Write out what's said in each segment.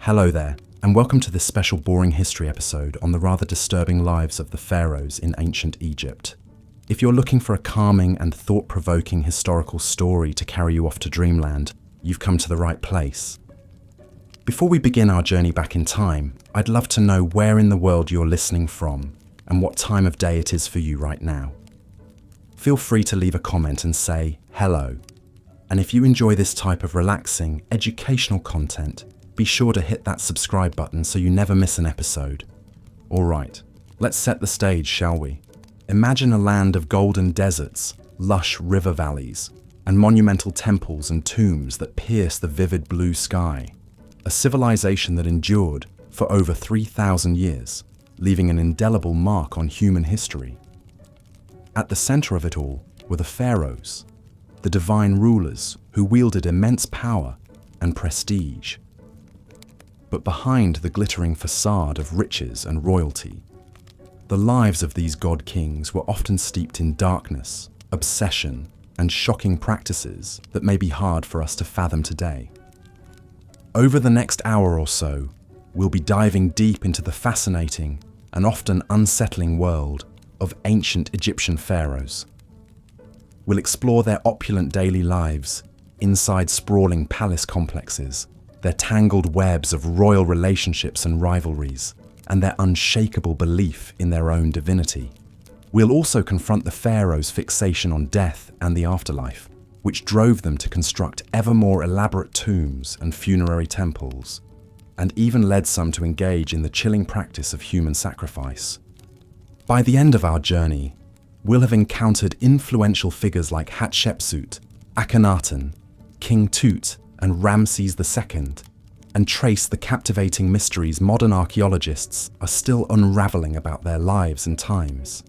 Hello there, and welcome to this special Boring History episode on the rather disturbing lives of the pharaohs in ancient Egypt. If you're looking for a calming and thought-provoking historical story to carry you off to dreamland, you've come to the right place. Before we begin our journey back in time, I'd love to know where in the world you're listening from and what time of day it is for you right now. Feel free to leave a comment and say hello. And if you enjoy this type of relaxing, educational content, be sure to hit that subscribe button so you never miss an episode. Alright, let's set the stage, shall we? Imagine a land of golden deserts, lush river valleys, and monumental temples and tombs that pierce the vivid blue sky. A civilization that endured for over 3,000 years, leaving an indelible mark on human history. At the center of it all were the pharaohs, the divine rulers who wielded immense power and prestige. But behind the glittering facade of riches and royalty, the lives of these god-kings were often steeped in darkness, obsession, and shocking practices that may be hard for us to fathom today. Over the next hour or so, we'll be diving deep into the fascinating and often unsettling world of ancient Egyptian pharaohs. We'll explore their opulent daily lives, inside sprawling palace complexes, their tangled webs of royal relationships and rivalries, and their unshakable belief in their own divinity. We'll also confront the pharaohs' fixation on death and the afterlife, which drove them to construct ever more elaborate tombs and funerary temples, and even led some to engage in the chilling practice of human sacrifice. By the end of our journey, we'll have encountered influential figures like Hatshepsut, Akhenaten, King Tut, and Ramses II, and trace the captivating mysteries modern archaeologists are still unraveling about their lives and times.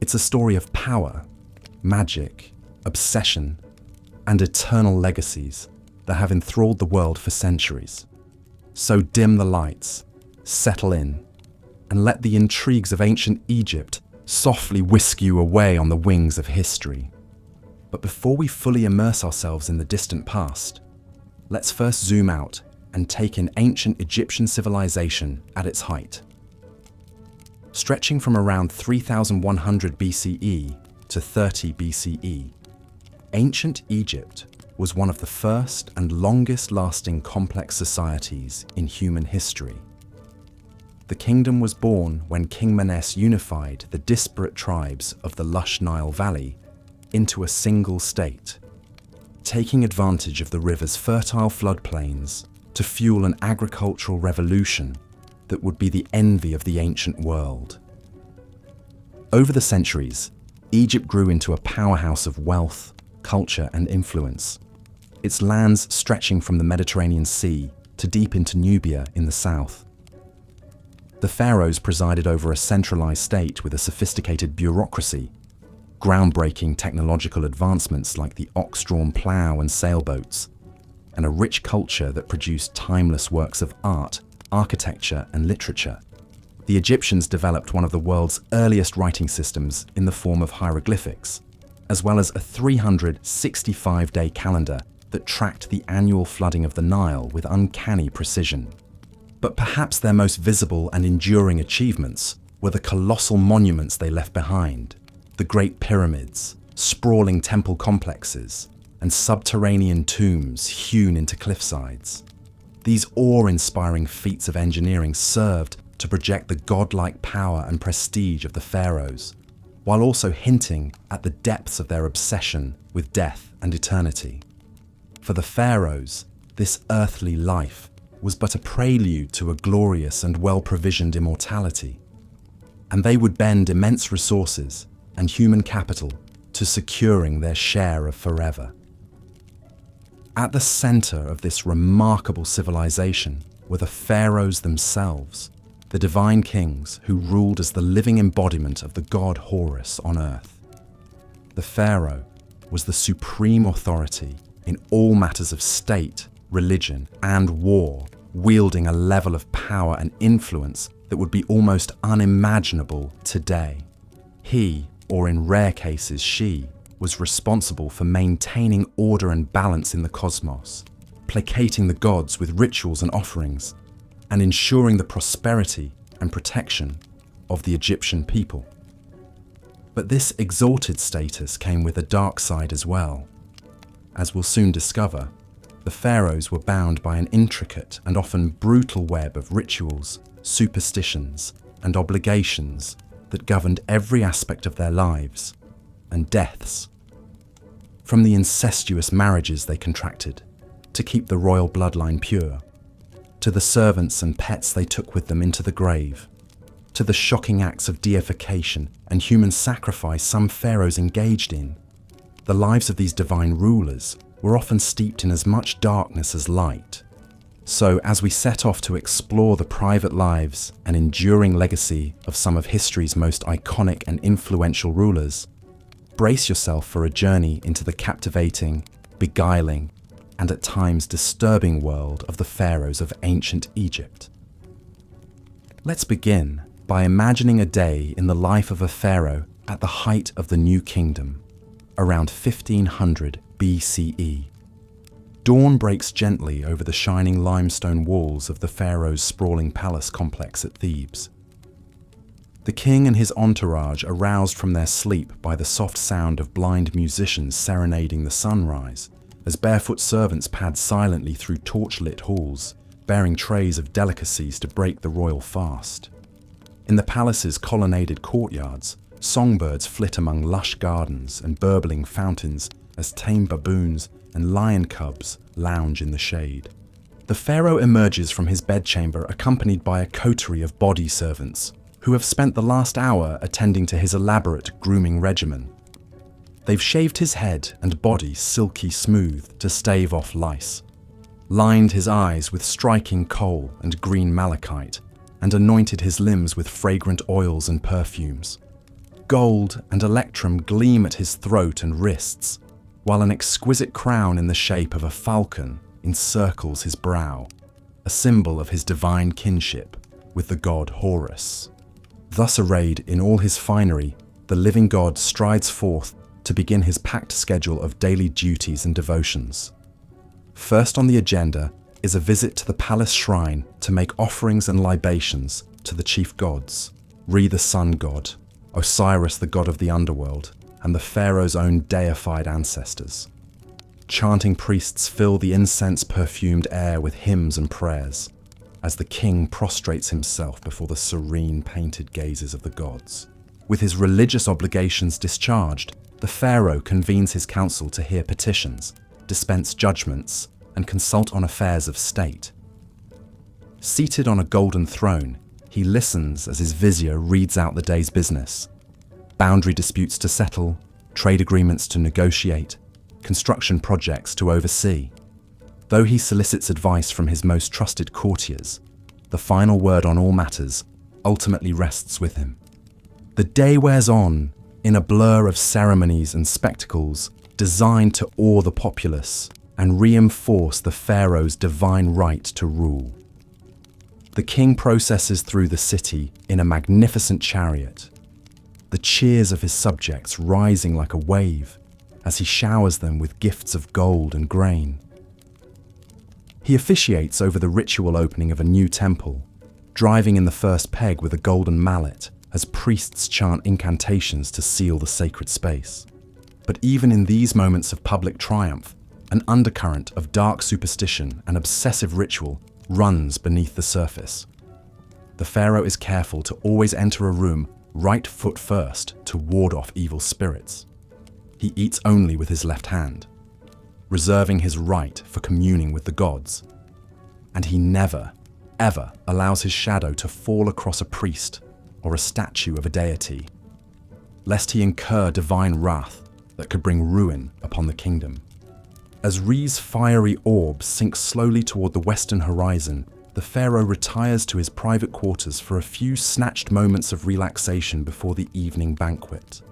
It's a story of power, magic, obsession, and eternal legacies that have enthralled the world for centuries. So dim the lights, settle in, and let the intrigues of ancient Egypt softly whisk you away on the wings of history. But before we fully immerse ourselves in the distant past, let's first zoom out and take in ancient Egyptian civilization at its height. Stretching from around 3100 BCE to 30 BCE, ancient Egypt was one of the first and longest-lasting complex societies in human history. The kingdom was born when King Menes unified the disparate tribes of the lush Nile Valley into a single state, taking advantage of the river's fertile floodplains to fuel an agricultural revolution that would be the envy of the ancient world. Over the centuries, Egypt grew into a powerhouse of wealth, culture, and influence, its lands stretching from the Mediterranean Sea to deep into Nubia in the south. The pharaohs presided over a centralized state with a sophisticated bureaucracy, groundbreaking technological advancements like the ox-drawn plough and sailboats, and a rich culture that produced timeless works of art, architecture, and literature. The Egyptians developed one of the world's earliest writing systems in the form of hieroglyphics, as well as a 365-day calendar that tracked the annual flooding of the Nile with uncanny precision. But perhaps their most visible and enduring achievements were the colossal monuments they left behind: the Great Pyramids, sprawling temple complexes, and subterranean tombs hewn into cliffsides. These awe-inspiring feats of engineering served to project the godlike power and prestige of the pharaohs, while also hinting at the depths of their obsession with death and eternity. For the pharaohs, this earthly life was but a prelude to a glorious and well-provisioned immortality, and they would bend immense resources and human capital to securing their share of forever. At the center of this remarkable civilization were the pharaohs themselves, the divine kings who ruled as the living embodiment of the god Horus on earth. The pharaoh was the supreme authority in all matters of state, religion, and war, wielding a level of power and influence that would be almost unimaginable today. He, or in rare cases she, was responsible for maintaining order and balance in the cosmos, placating the gods with rituals and offerings, and ensuring the prosperity and protection of the Egyptian people. But this exalted status came with a dark side as well. As we'll soon discover, the pharaohs were bound by an intricate and often brutal web of rituals, superstitions, and obligations that governed every aspect of their lives and deaths. From the incestuous marriages they contracted to keep the royal bloodline pure, to the servants and pets they took with them into the grave, to the shocking acts of deification and human sacrifice some pharaohs engaged in, the lives of these divine rulers were often steeped in as much darkness as light. So, as we set off to explore the private lives and enduring legacy of some of history's most iconic and influential rulers, brace yourself for a journey into the captivating, beguiling, and at times disturbing world of the pharaohs of ancient Egypt. Let's begin by imagining a day in the life of a pharaoh at the height of the New Kingdom, around 1500 BCE. Dawn breaks gently over the shining limestone walls of the pharaoh's sprawling palace complex at Thebes. The king and his entourage are roused from their sleep by the soft sound of blind musicians serenading the sunrise, as barefoot servants pad silently through torch-lit halls, bearing trays of delicacies to break the royal fast. In the palace's colonnaded courtyards, songbirds flit among lush gardens and burbling fountains as tame baboons and lion cubs lounge in the shade. The pharaoh emerges from his bedchamber accompanied by a coterie of body servants who have spent the last hour attending to his elaborate grooming regimen. They've shaved his head and body silky smooth to stave off lice, lined his eyes with striking kohl and green malachite, and anointed his limbs with fragrant oils and perfumes. Gold and electrum gleam at his throat and wrists, while an exquisite crown in the shape of a falcon encircles his brow, a symbol of his divine kinship with the god Horus. Thus arrayed in all his finery, the living god strides forth to begin his packed schedule of daily duties and devotions. First on the agenda is a visit to the palace shrine to make offerings and libations to the chief gods, Re the sun god, Osiris the god of the underworld, and the pharaoh's own deified ancestors. Chanting priests fill the incense-perfumed air with hymns and prayers, as the king prostrates himself before the serene painted gazes of the gods. With his religious obligations discharged, the pharaoh convenes his council to hear petitions, dispense judgments, and consult on affairs of state. Seated on a golden throne, he listens as his vizier reads out the day's business. Boundary disputes to settle, trade agreements to negotiate, construction projects to oversee. Though he solicits advice from his most trusted courtiers, the final word on all matters ultimately rests with him. The day wears on in a blur of ceremonies and spectacles designed to awe the populace and reinforce the pharaoh's divine right to rule. The king processes through the city in a magnificent chariot, the cheers of his subjects rising like a wave as he showers them with gifts of gold and grain. He officiates over the ritual opening of a new temple, driving in the first peg with a golden mallet as priests chant incantations to seal the sacred space. But even in these moments of public triumph, an undercurrent of dark superstition and obsessive ritual runs beneath the surface. The pharaoh is careful to always enter a room right foot first to ward off evil spirits. He eats only with his left hand, reserving his right for communing with the gods. And he never, ever allows his shadow to fall across a priest or a statue of a deity, lest he incur divine wrath that could bring ruin upon the kingdom. As Re's fiery orb sinks slowly toward the western horizon, the pharaoh retires to his private quarters for a few snatched moments of relaxation before the evening banquet.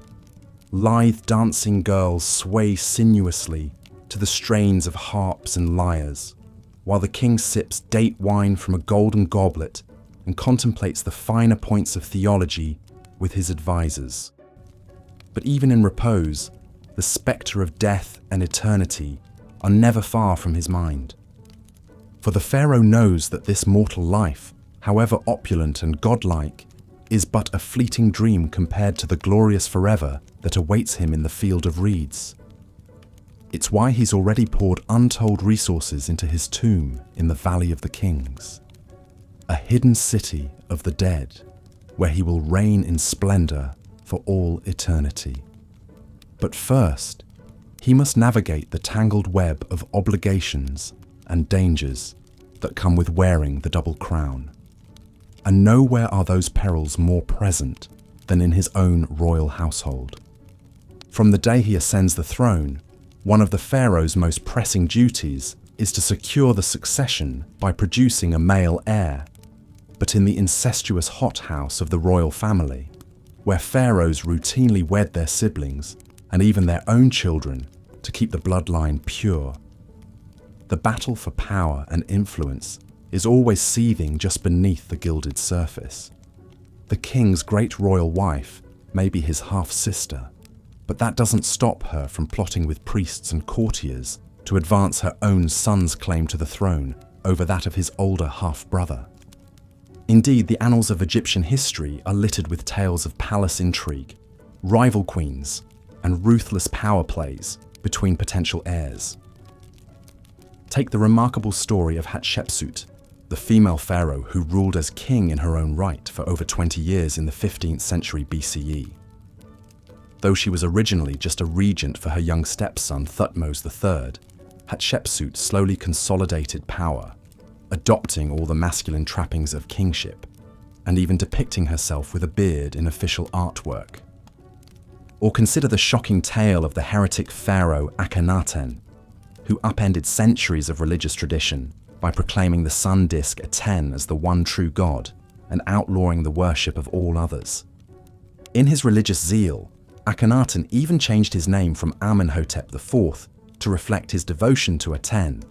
Lithe dancing girls sway sinuously to the strains of harps and lyres, while the king sips date wine from a golden goblet and contemplates the finer points of theology with his advisors. But even in repose, the spectre of death and eternity are never far from his mind. For the pharaoh knows that this mortal life, however opulent and godlike, is but a fleeting dream compared to the glorious forever that awaits him in the field of reeds. It's why he's already poured untold resources into his tomb in the Valley of the Kings, a hidden city of the dead, where he will reign in splendor for all eternity. But first, he must navigate the tangled web of obligations and dangers that come with wearing the double crown. And nowhere are those perils more present than in his own royal household. From the day he ascends the throne, one of the pharaoh's most pressing duties is to secure the succession by producing a male heir. But in the incestuous hothouse of the royal family, where pharaohs routinely wed their siblings and even their own children to keep the bloodline pure, the battle for power and influence is always seething just beneath the gilded surface. The king's great royal wife may be his half-sister, but that doesn't stop her from plotting with priests and courtiers to advance her own son's claim to the throne over that of his older half-brother. Indeed, the annals of Egyptian history are littered with tales of palace intrigue, rival queens, and ruthless power plays between potential heirs. Take the remarkable story of Hatshepsut, the female pharaoh who ruled as king in her own right for over 20 years in the 15th century BCE. Though she was originally just a regent for her young stepson Thutmose III, Hatshepsut slowly consolidated power, adopting all the masculine trappings of kingship, and even depicting herself with a beard in official artwork. Or consider the shocking tale of the heretic pharaoh Akhenaten, who upended centuries of religious tradition by proclaiming the sun disk Aten as the one true god and outlawing the worship of all others. In his religious zeal, Akhenaten even changed his name from Amenhotep IV to reflect his devotion to Aten,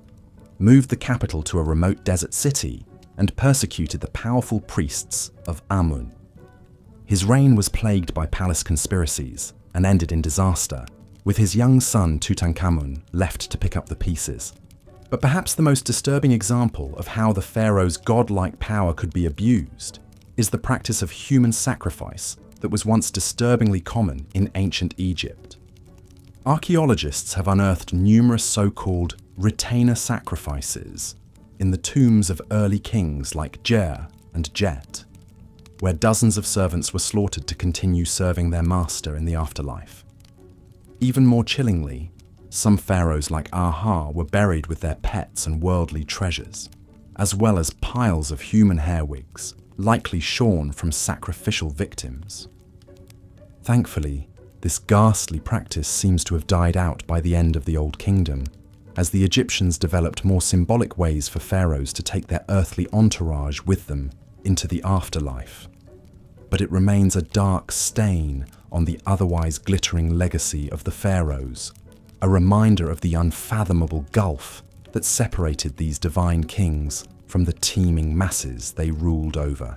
moved the capital to a remote desert city, and persecuted the powerful priests of Amun. His reign was plagued by palace conspiracies and ended in disaster, with his young son Tutankhamun left to pick up the pieces. But perhaps the most disturbing example of how the pharaoh's godlike power could be abused is the practice of human sacrifice that was once disturbingly common in ancient Egypt. Archaeologists have unearthed numerous so-called retainer sacrifices in the tombs of early kings like Jer and Jet, where dozens of servants were slaughtered to continue serving their master in the afterlife. Even more chillingly, some pharaohs like Aha were buried with their pets and worldly treasures, as well as piles of human hair wigs, likely shorn from sacrificial victims. Thankfully, this ghastly practice seems to have died out by the end of the Old Kingdom, as the Egyptians developed more symbolic ways for pharaohs to take their earthly entourage with them into the afterlife. But it remains a dark stain on the otherwise glittering legacy of the pharaohs, a reminder of the unfathomable gulf that separated these divine kings from the teeming masses they ruled over.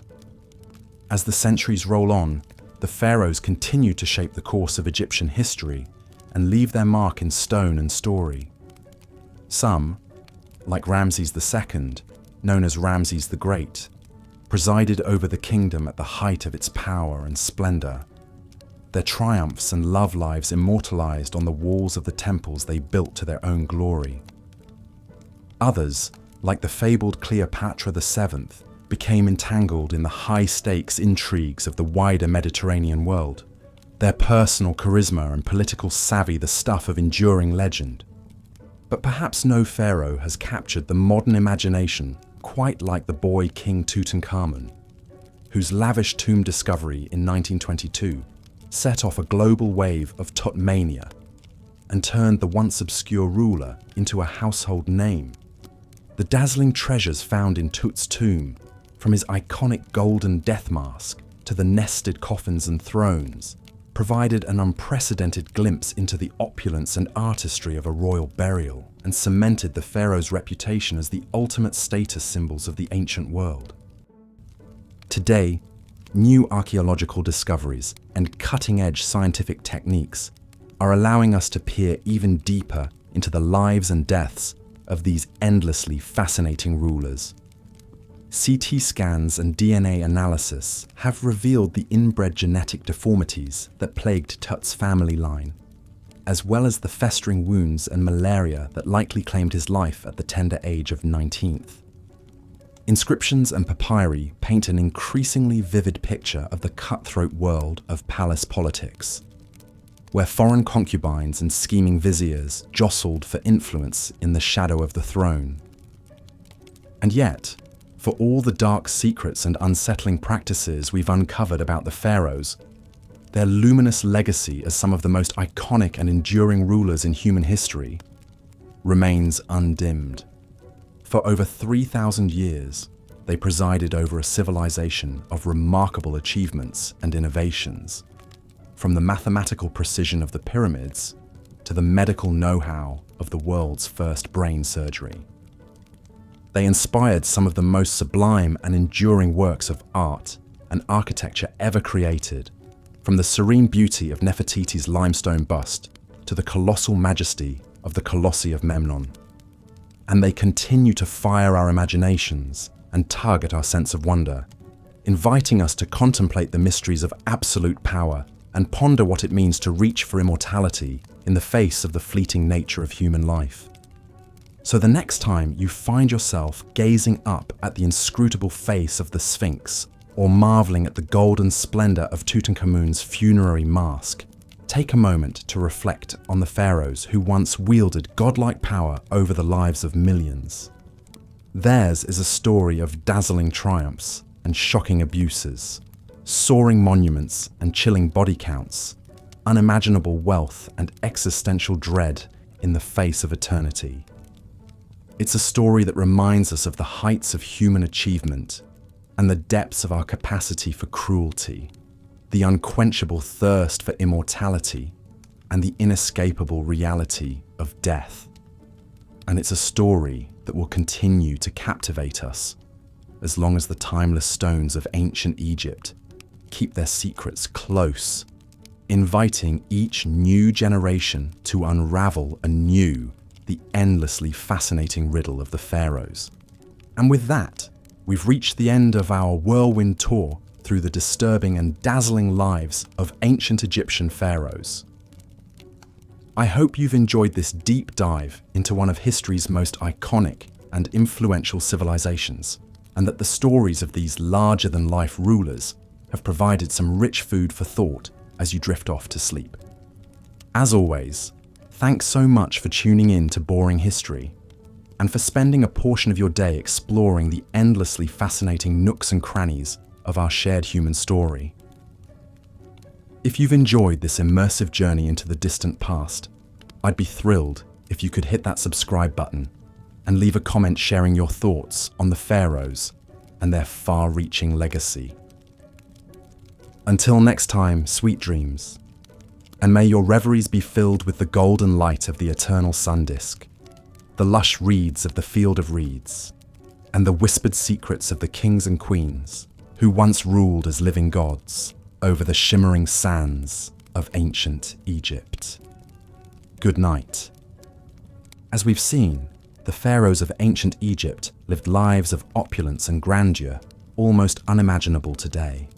As the centuries roll on, the pharaohs continue to shape the course of Egyptian history and leave their mark in stone and story. Some, like Ramses II, known as Ramses the Great, presided over the kingdom at the height of its power and splendor, their triumphs and love lives immortalized on the walls of the temples they built to their own glory. Others, like the fabled Cleopatra VII, became entangled in the high-stakes intrigues of the wider Mediterranean world, their personal charisma and political savvy the stuff of enduring legend. But perhaps no pharaoh has captured the modern imagination quite like the boy King Tutankhamun, whose lavish tomb discovery in 1922 set off a global wave of Tutmania and turned the once obscure ruler into a household name. The dazzling treasures found in Tut's tomb, from his iconic golden death mask to the nested coffins and thrones, provided an unprecedented glimpse into the opulence and artistry of a royal burial and cemented the pharaoh's reputation as the ultimate status symbols of the ancient world. Today, new archaeological discoveries and cutting-edge scientific techniques are allowing us to peer even deeper into the lives and deaths of these endlessly fascinating rulers. CT scans and DNA analysis have revealed the inbred genetic deformities that plagued Tut's family line, as well as the festering wounds and malaria that likely claimed his life at the tender age of 19th. Inscriptions and papyri paint an increasingly vivid picture of the cutthroat world of palace politics, where foreign concubines and scheming viziers jostled for influence in the shadow of the throne. And yet, for all the dark secrets and unsettling practices we've uncovered about the pharaohs, their luminous legacy as some of the most iconic and enduring rulers in human history remains undimmed. For over 3,000 years, they presided over a civilization of remarkable achievements and innovations, from the mathematical precision of the pyramids to the medical know-how of the world's first brain surgery. They inspired some of the most sublime and enduring works of art and architecture ever created, from the serene beauty of Nefertiti's limestone bust to the colossal majesty of the Colossi of Memnon. And they continue to fire our imaginations and tug at our sense of wonder, inviting us to contemplate the mysteries of absolute power and ponder what it means to reach for immortality in the face of the fleeting nature of human life. So the next time you find yourself gazing up at the inscrutable face of the Sphinx or marveling at the golden splendor of Tutankhamun's funerary mask, take a moment to reflect on the pharaohs who once wielded godlike power over the lives of millions. Theirs is a story of dazzling triumphs and shocking abuses, soaring monuments and chilling body counts, unimaginable wealth and existential dread in the face of eternity. It's a story that reminds us of the heights of human achievement and the depths of our capacity for cruelty, the unquenchable thirst for immortality, and the inescapable reality of death. And it's a story that will continue to captivate us as long as the timeless stones of ancient Egypt keep their secrets close, inviting each new generation to unravel anew the endlessly fascinating riddle of the pharaohs. And with that, we've reached the end of our whirlwind tour through the disturbing and dazzling lives of ancient Egyptian pharaohs. I hope you've enjoyed this deep dive into one of history's most iconic and influential civilizations, and that the stories of these larger-than-life rulers have provided some rich food for thought as you drift off to sleep. As always, thanks so much for tuning in to Boring History, and for spending a portion of your day exploring the endlessly fascinating nooks and crannies of our shared human story. If you've enjoyed this immersive journey into the distant past, I'd be thrilled if you could hit that subscribe button and leave a comment sharing your thoughts on the pharaohs and their far-reaching legacy. Until next time, sweet dreams. And may your reveries be filled with the golden light of the eternal sun disk, the lush reeds of the field of reeds, and the whispered secrets of the kings and queens who once ruled as living gods over the shimmering sands of ancient Egypt. Good night. As we've seen, the pharaohs of ancient Egypt lived lives of opulence and grandeur almost unimaginable today.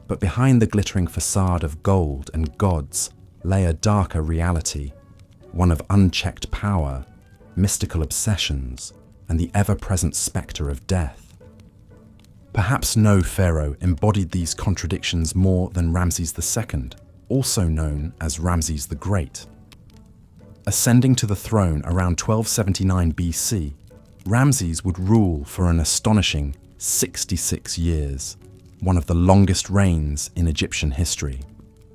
But behind the glittering facade of gold and gods lay a darker reality, one of unchecked power, mystical obsessions, and the ever-present spectre of death. Perhaps no pharaoh embodied these contradictions more than Ramses II, also known as Ramses the Great. Ascending to the throne around 1279 BC, Ramses would rule for an astonishing 66 years. One of the longest reigns in Egyptian history.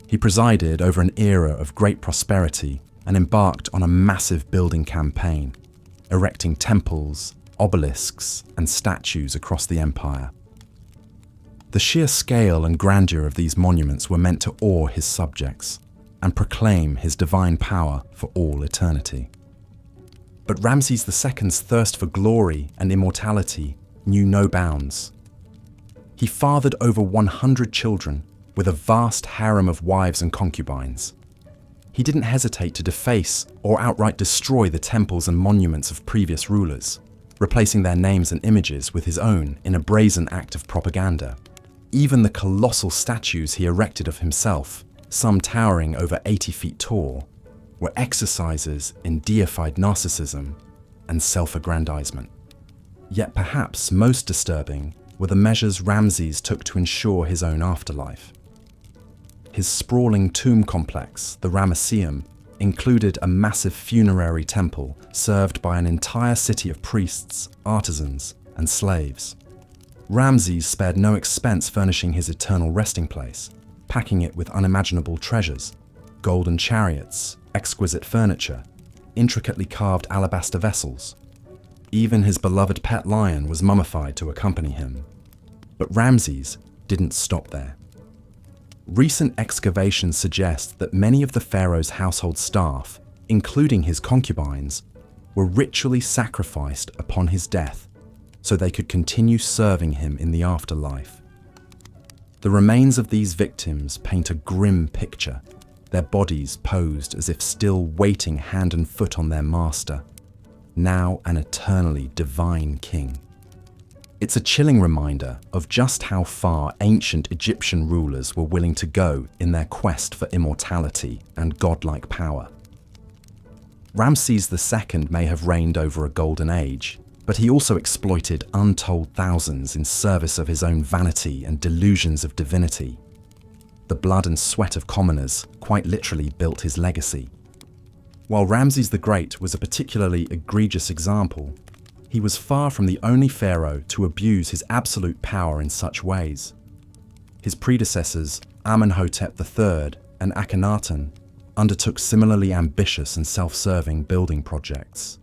He presided over an era of great prosperity and embarked on a massive building campaign, erecting temples, obelisks, and statues across the empire. The sheer scale and grandeur of these monuments were meant to awe his subjects and proclaim his divine power for all eternity. But Ramses II's thirst for glory and immortality knew no bounds. He fathered over 100 children with a vast harem of wives and concubines. He didn't hesitate to deface or outright destroy the temples and monuments of previous rulers, replacing their names and images with his own in a brazen act of propaganda. Even the colossal statues he erected of himself, some towering over 80 feet tall, were exercises in deified narcissism and self-aggrandizement. Yet perhaps most disturbing were the measures Ramses took to ensure his own afterlife. His sprawling tomb complex, the Ramesseum, included a massive funerary temple served by an entire city of priests, artisans, and slaves. Ramses spared no expense furnishing his eternal resting place, packing it with unimaginable treasures, golden chariots, exquisite furniture, intricately carved alabaster vessels. Even his beloved pet lion was mummified to accompany him. But Ramses didn't stop there. Recent excavations suggest that many of the pharaoh's household staff, including his concubines, were ritually sacrificed upon his death so they could continue serving him in the afterlife. The remains of these victims paint a grim picture, their bodies posed as if still waiting hand and foot on their master, now an eternally divine king. It's a chilling reminder of just how far ancient Egyptian rulers were willing to go in their quest for immortality and godlike power. Ramses II may have reigned over a golden age, but he also exploited untold thousands in service of his own vanity and delusions of divinity. The blood and sweat of commoners quite literally built his legacy. While Ramses the Great was a particularly egregious example, he was far from the only pharaoh to abuse his absolute power in such ways. His predecessors, Amenhotep III and Akhenaten, undertook similarly ambitious and self-serving building projects.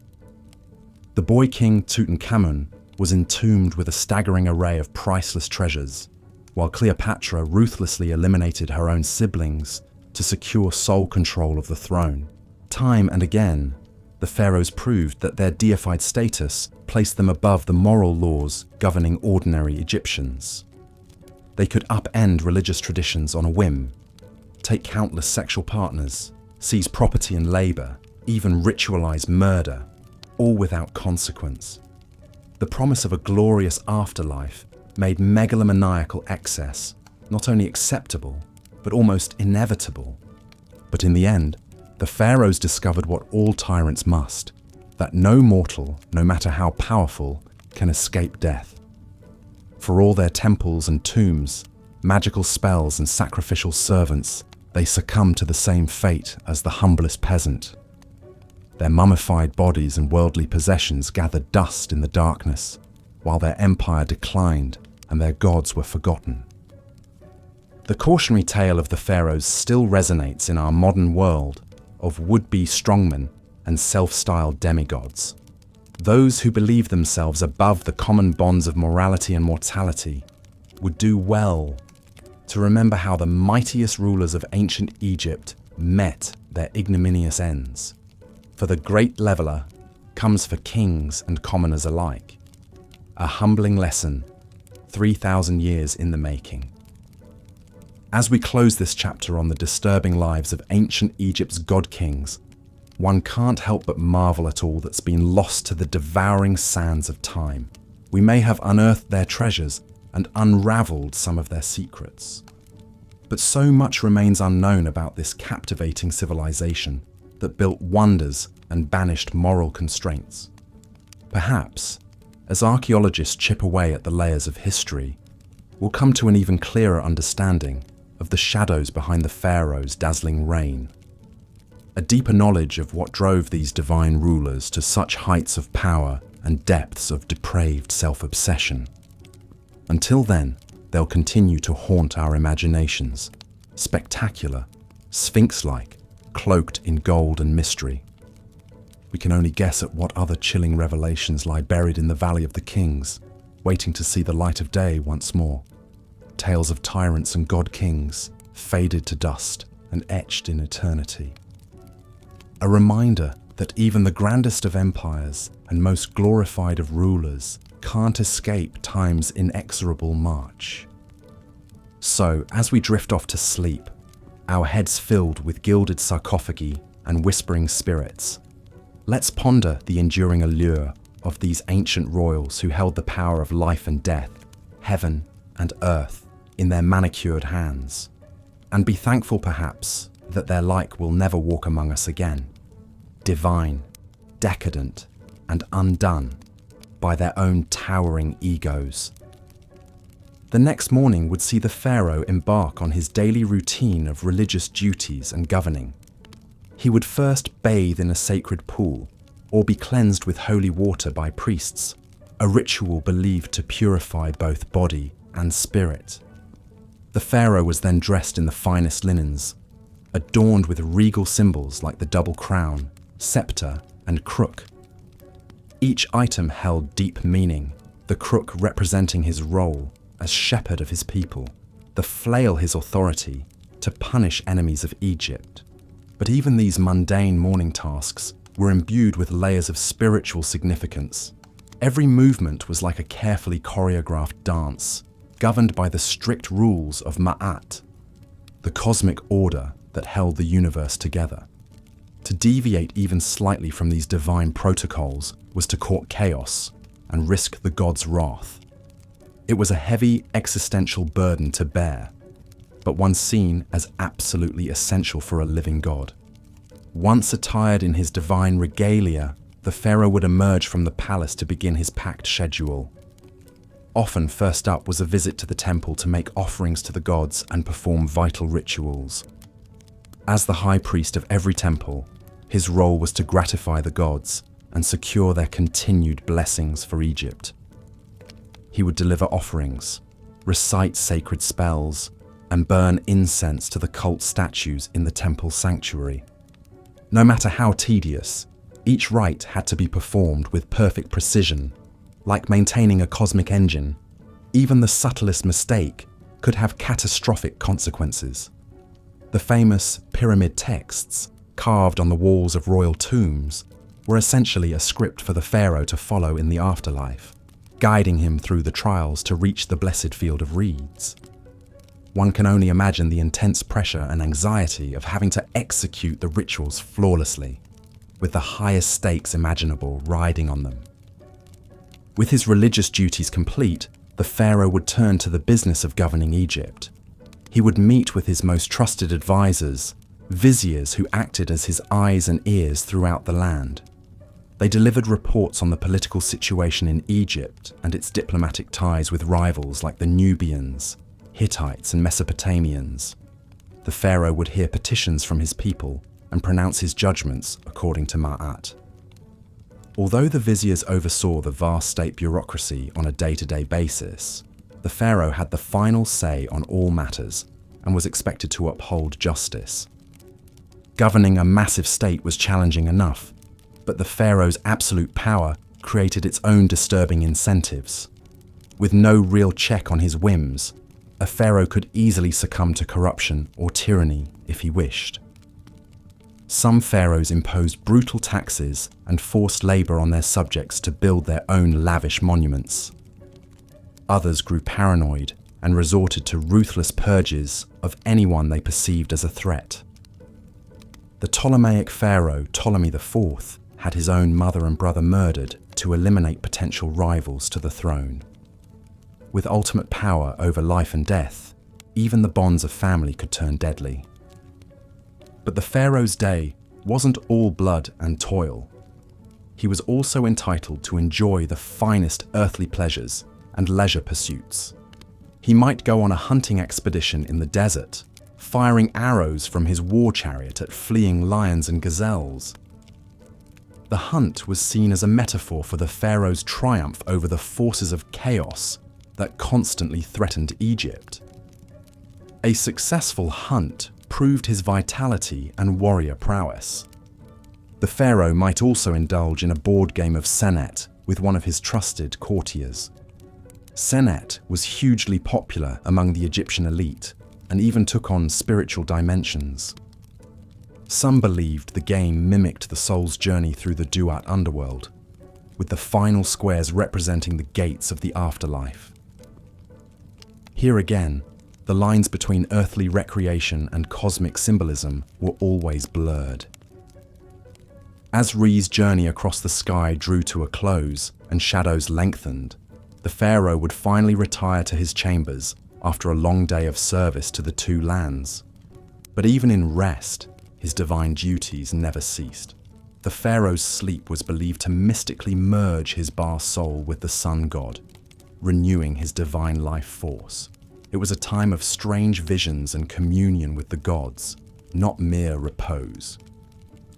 The boy king Tutankhamun was entombed with a staggering array of priceless treasures, while Cleopatra ruthlessly eliminated her own siblings to secure sole control of the throne. Time and again, the pharaohs proved that their deified status placed them above the moral laws governing ordinary Egyptians. They could upend religious traditions on a whim, take countless sexual partners, seize property and labor, even ritualize murder, all without consequence. The promise of a glorious afterlife made megalomaniacal excess not only acceptable, but almost inevitable. But in the end, the pharaohs discovered what all tyrants must, that no mortal, no matter how powerful, can escape death. For all their temples and tombs, magical spells and sacrificial servants, they succumb to the same fate as the humblest peasant. Their mummified bodies and worldly possessions gathered dust in the darkness, while their empire declined and their gods were forgotten. The cautionary tale of the pharaohs still resonates in our modern world of would-be strongmen and self-styled demigods. Those who believe themselves above the common bonds of morality and mortality would do well to remember how the mightiest rulers of ancient Egypt met their ignominious ends. For the great leveler comes for kings and commoners alike. A humbling lesson, 3,000 years in the making. As we close this chapter on the disturbing lives of ancient Egypt's god-kings, one can't help but marvel at all that's been lost to the devouring sands of time. We may have unearthed their treasures and unraveled some of their secrets. But so much remains unknown about this captivating civilization that built wonders and banished moral constraints. Perhaps, as archaeologists chip away at the layers of history, we'll come to an even clearer understanding of the shadows behind the pharaoh's dazzling reign. A deeper knowledge of what drove these divine rulers to such heights of power and depths of depraved self-obsession. Until then, they'll continue to haunt our imaginations, spectacular, sphinx-like, cloaked in gold and mystery. We can only guess at what other chilling revelations lie buried in the Valley of the Kings, waiting to see the light of day once more. Tales of tyrants and god-kings, faded to dust and etched in eternity. A reminder that even the grandest of empires and most glorified of rulers can't escape time's inexorable march. So, as we drift off to sleep, our heads filled with gilded sarcophagi and whispering spirits. Let's ponder the enduring allure of these ancient royals who held the power of life and death, heaven and earth, in their manicured hands, and be thankful perhaps that their like will never walk among us again, divine, decadent, and undone by their own towering egos. The next morning would see the pharaoh embark on his daily routine of religious duties and governing. He would first bathe in a sacred pool or be cleansed with holy water by priests, a ritual believed to purify both body and spirit. The pharaoh was then dressed in the finest linens, adorned with regal symbols like the double crown, scepter, and crook. Each item held deep meaning, the crook representing his role as shepherd of his people, the flail his authority to punish enemies of Egypt. But even these mundane morning tasks were imbued with layers of spiritual significance. Every movement was like a carefully choreographed dance, governed by the strict rules of Ma'at, the cosmic order that held the universe together. To deviate even slightly from these divine protocols was to court chaos and risk the god's wrath. It was a heavy existential burden to bear, but one seen as absolutely essential for a living god. Once attired in his divine regalia, the pharaoh would emerge from the palace to begin his packed schedule. Often first up was a visit to the temple to make offerings to the gods and perform vital rituals. As the high priest of every temple, his role was to gratify the gods and secure their continued blessings for Egypt. He would deliver offerings, recite sacred spells, and burn incense to the cult statues in the temple sanctuary. No matter how tedious, each rite had to be performed with perfect precision, like maintaining a cosmic engine. Even the subtlest mistake could have catastrophic consequences. The famous pyramid texts, carved on the walls of royal tombs, were essentially a script for the pharaoh to follow in the afterlife, guiding him through the trials to reach the blessed field of reeds. One can only imagine the intense pressure and anxiety of having to execute the rituals flawlessly, with the highest stakes imaginable riding on them. With his religious duties complete, the pharaoh would turn to the business of governing Egypt. He would meet with his most trusted advisors, viziers who acted as his eyes and ears throughout the land. They delivered reports on the political situation in Egypt and its diplomatic ties with rivals like the Nubians, Hittites, and Mesopotamians. The pharaoh would hear petitions from his people and pronounce his judgments according to Ma'at. Although the viziers oversaw the vast state bureaucracy on a day-to-day basis, the pharaoh had the final say on all matters and was expected to uphold justice. Governing a massive state was challenging enough, but the pharaoh's absolute power created its own disturbing incentives. With no real check on his whims, a pharaoh could easily succumb to corruption or tyranny if he wished. Some pharaohs imposed brutal taxes and forced labor on their subjects to build their own lavish monuments. Others grew paranoid and resorted to ruthless purges of anyone they perceived as a threat. The Ptolemaic pharaoh Ptolemy IV had his own mother and brother murdered to eliminate potential rivals to the throne. With ultimate power over life and death, even the bonds of family could turn deadly. But the pharaoh's day wasn't all blood and toil. He was also entitled to enjoy the finest earthly pleasures and leisure pursuits. He might go on a hunting expedition in the desert, firing arrows from his war chariot at fleeing lions and gazelles. The hunt was seen as a metaphor for the pharaoh's triumph over the forces of chaos that constantly threatened Egypt. A successful hunt proved his vitality and warrior prowess. The pharaoh might also indulge in a board game of senet with one of his trusted courtiers. Senet was hugely popular among the Egyptian elite and even took on spiritual dimensions. Some believed the game mimicked the soul's journey through the Duat underworld, with the final squares representing the gates of the afterlife. Here again, the lines between earthly recreation and cosmic symbolism were always blurred. As Re's journey across the sky drew to a close and shadows lengthened, the pharaoh would finally retire to his chambers after a long day of service to the two lands. But even in rest, his divine duties never ceased. The pharaoh's sleep was believed to mystically merge his Ba soul with the sun god, renewing his divine life force. It was a time of strange visions and communion with the gods, not mere repose.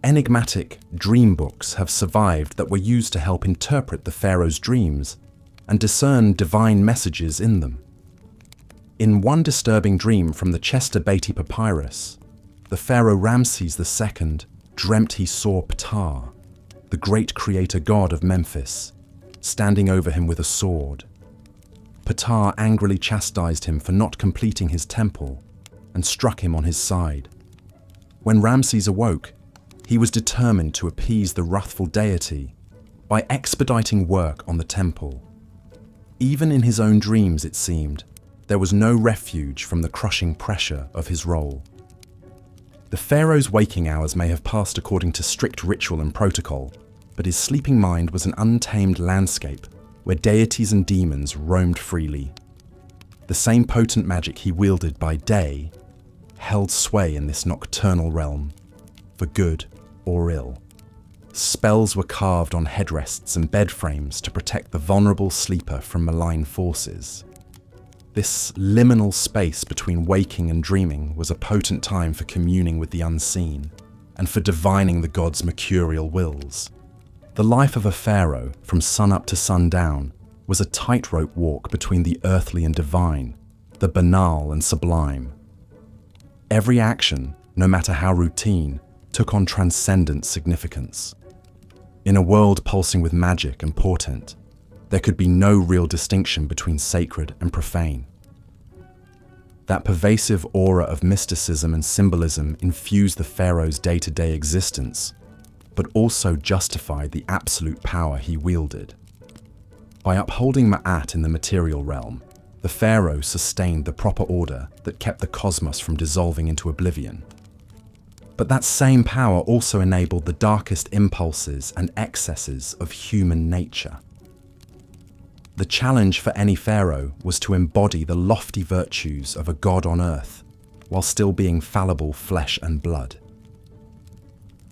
Enigmatic dream books have survived that were used to help interpret the pharaoh's dreams and discern divine messages in them. In one disturbing dream from the Chester Beatty Papyrus, the pharaoh Ramses II dreamt he saw Ptah, the great creator god of Memphis, standing over him with a sword. Ptah angrily chastised him for not completing his temple and struck him on his side. When Ramses awoke, he was determined to appease the wrathful deity by expediting work on the temple. Even in his own dreams, it seemed, there was no refuge from the crushing pressure of his role. The pharaoh's waking hours may have passed according to strict ritual and protocol, but his sleeping mind was an untamed landscape where deities and demons roamed freely. The same potent magic he wielded by day held sway in this nocturnal realm, for good or ill. Spells were carved on headrests and bed frames to protect the vulnerable sleeper from malign forces. This liminal space between waking and dreaming was a potent time for communing with the unseen and for divining the gods' mercurial wills. The life of a pharaoh, from sunup to sundown, was a tightrope walk between the earthly and divine, the banal and sublime. Every action, no matter how routine, took on transcendent significance. In a world pulsing with magic and portent, there could be no real distinction between sacred and profane. That pervasive aura of mysticism and symbolism infused the pharaoh's day-to-day existence, but also justified the absolute power he wielded. By upholding Ma'at in the material realm, the pharaoh sustained the proper order that kept the cosmos from dissolving into oblivion. But that same power also enabled the darkest impulses and excesses of human nature. The challenge for any pharaoh was to embody the lofty virtues of a god on earth, while still being fallible flesh and blood.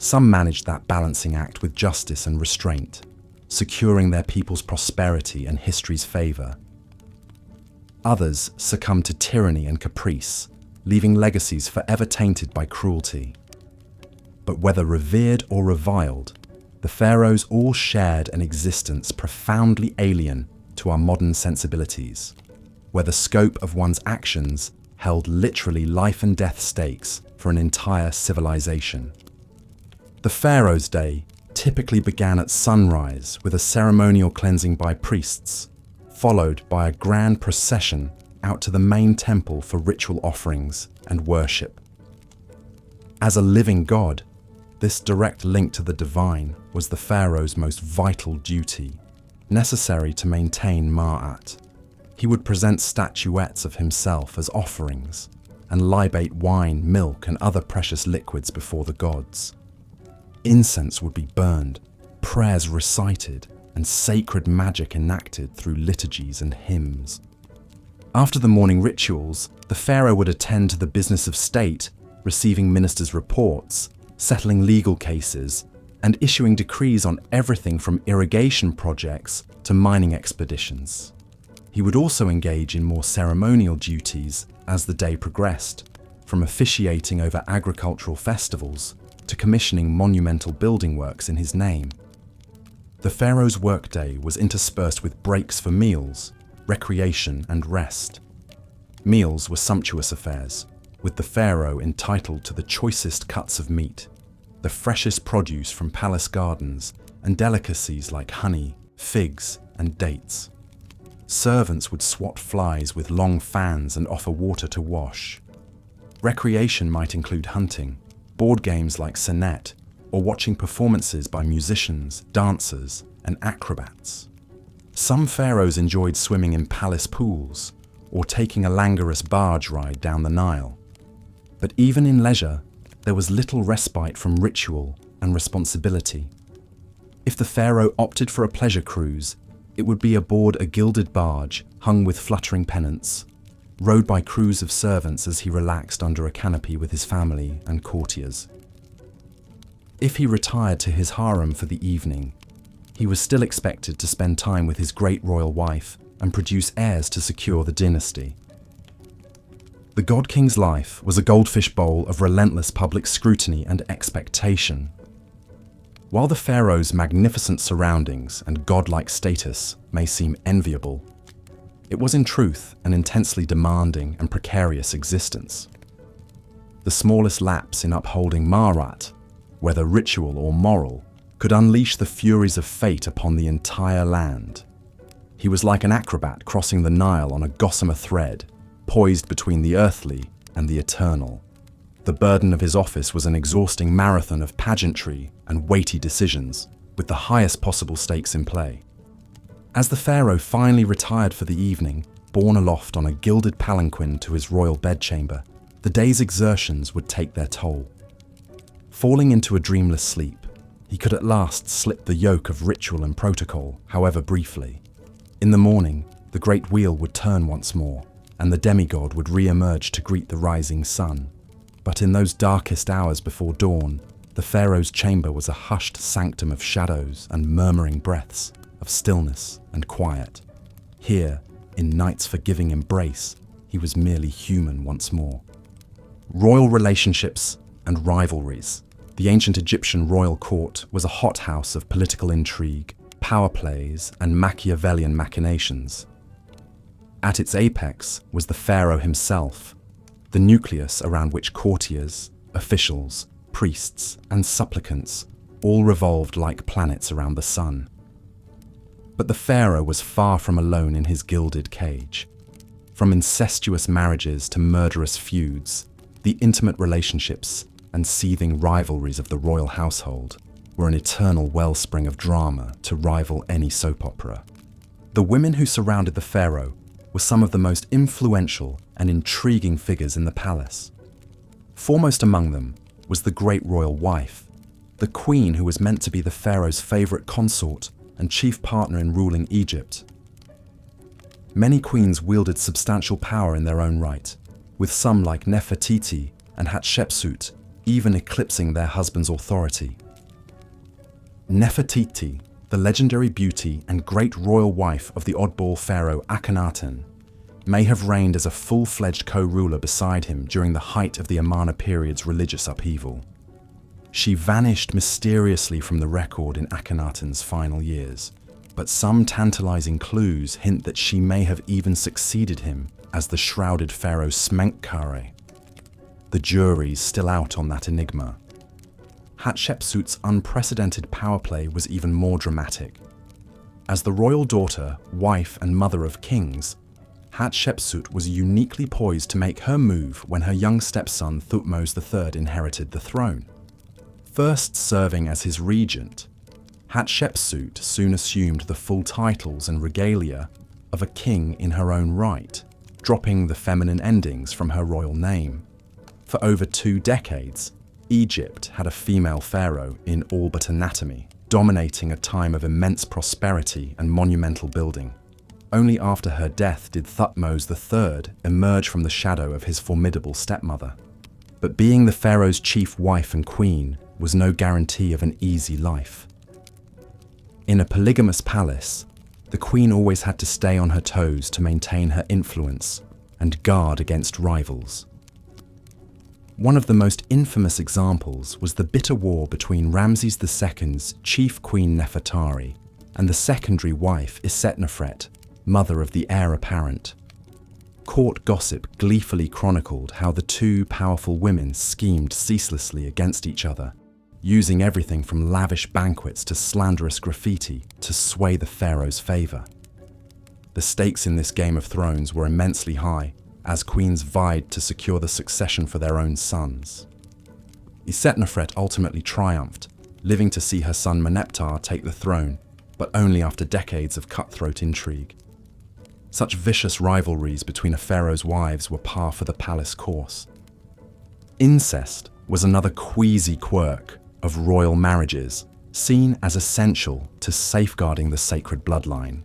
Some managed that balancing act with justice and restraint, securing their people's prosperity and history's favour. Others succumbed to tyranny and caprice, leaving legacies forever tainted by cruelty. But whether revered or reviled, the pharaohs all shared an existence profoundly alien to our modern sensibilities, where the scope of one's actions held literally life and death stakes for an entire civilization. The pharaoh's day typically began at sunrise with a ceremonial cleansing by priests, followed by a grand procession out to the main temple for ritual offerings and worship. As a living god, this direct link to the divine was the pharaoh's most vital duty, necessary to maintain Ma'at. He would present statuettes of himself as offerings and libate wine, milk, and other precious liquids before the gods. Incense would be burned, prayers recited, and sacred magic enacted through liturgies and hymns. After the morning rituals, the pharaoh would attend to the business of state, receiving ministers' reports, settling legal cases, and issuing decrees on everything from irrigation projects to mining expeditions. He would also engage in more ceremonial duties as the day progressed, from officiating over agricultural festivals to commissioning monumental building works in his name. The pharaoh's workday was interspersed with breaks for meals, recreation, and rest. Meals were sumptuous affairs, with the pharaoh entitled to the choicest cuts of meat, the freshest produce from palace gardens, and delicacies like honey, figs, and dates. Servants would swat flies with long fans and offer water to wash. Recreation might include hunting, board games like Senet, or watching performances by musicians, dancers, and acrobats. Some pharaohs enjoyed swimming in palace pools, or taking a languorous barge ride down the Nile. But even in leisure, there was little respite from ritual and responsibility. If the pharaoh opted for a pleasure cruise, it would be aboard a gilded barge hung with fluttering pennants, rowed by crews of servants as he relaxed under a canopy with his family and courtiers. If he retired to his harem for the evening, he was still expected to spend time with his great royal wife and produce heirs to secure the dynasty. The God King's life was a goldfish bowl of relentless public scrutiny and expectation. While the pharaoh's magnificent surroundings and godlike status may seem enviable, it was in truth an intensely demanding and precarious existence. The smallest lapse in upholding Marat, whether ritual or moral, could unleash the furies of fate upon the entire land. He was like an acrobat crossing the Nile on a gossamer thread, poised between the earthly and the eternal. The burden of his office was an exhausting marathon of pageantry and weighty decisions, with the highest possible stakes in play. As the pharaoh finally retired for the evening, borne aloft on a gilded palanquin to his royal bedchamber, the day's exertions would take their toll. Falling into a dreamless sleep, he could at last slip the yoke of ritual and protocol, however briefly. In the morning, the great wheel would turn once more, and the demigod would re-emerge to greet the rising sun. But in those darkest hours before dawn, the pharaoh's chamber was a hushed sanctum of shadows and murmuring breaths, of stillness and quiet. Here, in night's forgiving embrace, he was merely human once more. Royal relationships and rivalries. The ancient Egyptian royal court was a hothouse of political intrigue, power plays, and Machiavellian machinations. At its apex was the pharaoh himself, the nucleus around which courtiers, officials, priests, and supplicants all revolved like planets around the sun. But the pharaoh was far from alone in his gilded cage. From incestuous marriages to murderous feuds, the intimate relationships and seething rivalries of the royal household were an eternal wellspring of drama to rival any soap opera. The women who surrounded the pharaoh were some of the most influential and intriguing figures in the palace. Foremost among them was the great royal wife, the queen who was meant to be the pharaoh's favorite consort and chief partner in ruling Egypt. Many queens wielded substantial power in their own right, with some like Nefertiti and Hatshepsut even eclipsing their husband's authority. Nefertiti, the legendary beauty and great royal wife of the oddball pharaoh Akhenaten, may have reigned as a full-fledged co-ruler beside him during the height of the Amarna period's religious upheaval. She vanished mysteriously from the record in Akhenaten's final years, but some tantalizing clues hint that she may have even succeeded him as the shrouded pharaoh Smenkhkare. The jury's still out on that enigma. Hatshepsut's unprecedented power play was even more dramatic. As the royal daughter, wife, and mother of kings, Hatshepsut was uniquely poised to make her move when her young stepson Thutmose III inherited the throne. First serving as his regent, Hatshepsut soon assumed the full titles and regalia of a king in her own right, dropping the feminine endings from her royal name. For over 2 decades, Egypt had a female pharaoh in all but anatomy, dominating a time of immense prosperity and monumental building. Only after her death did Thutmose III emerge from the shadow of his formidable stepmother. But being the pharaoh's chief wife and queen was no guarantee of an easy life. In a polygamous palace, the queen always had to stay on her toes to maintain her influence and guard against rivals. One of the most infamous examples was the bitter war between Ramses II's chief queen Nefertari and the secondary wife Isetnofret, mother of the heir apparent. Court gossip gleefully chronicled how the two powerful women schemed ceaselessly against each other, using everything from lavish banquets to slanderous graffiti to sway the pharaoh's favor. The stakes in this Game of Thrones were immensely high, as queens vied to secure the succession for their own sons. Isetnofret ultimately triumphed, living to see her son Meneptah take the throne, but only after decades of cutthroat intrigue. Such vicious rivalries between a pharaoh's wives were par for the palace course. Incest was another queasy quirk of royal marriages, seen as essential to safeguarding the sacred bloodline.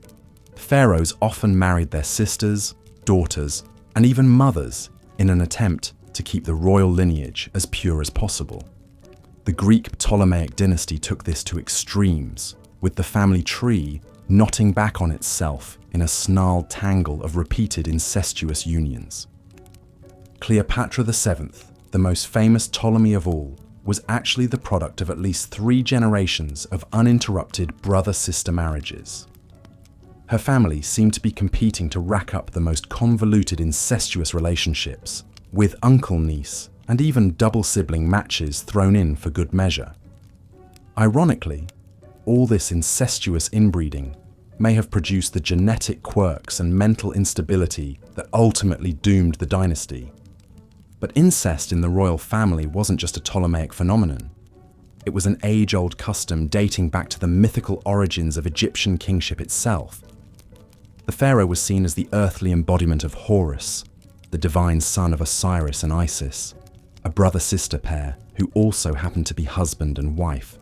Pharaohs often married their sisters, daughters, and even mothers in an attempt to keep the royal lineage as pure as possible. The Greek Ptolemaic dynasty took this to extremes, with the family tree knotting back on itself in a snarled tangle of repeated incestuous unions. Cleopatra VII, the most famous Ptolemy of all, was actually the product of at least 3 generations of uninterrupted brother-sister marriages. Her family seemed to be competing to rack up the most convoluted incestuous relationships, with uncle-niece and even double-sibling matches thrown in for good measure. Ironically, all this incestuous inbreeding may have produced the genetic quirks and mental instability that ultimately doomed the dynasty. But incest in the royal family wasn't just a Ptolemaic phenomenon. It was an age-old custom dating back to the mythical origins of Egyptian kingship itself. The pharaoh was seen as the earthly embodiment of Horus, the divine son of Osiris and Isis, a brother-sister pair who also happened to be husband and wife.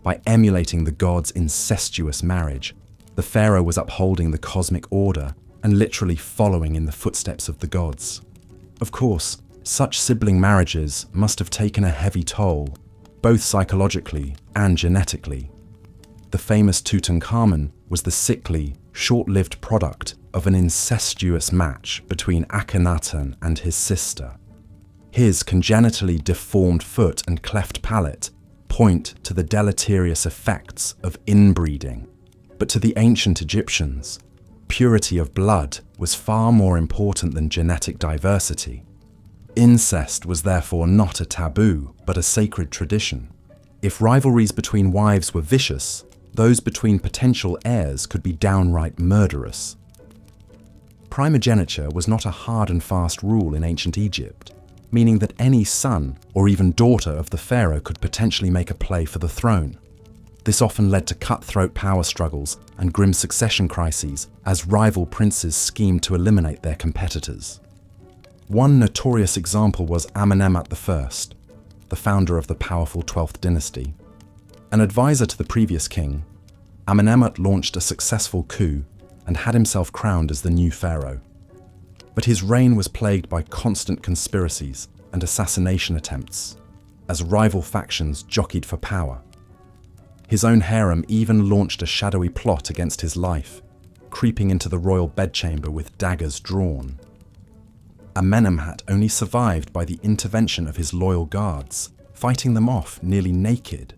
By emulating the gods' incestuous marriage, the pharaoh was upholding the cosmic order and literally following in the footsteps of the gods. Of course, such sibling marriages must have taken a heavy toll, both psychologically and genetically. The famous Tutankhamun was the sickly, short-lived product of an incestuous match between Akhenaten and his sister. His congenitally deformed foot and cleft palate point to the deleterious effects of inbreeding. But to the ancient Egyptians, purity of blood was far more important than genetic diversity. Incest was therefore not a taboo, but a sacred tradition. If rivalries between wives were vicious, those between potential heirs could be downright murderous. Primogeniture was not a hard and fast rule in ancient Egypt, meaning that any son or even daughter of the pharaoh could potentially make a play for the throne. This often led to cutthroat power struggles and grim succession crises as rival princes schemed to eliminate their competitors. One notorious example was Amenemhat I, the founder of the powerful 12th dynasty. An advisor to the previous king, Amenemhat launched a successful coup and had himself crowned as the new pharaoh. But his reign was plagued by constant conspiracies and assassination attempts, as rival factions jockeyed for power. His own harem even launched a shadowy plot against his life, creeping into the royal bedchamber with daggers drawn. Amenemhat only survived by the intervention of his loyal guards, fighting them off nearly naked.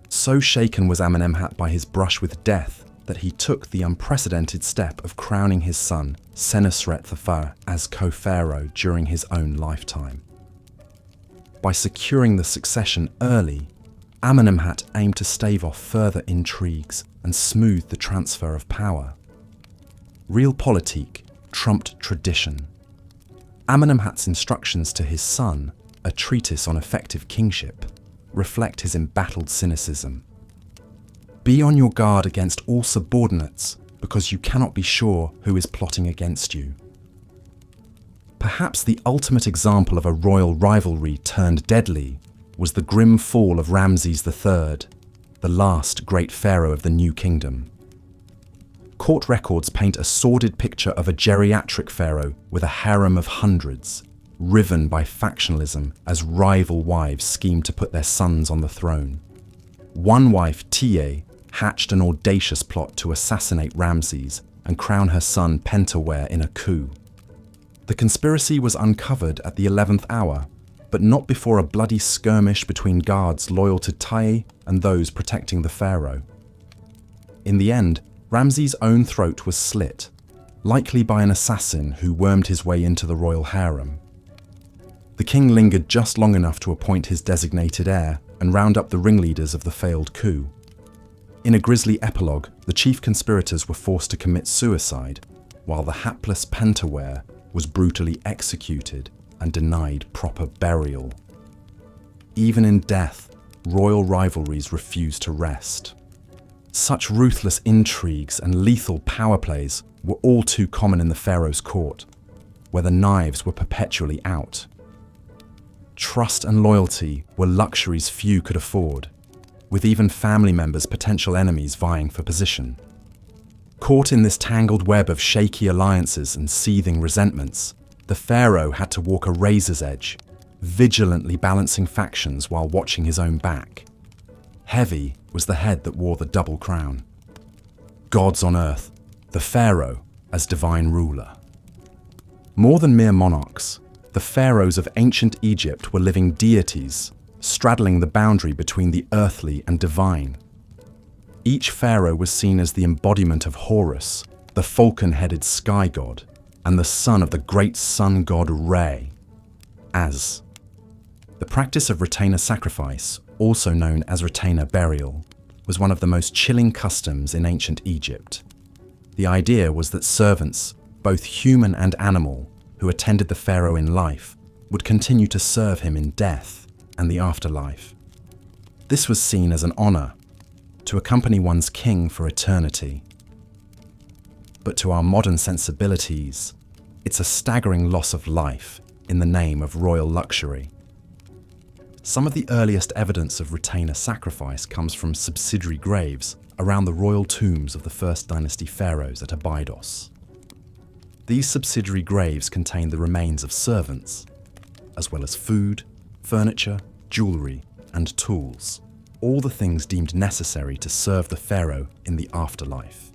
So shaken was Amenemhat by his brush with death that he took the unprecedented step of crowning his son, Senusret III, as co-pharaoh during his own lifetime. By securing the succession early, Amenemhat aimed to stave off further intrigues and smooth the transfer of power. Realpolitik trumped tradition. Amenemhat's instructions to his son, a treatise on effective kingship, reflect his embattled cynicism. Be on your guard against all subordinates because you cannot be sure who is plotting against you. Perhaps the ultimate example of a royal rivalry turned deadly was the grim fall of Ramses III, the last great pharaoh of the New Kingdom. Court records paint a sordid picture of a geriatric pharaoh with a harem of hundreds, riven by factionalism as rival wives schemed to put their sons on the throne. One wife, Tiye, hatched an audacious plot to assassinate Ramses and crown her son Pentuer in a coup. The conspiracy was uncovered at the 11th hour, but not before a bloody skirmish between guards loyal to Tiye and those protecting the pharaoh. In the end, Ramses' own throat was slit, likely by an assassin who wormed his way into the royal harem. The king lingered just long enough to appoint his designated heir and round up the ringleaders of the failed coup. In a grisly epilogue, the chief conspirators were forced to commit suicide, while the hapless Pentuer was brutally executed and denied proper burial. Even in death, royal rivalries refused to rest. Such ruthless intrigues and lethal power plays were all too common in the pharaoh's court, where the knives were perpetually out. Trust and loyalty were luxuries few could afford, with even family members potential enemies vying for position. Caught in this tangled web of shaky alliances and seething resentments, the pharaoh had to walk a razor's edge, vigilantly balancing factions while watching his own back. Heavy was the head that wore the double crown. Gods on earth, the pharaoh as divine ruler. More than mere monarchs, the pharaohs of ancient Egypt were living deities, straddling the boundary between the earthly and divine. Each pharaoh was seen as the embodiment of Horus, the falcon-headed sky god, and the son of the great sun god Re, Az. The practice of retainer sacrifice, also known as retainer burial, was one of the most chilling customs in ancient Egypt. The idea was that servants, both human and animal, who attended the pharaoh in life, would continue to serve him in death and the afterlife. This was seen as an honor, to accompany one's king for eternity. But to our modern sensibilities, it's a staggering loss of life in the name of royal luxury. Some of the earliest evidence of retainer sacrifice comes from subsidiary graves around the royal tombs of the First Dynasty pharaohs at Abydos. These subsidiary graves contain the remains of servants, as well as food, furniture, jewelry, and tools, all the things deemed necessary to serve the pharaoh in the afterlife.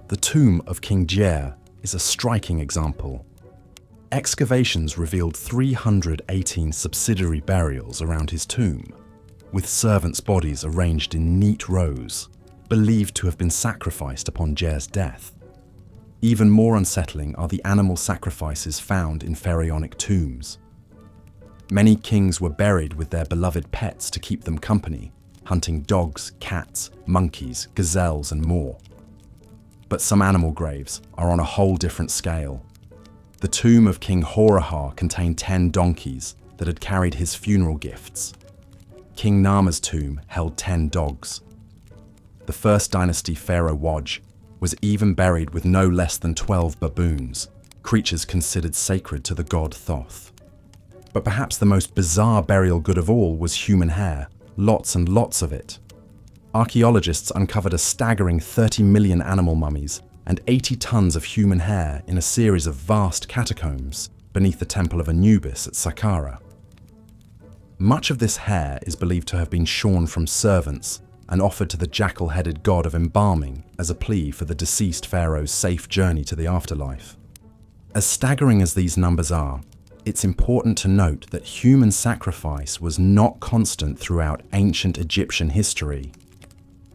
The tomb of King Djer is a striking example. Excavations revealed 318 subsidiary burials around his tomb, with servants' bodies arranged in neat rows, believed to have been sacrificed upon Djer's death. Even more unsettling are the animal sacrifices found in pharaonic tombs. Many kings were buried with their beloved pets to keep them company, hunting dogs, cats, monkeys, gazelles, and more. But some animal graves are on a whole different scale. The tomb of King Horahar contained 10 donkeys that had carried his funeral gifts. King Nama's tomb held 10 dogs. The First Dynasty pharaoh Waj was even buried with no less than 12 baboons, creatures considered sacred to the god Thoth. But perhaps the most bizarre burial good of all was human hair, lots and lots of it. Archaeologists uncovered a staggering 30 million animal mummies and 80 tons of human hair in a series of vast catacombs beneath the Temple of Anubis at Saqqara. Much of this hair is believed to have been shorn from servants and offered to the jackal-headed god of embalming as a plea for the deceased pharaoh's safe journey to the afterlife. As staggering as these numbers are, it's important to note that human sacrifice was not constant throughout ancient Egyptian history.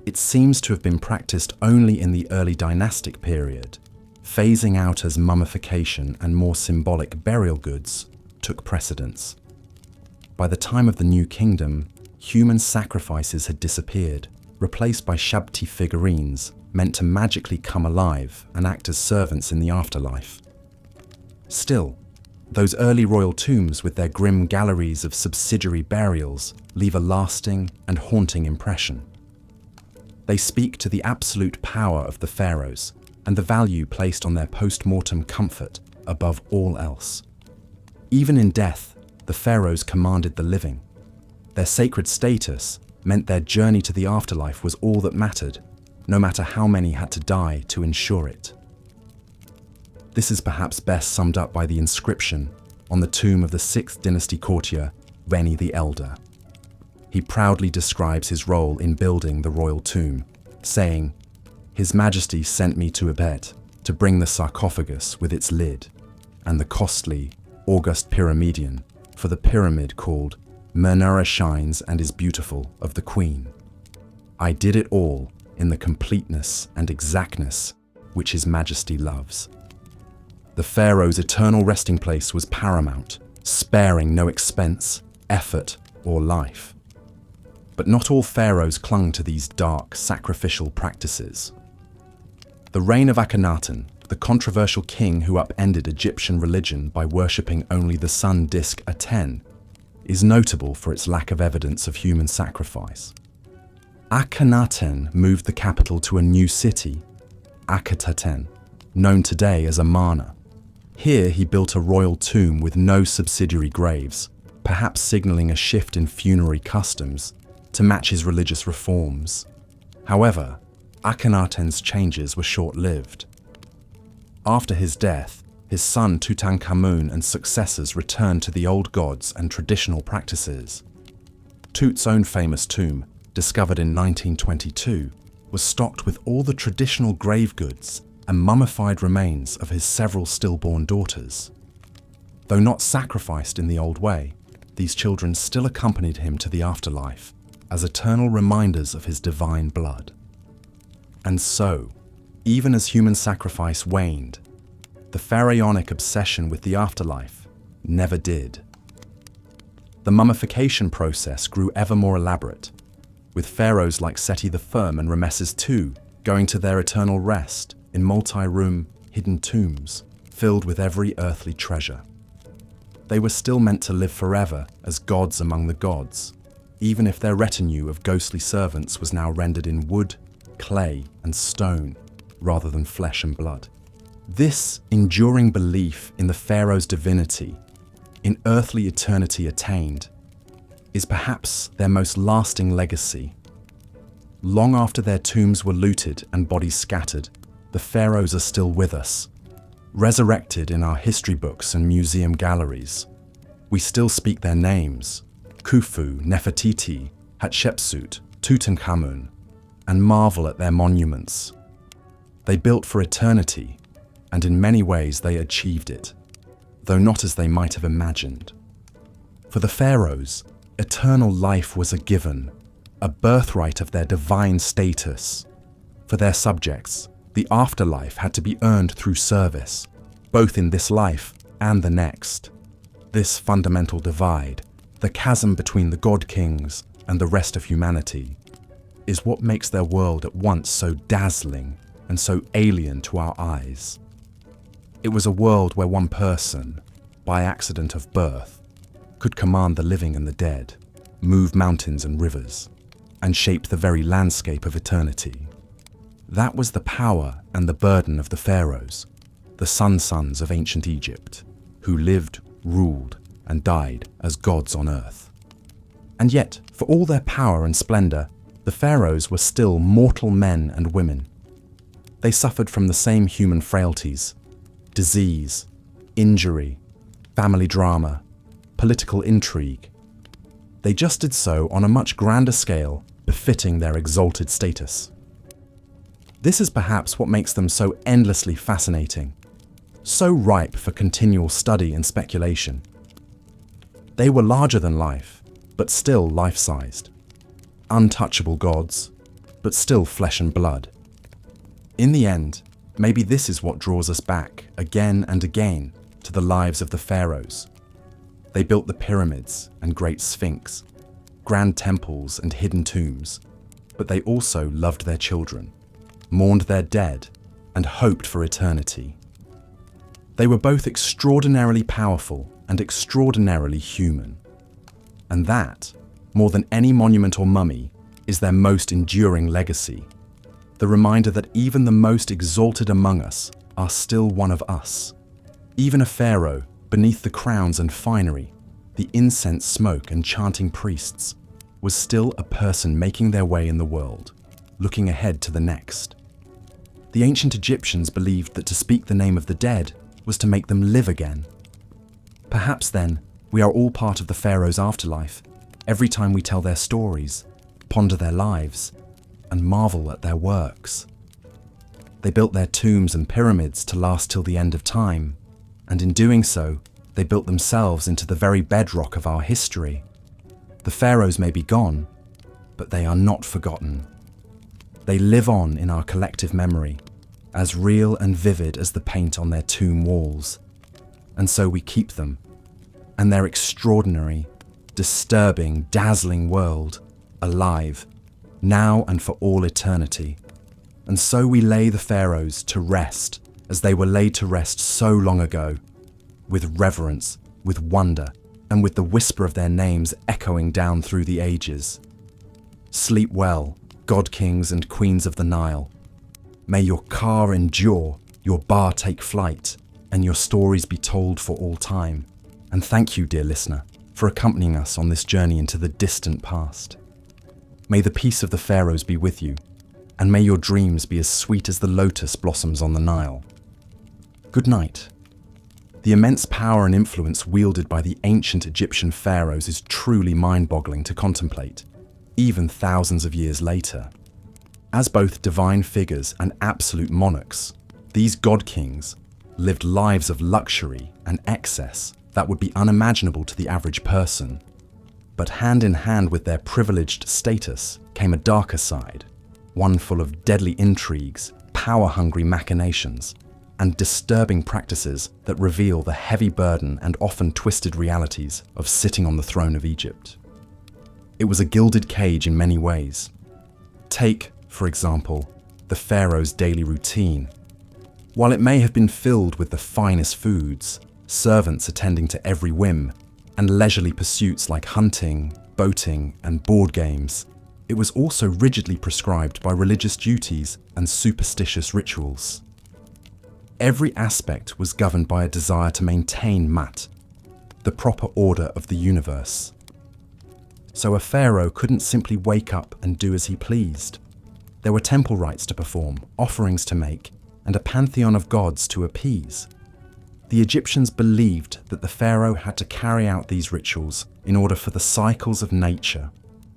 It seems to have been practiced only in the early dynastic period, phasing out as mummification and more symbolic burial goods took precedence. By the time of the New Kingdom, human sacrifices had disappeared, replaced by Shabti figurines meant to magically come alive and act as servants in the afterlife. Still, those early royal tombs with their grim galleries of subsidiary burials leave a lasting and haunting impression. They speak to the absolute power of the pharaohs and the value placed on their post-mortem comfort above all else. Even in death, the pharaohs commanded the living. Their sacred status meant their journey to the afterlife was all that mattered, no matter how many had to die to ensure it. This is perhaps best summed up by the inscription on the tomb of the 6th dynasty courtier, Reni the Elder. He proudly describes his role in building the royal tomb, saying, "His Majesty sent me to Ebet to bring the sarcophagus with its lid, and the costly, august pyramidion for the pyramid called Mernara Shines and is Beautiful of the Queen. I did it all in the completeness and exactness which His Majesty loves." The pharaoh's eternal resting place was paramount, sparing no expense, effort, or life. But not all pharaohs clung to these dark, sacrificial practices. The reign of Akhenaten, the controversial king who upended Egyptian religion by worshipping only the sun disk Aten, is notable for its lack of evidence of human sacrifice. Akhenaten moved the capital to a new city, Akhetaten, known today as Amarna. Here he built a royal tomb with no subsidiary graves, perhaps signaling a shift in funerary customs to match his religious reforms. However, Akhenaten's changes were short-lived. After his death, his son Tutankhamun and successors returned to the old gods and traditional practices. Tut's own famous tomb, discovered in 1922, was stocked with all the traditional grave goods and mummified remains of his several stillborn daughters. Though not sacrificed in the old way, these children still accompanied him to the afterlife as eternal reminders of his divine blood. And so, even as human sacrifice waned, the pharaonic obsession with the afterlife never did. The mummification process grew ever more elaborate, with pharaohs like Seti the Firm and Ramesses II going to their eternal rest in multi-room, hidden tombs filled with every earthly treasure. They were still meant to live forever as gods among the gods, even if their retinue of ghostly servants was now rendered in wood, clay, and stone, rather than flesh and blood. This enduring belief in the pharaoh's divinity, in earthly eternity attained, is perhaps their most lasting legacy. Long after their tombs were looted and bodies scattered, the pharaohs are still with us, resurrected in our history books and museum galleries. We still speak their names: Khufu, Nefertiti, Hatshepsut, Tutankhamun, and marvel at their monuments. They built for eternity, and in many ways they achieved it, though not as they might have imagined. For the pharaohs, eternal life was a given, a birthright of their divine status. For their subjects, the afterlife had to be earned through service, both in this life and the next. This fundamental divide, the chasm between the god-kings and the rest of humanity, is what makes their world at once so dazzling and so alien to our eyes. It was a world where one person, by accident of birth, could command the living and the dead, move mountains and rivers, and shape the very landscape of eternity. That was the power and the burden of the pharaohs, the sun-sons of ancient Egypt, who lived, ruled, and died as gods on earth. And yet, for all their power and splendor, the pharaohs were still mortal men and women. They suffered from the same human frailties: disease, injury, family drama, political intrigue. They just did so on a much grander scale, befitting their exalted status. This is perhaps what makes them so endlessly fascinating, so ripe for continual study and speculation. They were larger than life, but still life-sized. Untouchable gods, but still flesh and blood. In the end, maybe this is what draws us back again and again to the lives of the pharaohs. They built the pyramids and great sphinx, grand temples and hidden tombs, but they also loved their children, mourned their dead, and hoped for eternity. They were both extraordinarily powerful and extraordinarily human. And that, more than any monument or mummy, is their most enduring legacy. The reminder that even the most exalted among us are still one of us. Even a pharaoh, beneath the crowns and finery, the incense smoke and chanting priests, was still a person making their way in the world, looking ahead to the next. The ancient Egyptians believed that to speak the name of the dead was to make them live again. Perhaps then, we are all part of the pharaoh's afterlife, every time we tell their stories, ponder their lives, and marvel at their works. They built their tombs and pyramids to last till the end of time, and in doing so, they built themselves into the very bedrock of our history. The pharaohs may be gone, but they are not forgotten. They live on in our collective memory, as real and vivid as the paint on their tomb walls. And so we keep them, and their extraordinary, disturbing, dazzling world, alive, now and for all eternity. And so we lay the pharaohs to rest as they were laid to rest so long ago, with reverence, with wonder, and with the whisper of their names echoing down through the ages. Sleep well, god kings and queens of the Nile. May your car endure your bar take flight, and your stories be told for all time. And thank you, dear listener, for accompanying us on this journey into the distant past. May the peace of the Pharaohs be with you, and may your dreams be as sweet as the lotus blossoms on the Nile. Good night. The immense power and influence wielded by the ancient Egyptian pharaohs is truly mind-boggling to contemplate, even thousands of years later. As both divine figures and absolute monarchs, these god-kings lived lives of luxury and excess that would be unimaginable to the average person. But hand in hand with their privileged status came a darker side, one full of deadly intrigues, power-hungry machinations, and disturbing practices that reveal the heavy burden and often twisted realities of sitting on the throne of Egypt. It was a gilded cage in many ways. Take, for example, the pharaoh's daily routine. While it may have been filled with the finest foods, servants attending to every whim, and leisurely pursuits like hunting, boating, and board games, it was also rigidly prescribed by religious duties and superstitious rituals. Every aspect was governed by a desire to maintain Mat, the proper order of the universe. So a pharaoh couldn't simply wake up and do as he pleased. There were temple rites to perform, offerings to make, and a pantheon of gods to appease. The Egyptians believed that the pharaoh had to carry out these rituals in order for the cycles of nature,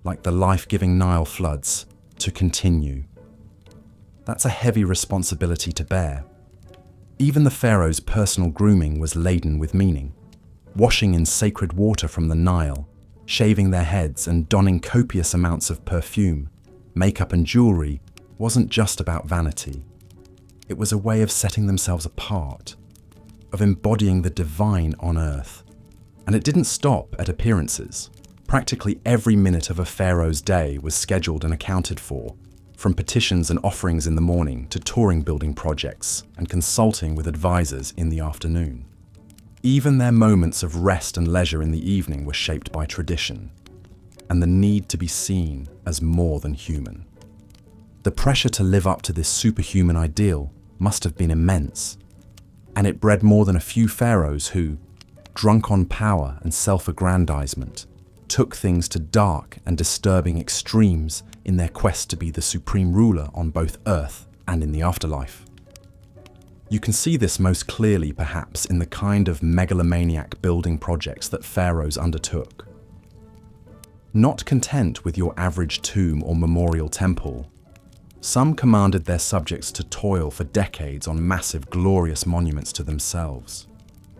like the life-giving Nile floods, to continue. That's a heavy responsibility to bear. Even the pharaoh's personal grooming was laden with meaning. Washing in sacred water from the Nile, shaving their heads and donning copious amounts of perfume, makeup and jewelry wasn't just about vanity. It was a way of setting themselves apart, of embodying the divine on earth. And it didn't stop at appearances. Practically every minute of a pharaoh's day was scheduled and accounted for, from petitions and offerings in the morning to touring building projects and consulting with advisors in the afternoon. Even their moments of rest and leisure in the evening were shaped by tradition and the need to be seen as more than human. The pressure to live up to this superhuman ideal must have been immense, and it bred more than a few pharaohs who, drunk on power and self-aggrandizement, took things to dark and disturbing extremes in their quest to be the supreme ruler on both earth and in the afterlife. You can see this most clearly perhaps in the kind of megalomaniac building projects that pharaohs undertook. Not content with your average tomb or memorial temple, some commanded their subjects to toil for decades on massive, glorious monuments to themselves.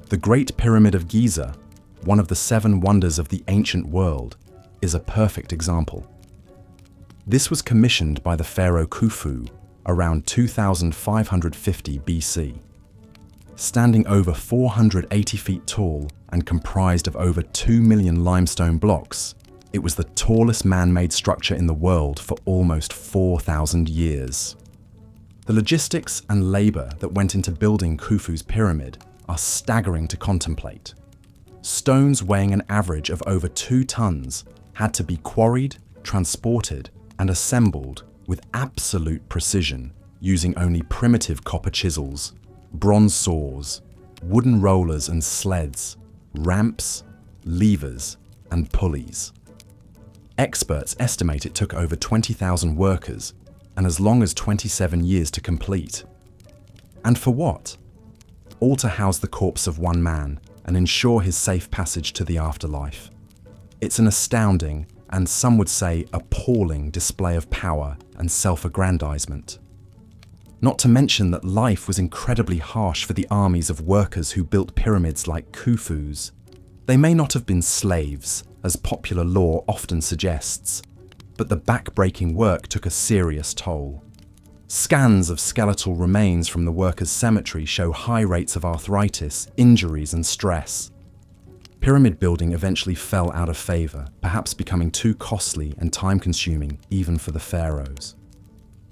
The Great Pyramid of Giza, one of the 7 wonders of the ancient world, is a perfect example. This was commissioned by the pharaoh Khufu around 2550 BC. Standing over 480 feet tall and comprised of over 2 million limestone blocks, it was the tallest man-made structure in the world for almost 4,000 years. The logistics and labor that went into building Khufu's pyramid are staggering to contemplate. Stones weighing an average of over 2 tons had to be quarried, transported, and assembled with absolute precision using only primitive copper chisels, bronze saws, wooden rollers and sleds, ramps, levers, and pulleys. Experts estimate it took over 20,000 workers and as long as 27 years to complete. And for what? All to house the corpse of one man and ensure his safe passage to the afterlife. It's an astounding, and some would say appalling, display of power and self-aggrandizement. Not to mention that life was incredibly harsh for the armies of workers who built pyramids like Khufu's. They may not have been slaves, as popular lore often suggests, but the back-breaking work took a serious toll. Scans of skeletal remains from the workers' cemetery show high rates of arthritis, injuries, and stress. Pyramid building eventually fell out of favor, perhaps becoming too costly and time-consuming even for the pharaohs.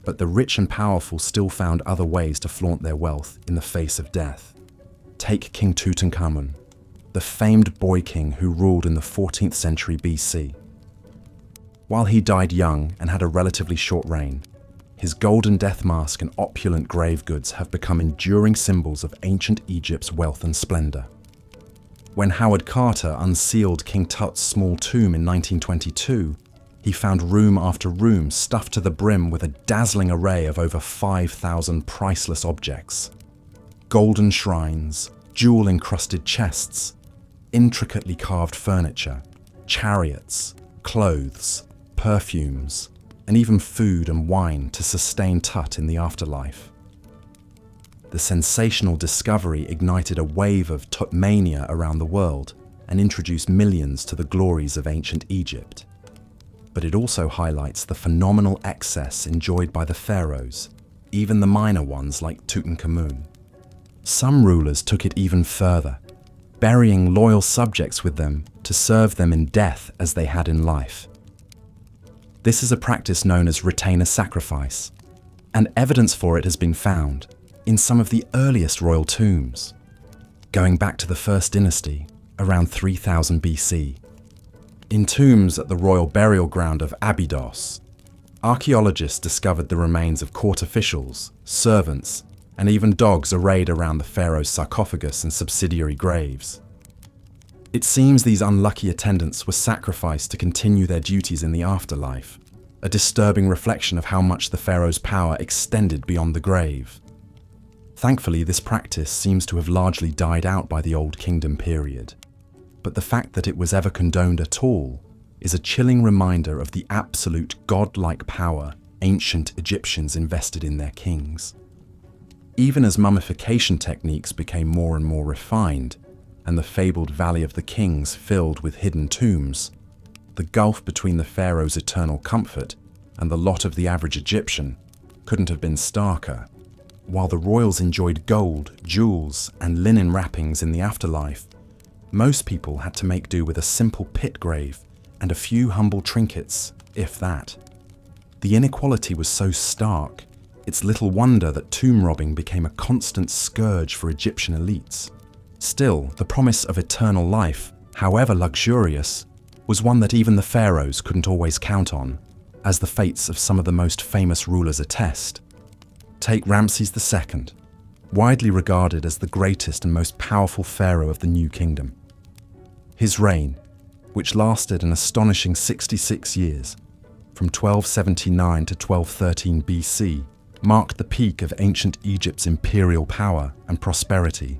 But the rich and powerful still found other ways to flaunt their wealth in the face of death. Take King Tutankhamun, the famed boy king who ruled in the 14th century BC. While he died young and had a relatively short reign, his golden death mask and opulent grave goods have become enduring symbols of ancient Egypt's wealth and splendor. When Howard Carter unsealed King Tut's small tomb in 1922, he found room after room stuffed to the brim with a dazzling array of over 5,000 priceless objects. Golden shrines, jewel-encrusted chests, intricately carved furniture, chariots, clothes, perfumes, and even food and wine to sustain Tut in the afterlife. The sensational discovery ignited a wave of Tutmania around the world and introduced millions to the glories of ancient Egypt. But it also highlights the phenomenal excess enjoyed by the pharaohs, even the minor ones like Tutankhamun. Some rulers took it even further, burying loyal subjects with them to serve them in death as they had in life. This is a practice known as retainer sacrifice, and evidence for it has been found in some of the earliest royal tombs, going back to the First Dynasty, around 3000 BC. In tombs at the royal burial ground of Abydos, archaeologists discovered the remains of court officials, servants, and even dogs arrayed around the pharaoh's sarcophagus and subsidiary graves. It seems these unlucky attendants were sacrificed to continue their duties in the afterlife, a disturbing reflection of how much the pharaoh's power extended beyond the grave. Thankfully, this practice seems to have largely died out by the Old Kingdom period, but the fact that it was ever condoned at all is a chilling reminder of the absolute godlike power ancient Egyptians invested in their kings. Even as mummification techniques became more and more refined, and the fabled Valley of the Kings filled with hidden tombs, the gulf between the pharaoh's eternal comfort and the lot of the average Egyptian couldn't have been starker. While the royals enjoyed gold, jewels, and linen wrappings in the afterlife, most people had to make do with a simple pit grave and a few humble trinkets, if that. The inequality was so stark, it's little wonder that tomb robbing became a constant scourge for Egyptian elites. Still, the promise of eternal life, however luxurious, was one that even the pharaohs couldn't always count on, as the fates of some of the most famous rulers attest. Take Ramses II, widely regarded as the greatest and most powerful pharaoh of the New Kingdom. His reign, which lasted an astonishing 66 years, from 1279 to 1213 BC, marked the peak of ancient Egypt's imperial power and prosperity.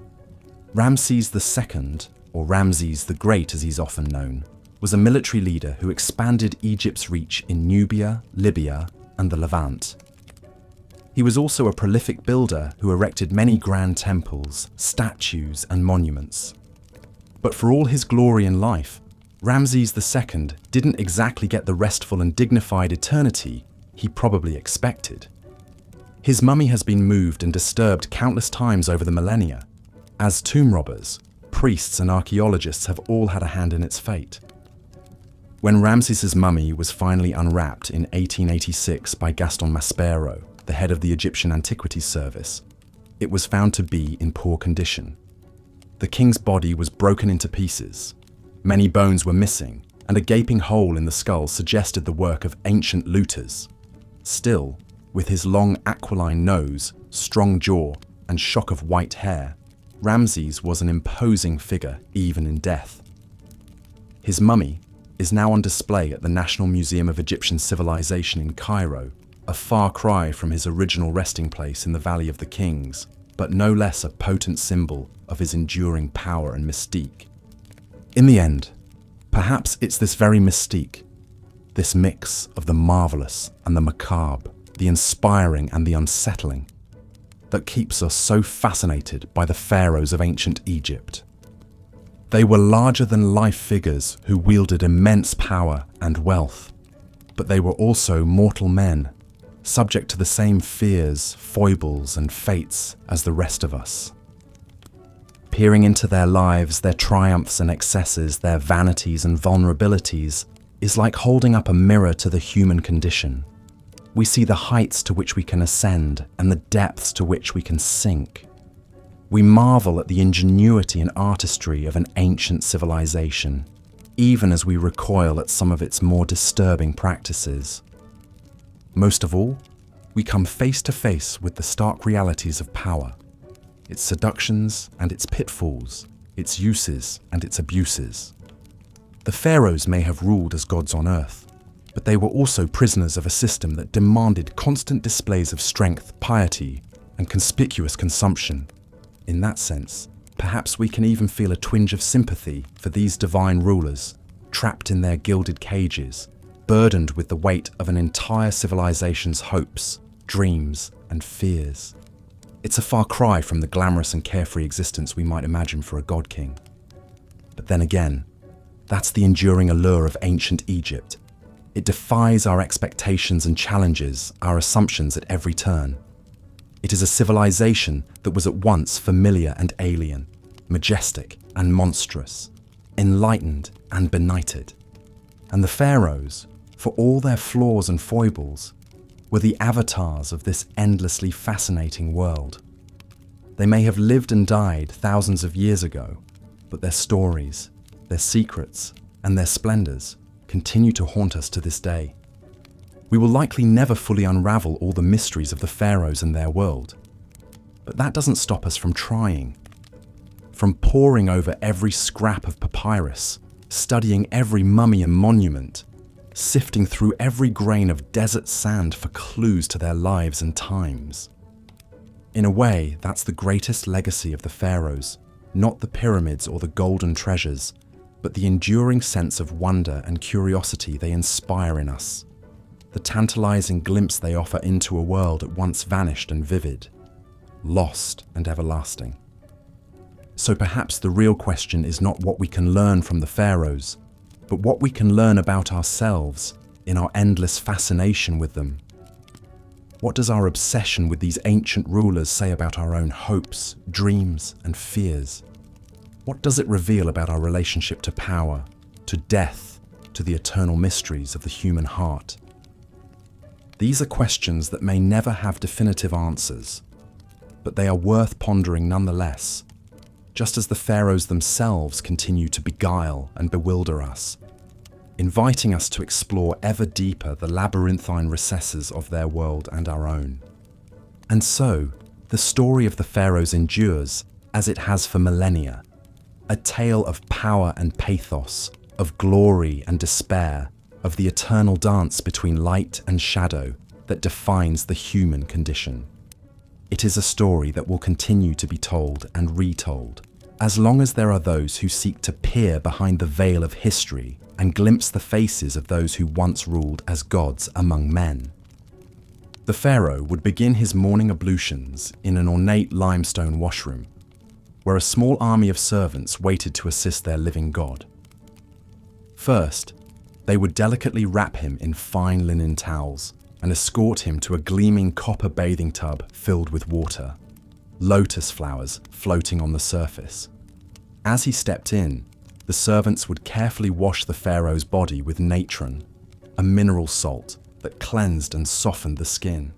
Ramses II, or Ramses the Great as he's often known, was a military leader who expanded Egypt's reach in Nubia, Libya, and the Levant. He was also a prolific builder who erected many grand temples, statues, and monuments. But for all his glory in life, Ramses II didn't exactly get the restful and dignified eternity he probably expected. His mummy has been moved and disturbed countless times over the millennia, as tomb robbers, priests, and archaeologists have all had a hand in its fate. When Ramses's mummy was finally unwrapped in 1886 by Gaston Maspero, the head of the Egyptian Antiquities Service, it was found to be in poor condition. The king's body was broken into pieces, many bones were missing, and a gaping hole in the skull suggested the work of ancient looters. Still, with his long aquiline nose, strong jaw, and shock of white hair, Ramses was an imposing figure even in death. His mummy is now on display at the National Museum of Egyptian Civilization in Cairo, a far cry from his original resting place in the Valley of the Kings, but no less a potent symbol of his enduring power and mystique. In the end, perhaps it's this very mystique, this mix of the marvelous and the macabre, the inspiring and the unsettling, that keeps us so fascinated by the pharaohs of ancient Egypt. They were larger-than-life figures who wielded immense power and wealth, but they were also mortal men, subject to the same fears, foibles, and fates as the rest of us. Peering into their lives, their triumphs and excesses, their vanities and vulnerabilities, is like holding up a mirror to the human condition. We see the heights to which we can ascend and the depths to which we can sink. We marvel at the ingenuity and artistry of an ancient civilization, even as we recoil at some of its more disturbing practices. Most of all, we come face to face with the stark realities of power, its seductions and its pitfalls, its uses and its abuses. The pharaohs may have ruled as gods on earth, but they were also prisoners of a system that demanded constant displays of strength, piety, and conspicuous consumption. In that sense, perhaps we can even feel a twinge of sympathy for these divine rulers, trapped in their gilded cages, burdened with the weight of an entire civilization's hopes, dreams, and fears. It's a far cry from the glamorous and carefree existence we might imagine for a god king. But then again, that's the enduring allure of ancient Egypt. It defies our expectations and challenges our assumptions at every turn. It is a civilization that was at once familiar and alien, majestic and monstrous, enlightened and benighted. And the pharaohs, for all their flaws and foibles, were the avatars of this endlessly fascinating world. They may have lived and died thousands of years ago, but their stories, their secrets, and their splendors continue to haunt us to this day. We will likely never fully unravel all the mysteries of the pharaohs and their world, but that doesn't stop us from trying. From poring over every scrap of papyrus, studying every mummy and monument, sifting through every grain of desert sand for clues to their lives and times. In a way, that's the greatest legacy of the pharaohs, not the pyramids or the golden treasures, but the enduring sense of wonder and curiosity they inspire in us, the tantalizing glimpse they offer into a world at once vanished and vivid, lost and everlasting. So perhaps the real question is not what we can learn from the pharaohs, but what we can learn about ourselves in our endless fascination with them. What does our obsession with these ancient rulers say about our own hopes, dreams, and fears? What does it reveal about our relationship to power, to death, to the eternal mysteries of the human heart? These are questions that may never have definitive answers, but they are worth pondering nonetheless, just as the pharaohs themselves continue to beguile and bewilder us, inviting us to explore ever deeper the labyrinthine recesses of their world and our own. And so, the story of the pharaohs endures, as it has for millennia, a tale of power and pathos, of glory and despair, of the eternal dance between light and shadow that defines the human condition. It is a story that will continue to be told and retold, as long as there are those who seek to peer behind the veil of history and glimpse the faces of those who once ruled as gods among men. The pharaoh would begin his morning ablutions in an ornate limestone washroom, where a small army of servants waited to assist their living god. First, they would delicately wrap him in fine linen towels and escort him to a gleaming copper bathing tub filled with water, lotus flowers floating on the surface. As he stepped in, the servants would carefully wash the pharaoh's body with natron, a mineral salt that cleansed and softened the skin.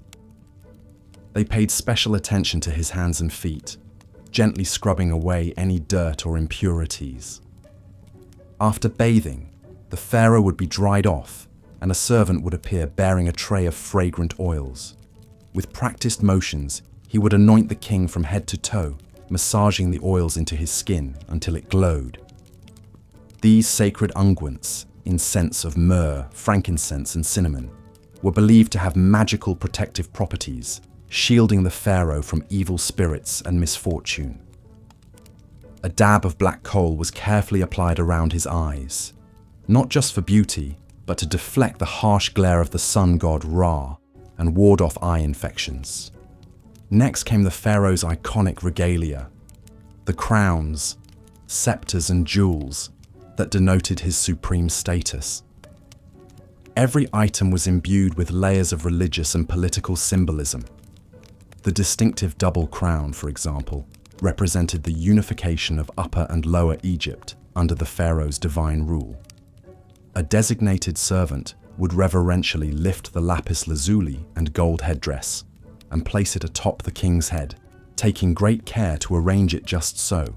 They paid special attention to his hands and feet, gently scrubbing away any dirt or impurities. After bathing, the pharaoh would be dried off, and a servant would appear bearing a tray of fragrant oils. With practiced motions, he would anoint the king from head to toe, massaging the oils into his skin until it glowed. These sacred unguents, in scents of myrrh, frankincense, and cinnamon, were believed to have magical protective properties, shielding the pharaoh from evil spirits and misfortune. A dab of black coal was carefully applied around his eyes, not just for beauty, but to deflect the harsh glare of the sun god Ra and ward off eye infections. Next came the pharaoh's iconic regalia, the crowns, scepters, and jewels that denoted his supreme status. Every item was imbued with layers of religious and political symbolism. The distinctive double crown, for example, represented the unification of Upper and Lower Egypt under the pharaoh's divine rule. A designated servant would reverentially lift the lapis lazuli and gold headdress and place it atop the king's head, taking great care to arrange it just so.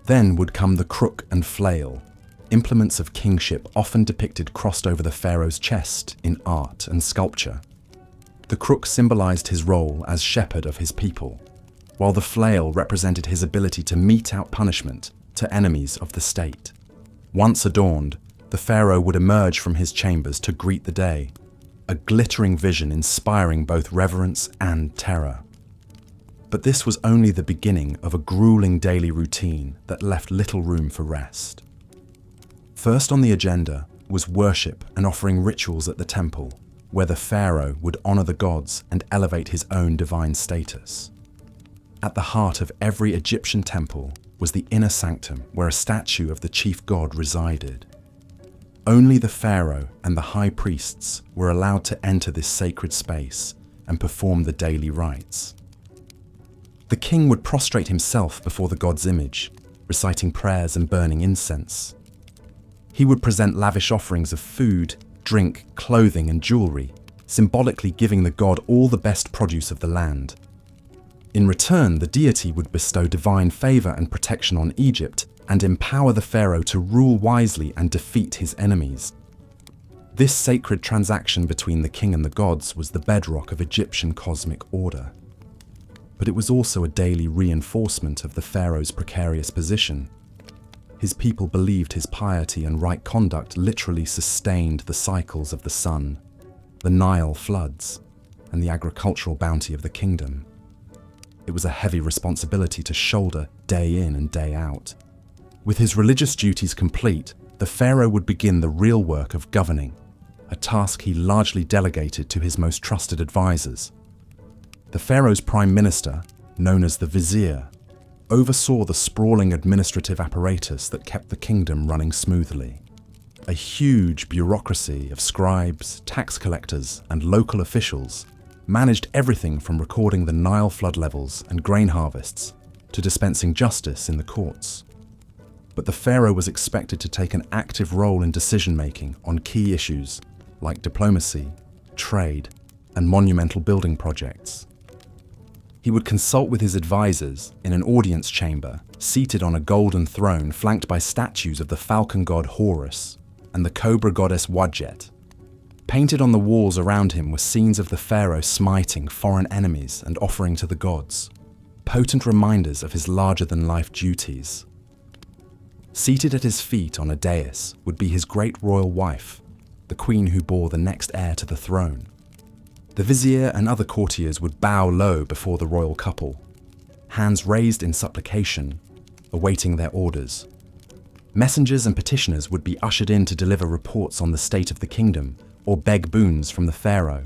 Then would come the crook and flail, implements of kingship often depicted crossed over the pharaoh's chest in art and sculpture. The crook symbolized his role as shepherd of his people, while the flail represented his ability to mete out punishment to enemies of the state. Once adorned, the pharaoh would emerge from his chambers to greet the day, a glittering vision inspiring both reverence and terror. But this was only the beginning of a grueling daily routine that left little room for rest. First on the agenda was worship and offering rituals at the temple, where the pharaoh would honor the gods and elevate his own divine status. At the heart of every Egyptian temple was the inner sanctum where a statue of the chief god resided. Only the pharaoh and the high priests were allowed to enter this sacred space and perform the daily rites. The king would prostrate himself before the god's image, reciting prayers and burning incense. He would present lavish offerings of food, drink, clothing, and jewelry, symbolically giving the god all the best produce of the land. In return, the deity would bestow divine favor and protection on Egypt and empower the pharaoh to rule wisely and defeat his enemies. This sacred transaction between the king and the gods was the bedrock of Egyptian cosmic order. But it was also a daily reinforcement of the pharaoh's precarious position. His people believed his piety and right conduct literally sustained the cycles of the sun, the Nile floods, and the agricultural bounty of the kingdom. It was a heavy responsibility to shoulder day in and day out. With his religious duties complete, the pharaoh would begin the real work of governing, a task he largely delegated to his most trusted advisors. The pharaoh's prime minister, known as the vizier, oversaw the sprawling administrative apparatus that kept the kingdom running smoothly. A huge bureaucracy of scribes, tax collectors, and local officials managed everything from recording the Nile flood levels and grain harvests to dispensing justice in the courts. But the pharaoh was expected to take an active role in decision-making on key issues like diplomacy, trade, and monumental building projects. He would consult with his advisors in an audience chamber, seated on a golden throne flanked by statues of the falcon god Horus and the cobra goddess Wadjet. Painted on the walls around him were scenes of the pharaoh smiting foreign enemies and offering to the gods, potent reminders of his larger-than-life duties. Seated at his feet on a dais would be his great royal wife, the queen who bore the next heir to the throne. The vizier and other courtiers would bow low before the royal couple, hands raised in supplication, awaiting their orders. Messengers and petitioners would be ushered in to deliver reports on the state of the kingdom or beg boons from the pharaoh.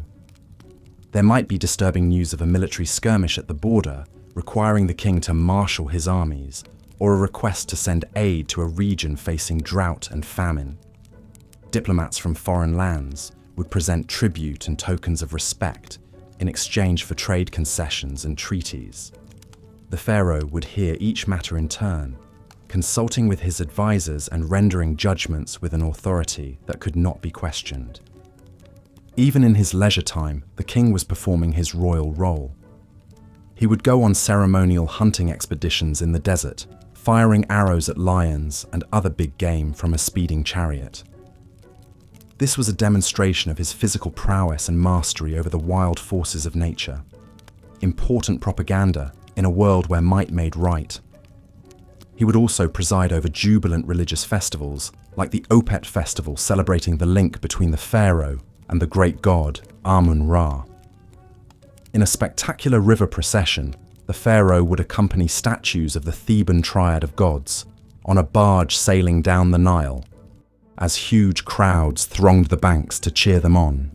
There might be disturbing news of a military skirmish at the border, requiring the king to marshal his armies, or a request to send aid to a region facing drought and famine. Diplomats from foreign lands would present tribute and tokens of respect in exchange for trade concessions and treaties. The pharaoh would hear each matter in turn, consulting with his advisors and rendering judgments with an authority that could not be questioned. Even in his leisure time, the king was performing his royal role. He would go on ceremonial hunting expeditions in the desert, firing arrows at lions and other big game from a speeding chariot. This was a demonstration of his physical prowess and mastery over the wild forces of nature. Important propaganda in a world where might made right. He would also preside over jubilant religious festivals, like the Opet festival celebrating the link between the pharaoh and the great god Amun-Ra. In a spectacular river procession, the pharaoh would accompany statues of the Theban triad of gods on a barge sailing down the Nile, as huge crowds thronged the banks to cheer them on.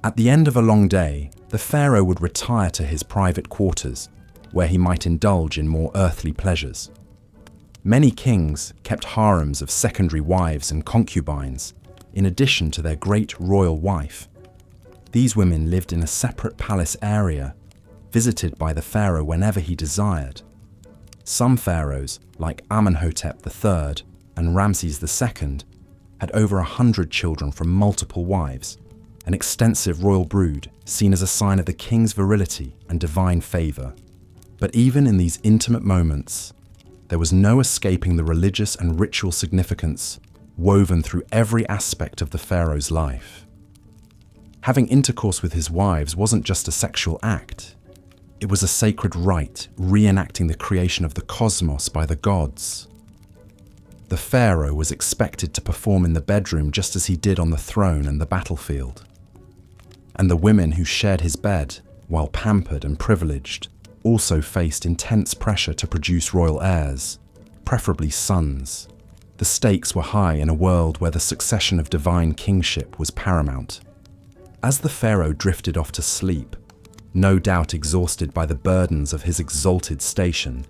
At the end of a long day, the pharaoh would retire to his private quarters, where he might indulge in more earthly pleasures. Many kings kept harems of secondary wives and concubines, in addition to their great royal wife. These women lived in a separate palace area, visited by the pharaoh whenever he desired. Some pharaohs, like Amenhotep III and Ramses II, had over 100 children from multiple wives, an extensive royal brood seen as a sign of the king's virility and divine favor. But even in these intimate moments, there was no escaping the religious and ritual significance woven through every aspect of the pharaoh's life. Having intercourse with his wives wasn't just a sexual act. It was a sacred rite, reenacting the creation of the cosmos by the gods. The pharaoh was expected to perform in the bedroom just as he did on the throne and the battlefield. And the women who shared his bed, while pampered and privileged, also faced intense pressure to produce royal heirs, preferably sons. The stakes were high in a world where the succession of divine kingship was paramount. As the pharaoh drifted off to sleep, no doubt exhausted by the burdens of his exalted station,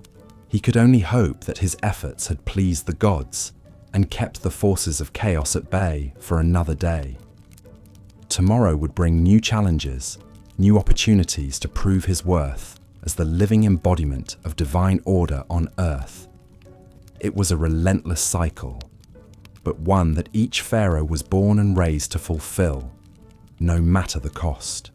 he could only hope that his efforts had pleased the gods and kept the forces of chaos at bay for another day. Tomorrow would bring new challenges, new opportunities to prove his worth as the living embodiment of divine order on earth. It was a relentless cycle, but one that each pharaoh was born and raised to fulfill, no matter the cost.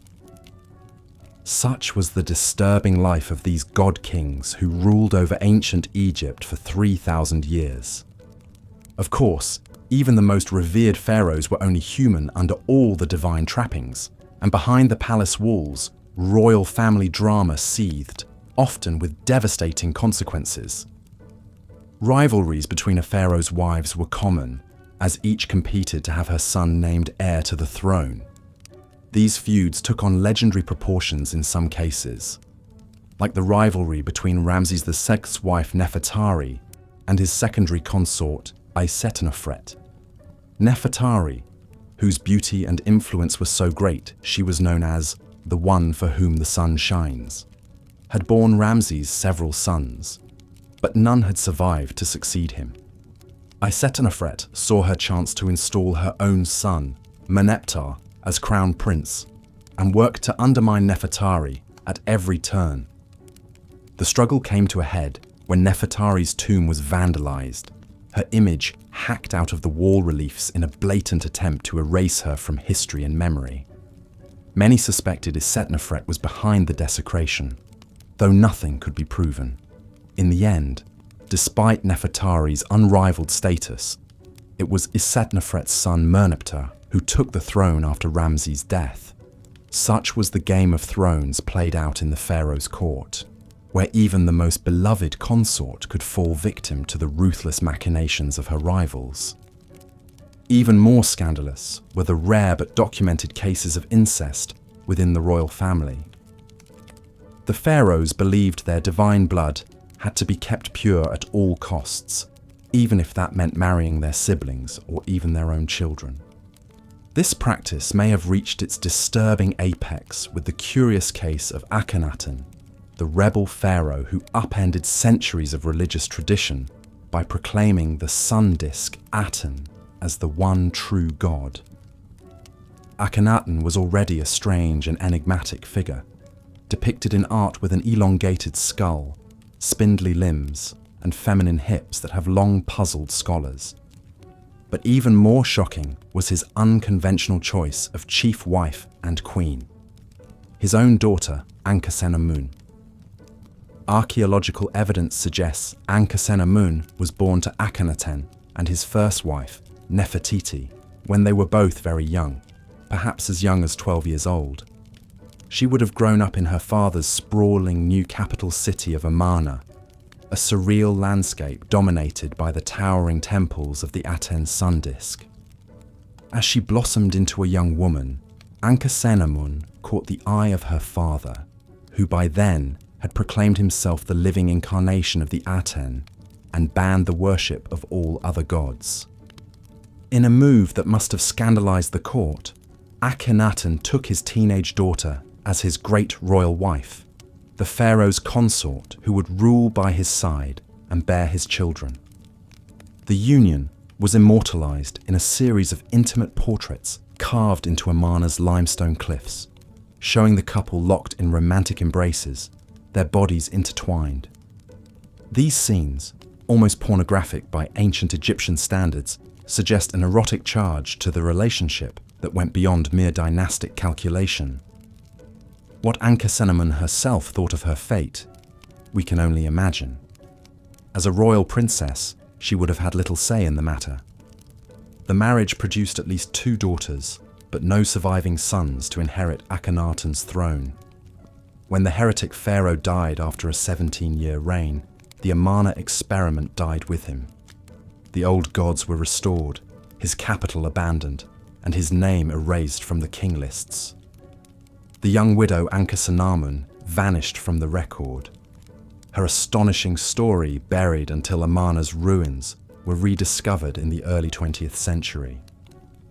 Such was the disturbing life of these god kings who ruled over ancient Egypt for 3,000 years. Of course, even the most revered pharaohs were only human under all the divine trappings, and behind the palace walls, royal family drama seethed, often with devastating consequences. Rivalries between a pharaoh's wives were common, as each competed to have her son named heir to the throne. These feuds took on legendary proportions in some cases, like the rivalry between Ramses II's wife Nefertari and his secondary consort Asetenofret. Nefertari, whose beauty and influence were so great she was known as the one for whom the sun shines, had borne Ramses several sons, but none had survived to succeed him. Asetenofret saw her chance to install her own son, Meneptah, as crown prince, and worked to undermine Nefertari at every turn. The struggle came to a head when Nefertari's tomb was vandalized, her image hacked out of the wall reliefs in a blatant attempt to erase her from history and memory. Many suspected Asetenofret was behind the desecration, though nothing could be proven. In the end, despite Nefertari's unrivaled status, it was Asetenofret's son Merneptah who took the throne after Ramses' death. Such was the Game of Thrones played out in the pharaoh's court, where even the most beloved consort could fall victim to the ruthless machinations of her rivals. Even more scandalous were the rare but documented cases of incest within the royal family. The pharaohs believed their divine blood had to be kept pure at all costs, even if that meant marrying their siblings or even their own children. This practice may have reached its disturbing apex with the curious case of Akhenaten, the rebel pharaoh who upended centuries of religious tradition by proclaiming the sun disk Aten as the one true god. Akhenaten was already a strange and enigmatic figure, depicted in art with an elongated skull, spindly limbs, and feminine hips that have long puzzled scholars. But even more shocking was his unconventional choice of chief wife and queen, his own daughter, Ankhesenamun. Archaeological evidence suggests Ankhesenamun was born to Akhenaten and his first wife, Nefertiti, when they were both very young, perhaps as young as 12 years old. She would have grown up in her father's sprawling new capital city of Amarna, a surreal landscape dominated by the towering temples of the Aten sun disk. As she blossomed into a young woman, Ankhesenamun caught the eye of her father, who by then had proclaimed himself the living incarnation of the Aten and banned the worship of all other gods. In a move that must have scandalized the court, Akhenaten took his teenage daughter as his great royal wife, the pharaoh's consort who would rule by his side and bear his children. The union was immortalized in a series of intimate portraits carved into Amarna's limestone cliffs, showing the couple locked in romantic embraces, their bodies intertwined. These scenes, almost pornographic by ancient Egyptian standards, suggest an erotic charge to the relationship that went beyond mere dynastic calculation. What Ankhesenamun herself thought of her fate, we can only imagine. As a royal princess, she would have had little say in the matter. The marriage produced at least 2 daughters, but no surviving sons to inherit Akhenaten's throne. When the heretic pharaoh died after a 17-year reign, the Amarna experiment died with him. The old gods were restored, his capital abandoned, and his name erased from the king lists. The young widow Ankhesenamun vanished from the record. Her astonishing story buried until Amarna's ruins were rediscovered in the early 20th century.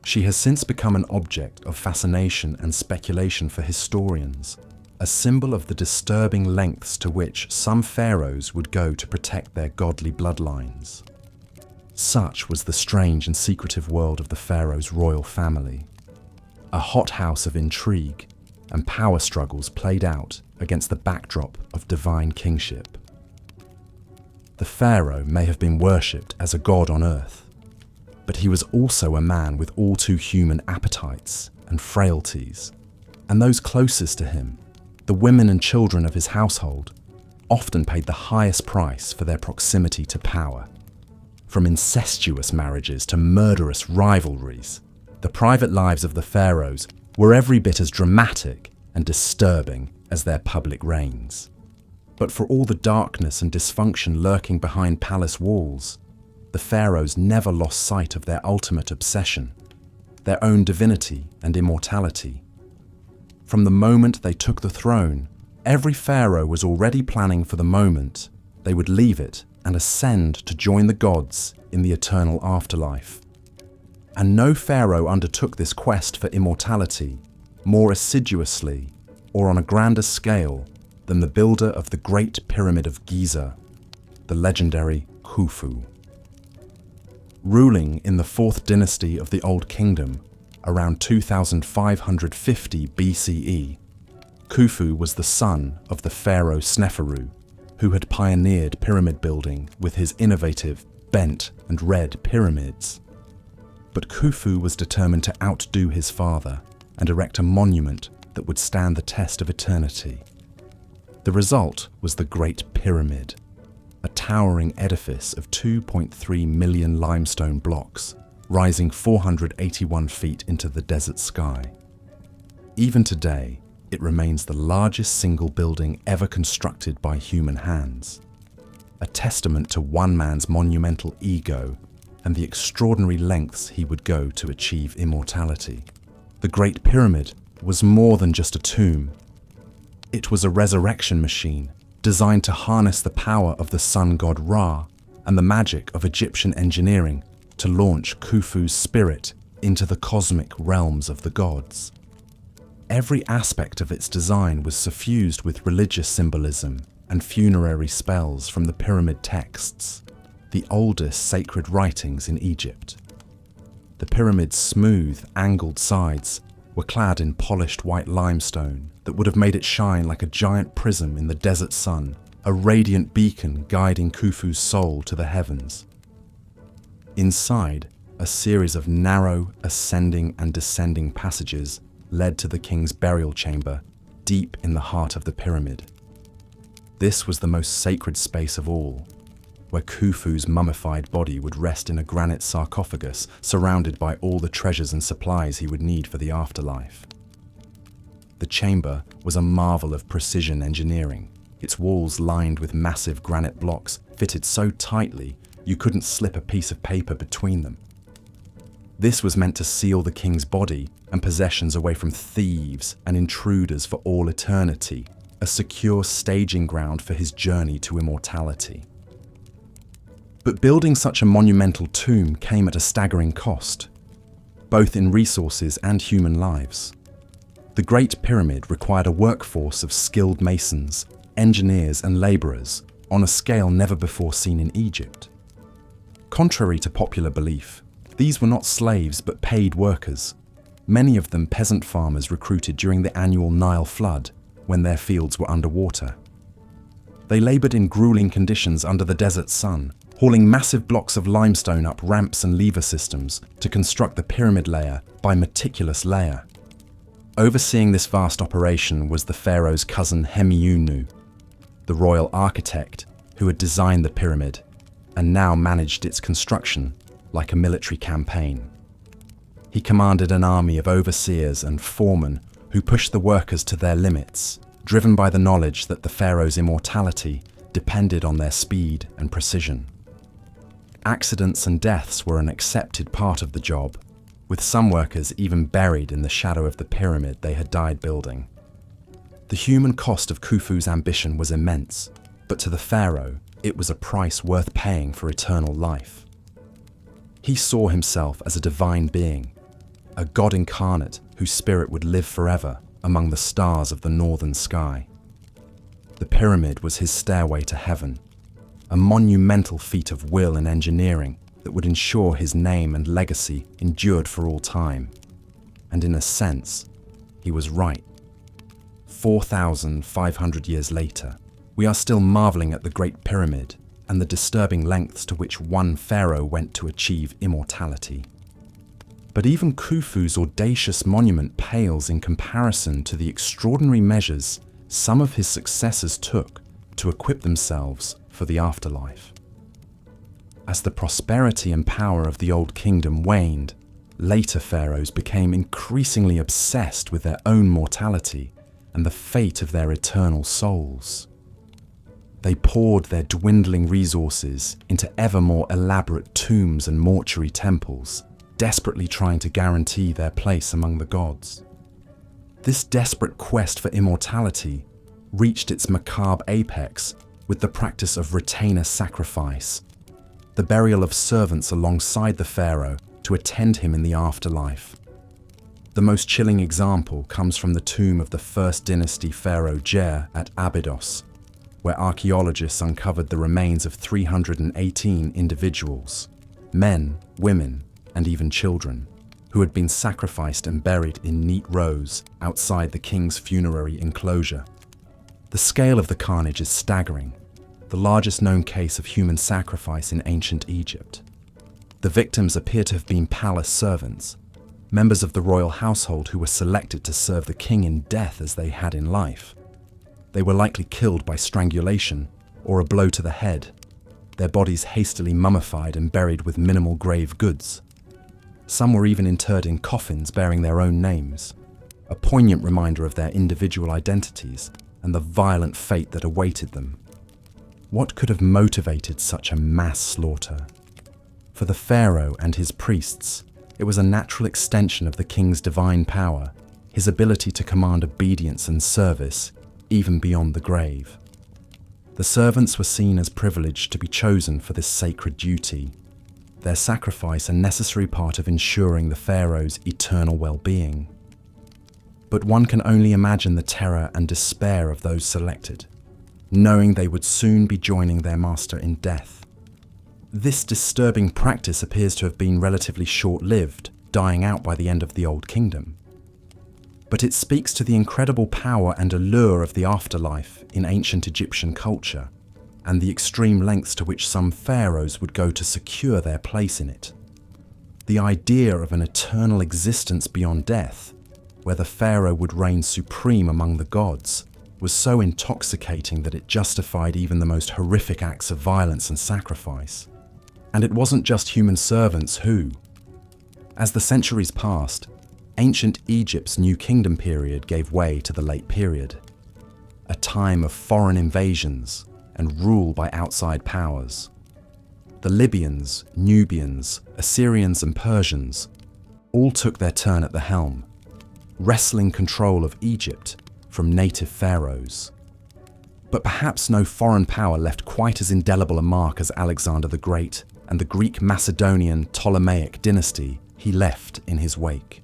She has since become an object of fascination and speculation for historians, a symbol of the disturbing lengths to which some pharaohs would go to protect their godly bloodlines. Such was the strange and secretive world of the pharaoh's royal family, a hothouse of intrigue and power struggles played out against the backdrop of divine kingship. The pharaoh may have been worshipped as a god on earth, but he was also a man with all too human appetites and frailties, and those closest to him, the women and children of his household, often paid the highest price for their proximity to power. From incestuous marriages to murderous rivalries, the private lives of the pharaohs were every bit as dramatic and disturbing as their public reigns. But for all the darkness and dysfunction lurking behind palace walls, the pharaohs never lost sight of their ultimate obsession, their own divinity and immortality. From the moment they took the throne, every pharaoh was already planning for the moment they would leave it and ascend to join the gods in the eternal afterlife. And no pharaoh undertook this quest for immortality more assiduously or on a grander scale than the builder of the Great Pyramid of Giza, the legendary Khufu. Ruling in the 4th dynasty of the Old Kingdom around 2550 BCE, Khufu was the son of the pharaoh Sneferu, who had pioneered pyramid building with his innovative bent and red pyramids. But Khufu was determined to outdo his father and erect a monument that would stand the test of eternity. The result was the Great Pyramid, a towering edifice of 2.3 million limestone blocks, rising 481 feet into the desert sky. Even today, it remains the largest single building ever constructed by human hands, a testament to one man's monumental ego and the extraordinary lengths he would go to achieve immortality. The Great Pyramid was more than just a tomb. It was a resurrection machine designed to harness the power of the sun god Ra and the magic of Egyptian engineering to launch Khufu's spirit into the cosmic realms of the gods. Every aspect of its design was suffused with religious symbolism and funerary spells from the pyramid texts, the oldest sacred writings in Egypt. The pyramid's smooth, angled sides were clad in polished white limestone that would have made it shine like a giant prism in the desert sun, a radiant beacon guiding Khufu's soul to the heavens. Inside, a series of narrow, ascending and descending passages led to the king's burial chamber, deep in the heart of the pyramid. This was the most sacred space of all, where Khufu's mummified body would rest in a granite sarcophagus surrounded by all the treasures and supplies he would need for the afterlife. The chamber was a marvel of precision engineering, its walls lined with massive granite blocks fitted so tightly you couldn't slip a piece of paper between them. This was meant to seal the king's body and possessions away from thieves and intruders for all eternity, a secure staging ground for his journey to immortality. But building such a monumental tomb came at a staggering cost, both in resources and human lives. The Great Pyramid required a workforce of skilled masons, engineers and labourers on a scale never before seen in Egypt. Contrary to popular belief, these were not slaves but paid workers, many of them peasant farmers recruited during the annual Nile flood when their fields were underwater. They laboured in grueling conditions under the desert sun, hauling massive blocks of limestone up ramps and lever systems to construct the pyramid layer by meticulous layer. Overseeing this vast operation was the pharaoh's cousin Hemiunu, the royal architect who had designed the pyramid and now managed its construction like a military campaign. He commanded an army of overseers and foremen who pushed the workers to their limits, driven by the knowledge that the pharaoh's immortality depended on their speed and precision. Accidents and deaths were an accepted part of the job, with some workers even buried in the shadow of the pyramid they had died building. The human cost of Khufu's ambition was immense, but to the pharaoh, it was a price worth paying for eternal life. He saw himself as a divine being, a god incarnate whose spirit would live forever among the stars of the northern sky. The pyramid was his stairway to heaven, a monumental feat of will and engineering that would ensure his name and legacy endured for all time. And in a sense, he was right. 4,500 years later, we are still marveling at the Great Pyramid and the disturbing lengths to which one pharaoh went to achieve immortality. But even Khufu's audacious monument pales in comparison to the extraordinary measures some of his successors took to equip themselves for the afterlife. As the prosperity and power of the Old Kingdom waned, later pharaohs became increasingly obsessed with their own mortality and the fate of their eternal souls. They poured their dwindling resources into ever more elaborate tombs and mortuary temples, desperately trying to guarantee their place among the gods. This desperate quest for immortality reached its macabre apex with the practice of retainer sacrifice, the burial of servants alongside the pharaoh to attend him in the afterlife. The most chilling example comes from the tomb of the First Dynasty pharaoh Jer at Abydos, where archaeologists uncovered the remains of 318 individuals, men, women, and even children, who had been sacrificed and buried in neat rows outside the king's funerary enclosure. The scale of the carnage is staggering, the largest known case of human sacrifice in ancient Egypt. The victims appear to have been palace servants, members of the royal household who were selected to serve the king in death as they had in life. They were likely killed by strangulation or a blow to the head, their bodies hastily mummified and buried with minimal grave goods. Some were even interred in coffins bearing their own names, a poignant reminder of their individual identities and the violent fate that awaited them. What could have motivated such a mass slaughter? For the pharaoh and his priests, it was a natural extension of the king's divine power, his ability to command obedience and service even beyond the grave. The servants were seen as privileged to be chosen for this sacred duty, their sacrifice a necessary part of ensuring the pharaoh's eternal well-being. But one can only imagine the terror and despair of those selected, knowing they would soon be joining their master in death. This disturbing practice appears to have been relatively short-lived, dying out by the end of the Old Kingdom. But it speaks to the incredible power and allure of the afterlife in ancient Egyptian culture, and the extreme lengths to which some pharaohs would go to secure their place in it. The idea of an eternal existence beyond death, where the pharaoh would reign supreme among the gods, was so intoxicating that it justified even the most horrific acts of violence and sacrifice. And it wasn't just human servants who. As the centuries passed, ancient Egypt's New Kingdom period gave way to the Late Period, a time of foreign invasions and rule by outside powers. The Libyans, Nubians, Assyrians and Persians all took their turn at the helm, wresting control of Egypt from native pharaohs. But perhaps no foreign power left quite as indelible a mark as Alexander the Great and the Greek Macedonian Ptolemaic dynasty he left in his wake.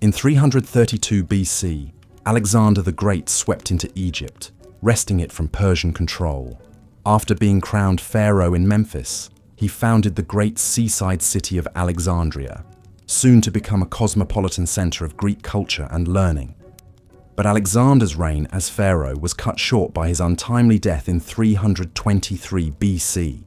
In 332 BC, Alexander the Great swept into Egypt, wresting it from Persian control. After being crowned pharaoh in Memphis, he founded the great seaside city of Alexandria, soon to become a cosmopolitan center of Greek culture and learning. But Alexander's reign as pharaoh was cut short by his untimely death in 323 BC.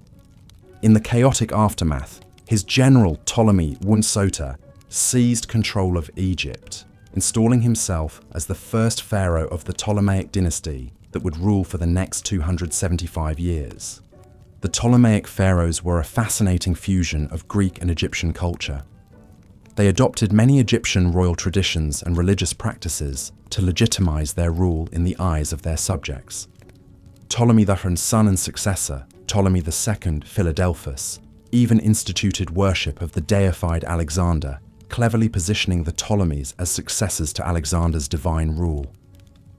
In the chaotic aftermath, his general Ptolemy Wunsota seized control of Egypt, installing himself as the first pharaoh of the Ptolemaic dynasty that would rule for the next 275 years. The Ptolemaic pharaohs were a fascinating fusion of Greek and Egyptian culture. They adopted many Egyptian royal traditions and religious practices to legitimize their rule in the eyes of their subjects. Ptolemy III's son and successor, Ptolemy II Philadelphus, even instituted worship of the deified Alexander, cleverly positioning the Ptolemies as successors to Alexander's divine rule.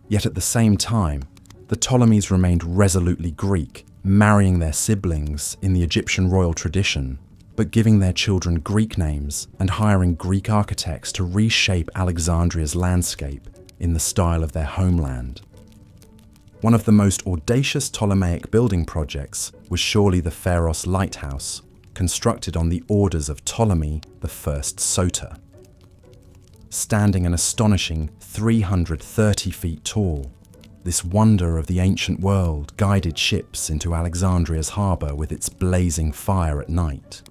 Yet at the same time, the Ptolemies remained resolutely Greek, marrying their siblings in the Egyptian royal tradition, but giving their children Greek names and hiring Greek architects to reshape Alexandria's landscape in the style of their homeland. One of the most audacious Ptolemaic building projects was surely the Pharaohs lighthouse, constructed on the orders of Ptolemy I Soter. Standing an astonishing 330 feet tall, this wonder of the ancient world guided ships into Alexandria's harbour with its blazing fire at night.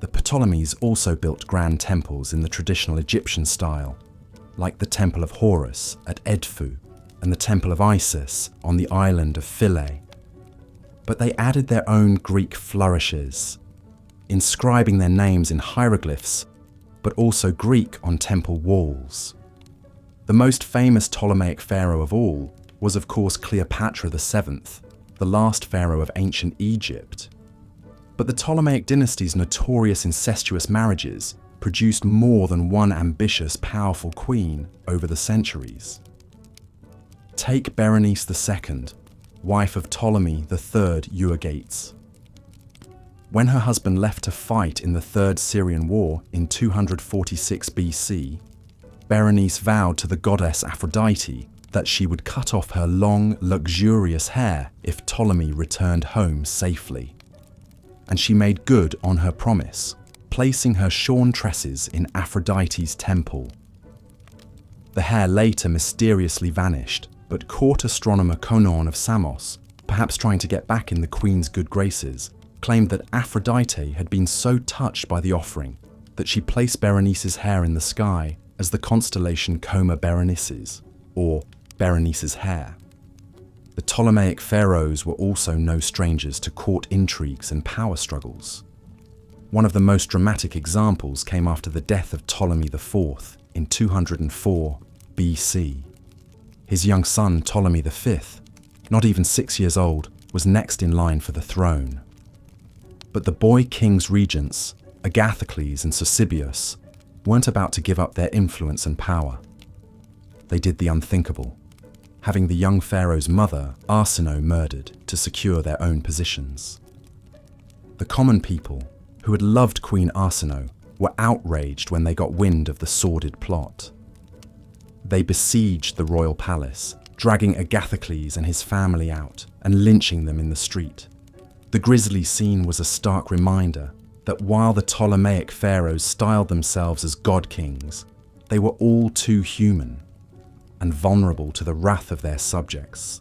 The Ptolemies also built grand temples in the traditional Egyptian style, like the Temple of Horus at Edfu and the Temple of Isis on the island of Philae. But they added their own Greek flourishes, inscribing their names in hieroglyphs, but also Greek on temple walls. The most famous Ptolemaic pharaoh of all was of course Cleopatra VII, the last pharaoh of ancient Egypt. But the Ptolemaic dynasty's notorious incestuous marriages produced more than one ambitious, powerful queen over the centuries. Take Berenice II, wife of Ptolemy III Euergetes. When her husband left to fight in the Third Syrian War in 246 BC, Berenice vowed to the goddess Aphrodite that she would cut off her long, luxurious hair if Ptolemy returned home safely. And she made good on her promise, placing her shorn tresses in Aphrodite's temple. The hair later mysteriously vanished, but court astronomer Conon of Samos, perhaps trying to get back in the queen's good graces, claimed that Aphrodite had been so touched by the offering that she placed Berenice's hair in the sky as the constellation Coma Berenices, or Berenice's hair. The Ptolemaic pharaohs were also no strangers to court intrigues and power struggles. One of the most dramatic examples came after the death of Ptolemy IV in 204 BC. His young son Ptolemy V, not even 6 years old, was next in line for the throne. But the boy king's regents, Agathocles and Sosibius, weren't about to give up their influence and power. They did the unthinkable, having the young pharaoh's mother, Arsinoe, murdered to secure their own positions. The common people, who had loved Queen Arsinoe, were outraged when they got wind of the sordid plot. They besieged the royal palace, dragging Agathocles and his family out and lynching them in the street. The grisly scene was a stark reminder that while the Ptolemaic pharaohs styled themselves as god kings, they were all too human and vulnerable to the wrath of their subjects.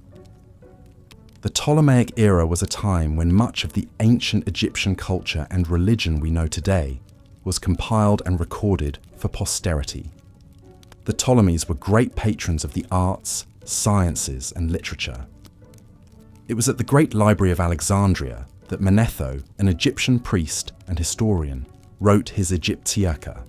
The Ptolemaic era was a time when much of the ancient Egyptian culture and religion we know today was compiled and recorded for posterity. The Ptolemies were great patrons of the arts, sciences, and literature. It was at the Great Library of Alexandria that Manetho, an Egyptian priest and historian, wrote his Egyptiaca.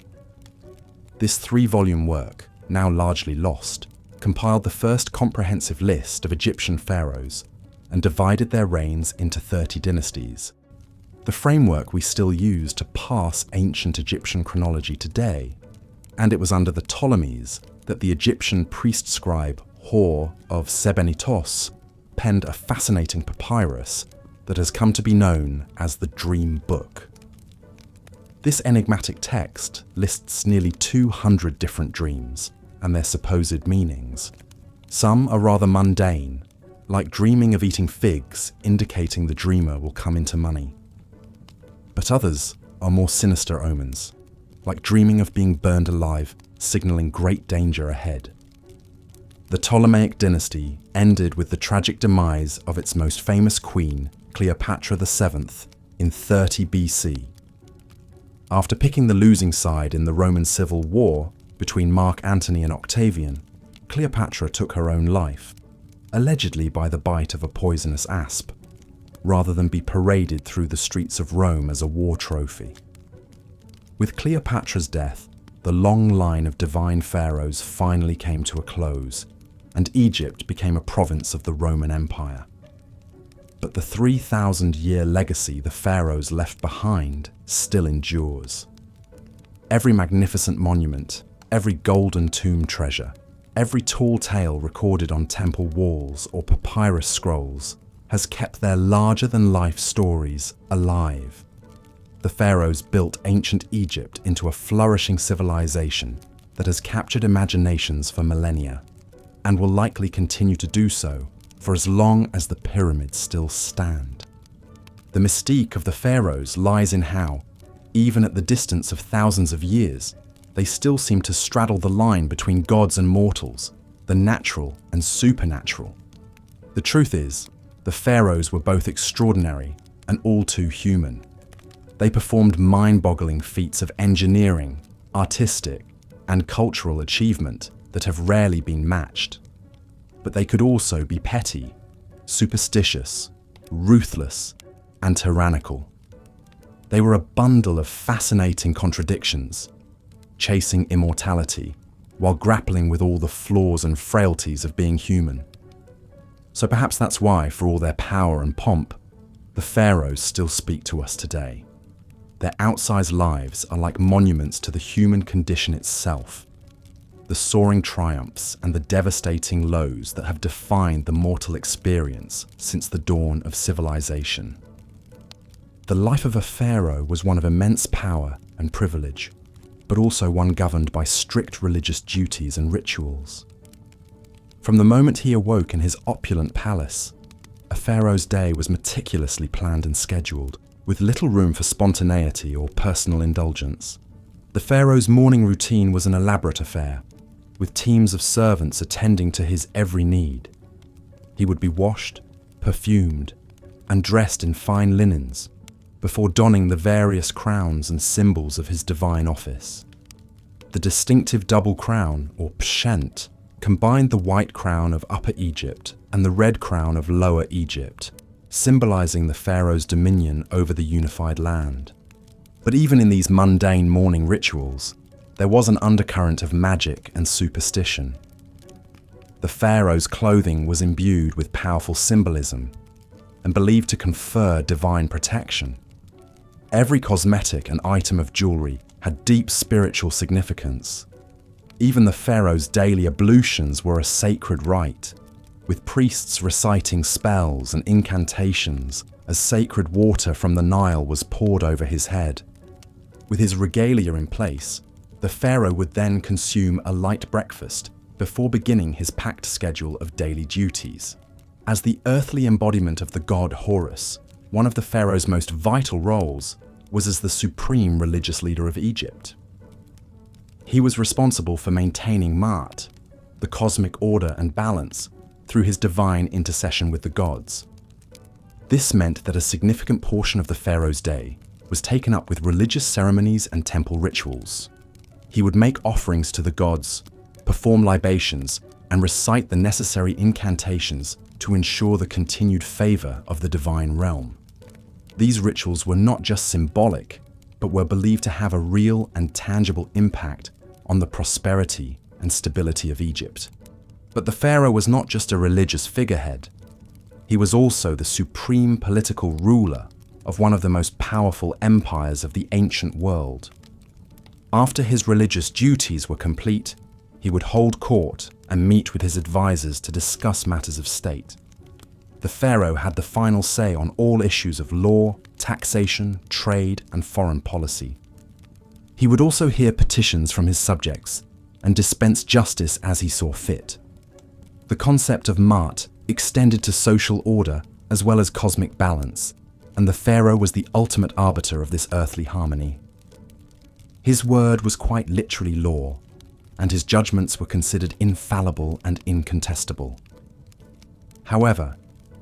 This 3-volume work, now largely lost, compiled the first comprehensive list of Egyptian pharaohs and divided their reigns into 30 dynasties. The framework we still use to parse ancient Egyptian chronology today, and it was under the Ptolemies that the Egyptian priest scribe Hor of Sebennytos penned a fascinating papyrus that has come to be known as the Dream Book. This enigmatic text lists nearly 200 different dreams and their supposed meanings. Some are rather mundane, like dreaming of eating figs, indicating the dreamer will come into money. But others are more sinister omens, like dreaming of being burned alive, signaling great danger ahead. The Ptolemaic dynasty ended with the tragic demise of its most famous queen, Cleopatra VII, in 30 BC. After picking the losing side in the Roman Civil War between Mark Antony and Octavian, Cleopatra took her own life, allegedly by the bite of a poisonous asp, rather than be paraded through the streets of Rome as a war trophy. With Cleopatra's death, the long line of divine pharaohs finally came to a close, and Egypt became a province of the Roman Empire. But the 3,000-year legacy the pharaohs left behind still endures. Every magnificent monument, every golden tomb treasure, every tall tale recorded on temple walls or papyrus scrolls has kept their larger-than-life stories alive. The pharaohs built ancient Egypt into a flourishing civilization that has captured imaginations for millennia, and will likely continue to do so for as long as the pyramids still stand. The mystique of the pharaohs lies in how, even at the distance of thousands of years, they still seem to straddle the line between gods and mortals, the natural and supernatural. The truth is, the pharaohs were both extraordinary and all too human. They performed mind-boggling feats of engineering, artistic, and cultural achievement that have rarely been matched. But they could also be petty, superstitious, ruthless, and tyrannical. They were a bundle of fascinating contradictions, chasing immortality while grappling with all the flaws and frailties of being human. So perhaps that's why, for all their power and pomp, the pharaohs still speak to us today. Their outsized lives are like monuments to the human condition itself, the soaring triumphs and the devastating lows that have defined the mortal experience since the dawn of civilization. The life of a pharaoh was one of immense power and privilege, but also one governed by strict religious duties and rituals. From the moment he awoke in his opulent palace, a pharaoh's day was meticulously planned and scheduled, with little room for spontaneity or personal indulgence. The pharaoh's morning routine was an elaborate affair, with teams of servants attending to his every need. He would be washed, perfumed, and dressed in fine linens, before donning the various crowns and symbols of his divine office. The distinctive double crown, or pshent, combined the white crown of Upper Egypt and the red crown of Lower Egypt, symbolizing the pharaoh's dominion over the unified land. But even in these mundane morning rituals, there was an undercurrent of magic and superstition. The pharaoh's clothing was imbued with powerful symbolism and believed to confer divine protection. Every cosmetic and item of jewelry had deep spiritual significance. Even the pharaoh's daily ablutions were a sacred rite, with priests reciting spells and incantations as sacred water from the Nile was poured over his head. With his regalia in place, the pharaoh would then consume a light breakfast before beginning his packed schedule of daily duties. As the earthly embodiment of the god Horus, one of the pharaoh's most vital roles was as the supreme religious leader of Egypt. He was responsible for maintaining Ma'at, the cosmic order and balance, through his divine intercession with the gods. This meant that a significant portion of the pharaoh's day was taken up with religious ceremonies and temple rituals. He would make offerings to the gods, perform libations, and recite the necessary incantations to ensure the continued favor of the divine realm. These rituals were not just symbolic, but were believed to have a real and tangible impact on the prosperity and stability of Egypt. But the pharaoh was not just a religious figurehead. He was also the supreme political ruler of one of the most powerful empires of the ancient world. After his religious duties were complete, he would hold court and meet with his advisors to discuss matters of state. The pharaoh had the final say on all issues of law, taxation, trade, and foreign policy. He would also hear petitions from his subjects and dispense justice as he saw fit. The concept of Ma'at extended to social order as well as cosmic balance, and the pharaoh was the ultimate arbiter of this earthly harmony. His word was quite literally law, and his judgments were considered infallible and incontestable. However,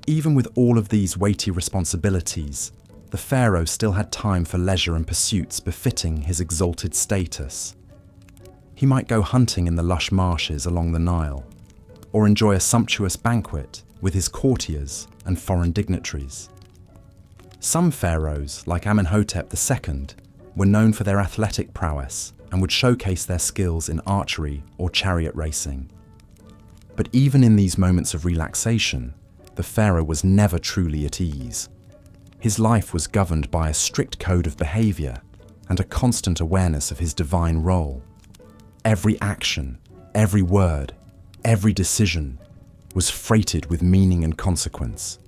even with all of these weighty responsibilities, the pharaoh still had time for leisure and pursuits befitting his exalted status. He might go hunting in the lush marshes along the Nile, or enjoy a sumptuous banquet with his courtiers and foreign dignitaries. Some pharaohs, like Amenhotep II, were known for their athletic prowess and would showcase their skills in archery or chariot racing. But even in these moments of relaxation, the pharaoh was never truly at ease. His life was governed by a strict code of behavior and a constant awareness of his divine role. Every action, every word, every decision was freighted with meaning and consequence.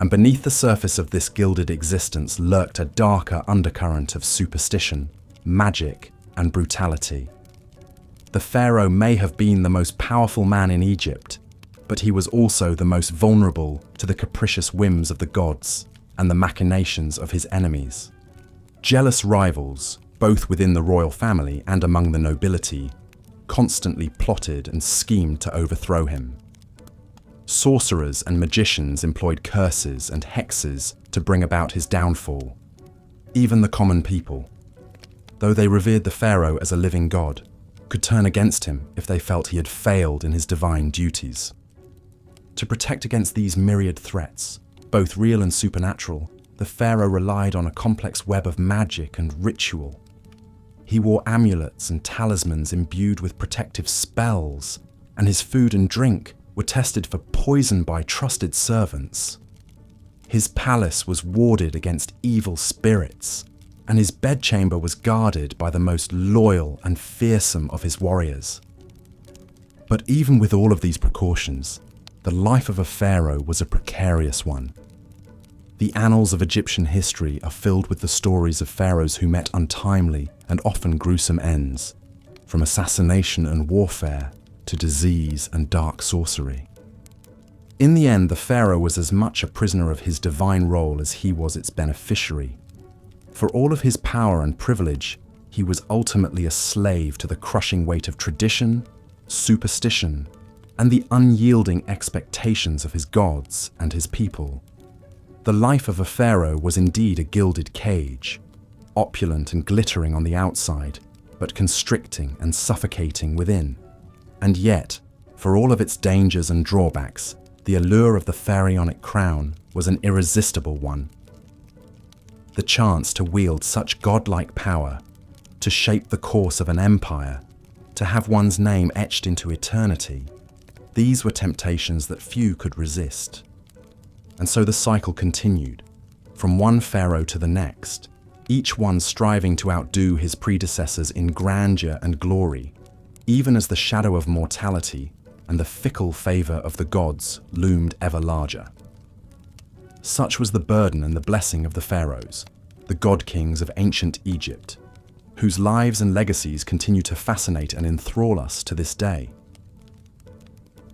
And beneath the surface of this gilded existence lurked a darker undercurrent of superstition, magic, and brutality. The pharaoh may have been the most powerful man in Egypt, but he was also the most vulnerable to the capricious whims of the gods and the machinations of his enemies. Jealous rivals, both within the royal family and among the nobility, constantly plotted and schemed to overthrow him. Sorcerers and magicians employed curses and hexes to bring about his downfall. Even the common people, though they revered the pharaoh as a living god, could turn against him if they felt he had failed in his divine duties. To protect against these myriad threats, both real and supernatural, the pharaoh relied on a complex web of magic and ritual. He wore amulets and talismans imbued with protective spells, and his food and drink were tested for poison by trusted servants. His palace was warded against evil spirits, and his bedchamber was guarded by the most loyal and fearsome of his warriors. But even with all of these precautions, the life of a pharaoh was a precarious one. The annals of Egyptian history are filled with the stories of pharaohs who met untimely and often gruesome ends, from assassination and warfare to disease and dark sorcery. In the end, the pharaoh was as much a prisoner of his divine role as he was its beneficiary. For all of his power and privilege, he was ultimately a slave to the crushing weight of tradition, superstition, and the unyielding expectations of his gods and his people. The life of a pharaoh was indeed a gilded cage, opulent and glittering on the outside, but constricting and suffocating within. And yet, for all of its dangers and drawbacks, the allure of the pharaonic crown was an irresistible one. The chance to wield such godlike power, to shape the course of an empire, to have one's name etched into eternity, these were temptations that few could resist. And so the cycle continued, from one pharaoh to the next, each one striving to outdo his predecessors in grandeur and glory, even as the shadow of mortality and the fickle favor of the gods loomed ever larger. Such was the burden and the blessing of the pharaohs, the god-kings of ancient Egypt, whose lives and legacies continue to fascinate and enthrall us to this day.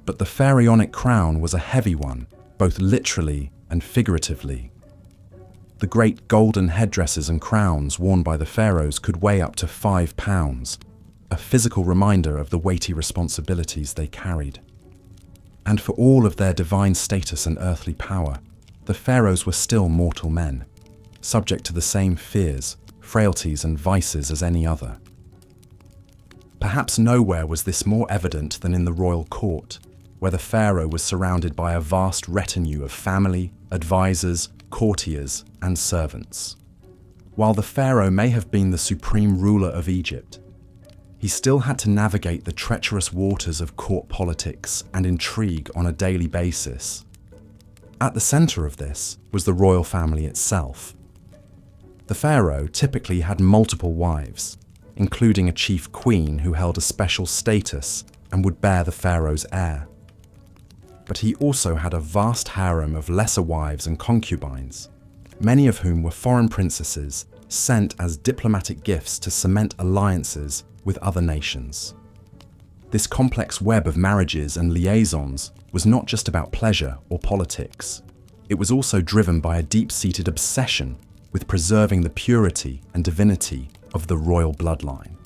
But the pharaonic crown was a heavy one, both literally and figuratively. The great golden headdresses and crowns worn by the pharaohs could weigh up to 5 pounds, a physical reminder of the weighty responsibilities they carried. And for all of their divine status and earthly power, the pharaohs were still mortal men, subject to the same fears, frailties, and vices as any other. Perhaps nowhere was this more evident than in the royal court, where the pharaoh was surrounded by a vast retinue of family, advisors, courtiers, and servants. While the pharaoh may have been the supreme ruler of Egypt, he still had to navigate the treacherous waters of court politics and intrigue on a daily basis. At the center of this was the royal family itself. The pharaoh typically had multiple wives, including a chief queen who held a special status and would bear the pharaoh's heir. But he also had a vast harem of lesser wives and concubines, many of whom were foreign princesses sent as diplomatic gifts to cement alliances with other nations. This complex web of marriages and liaisons was not just about pleasure or politics. It was also driven by a deep-seated obsession with preserving the purity and divinity of the royal bloodline.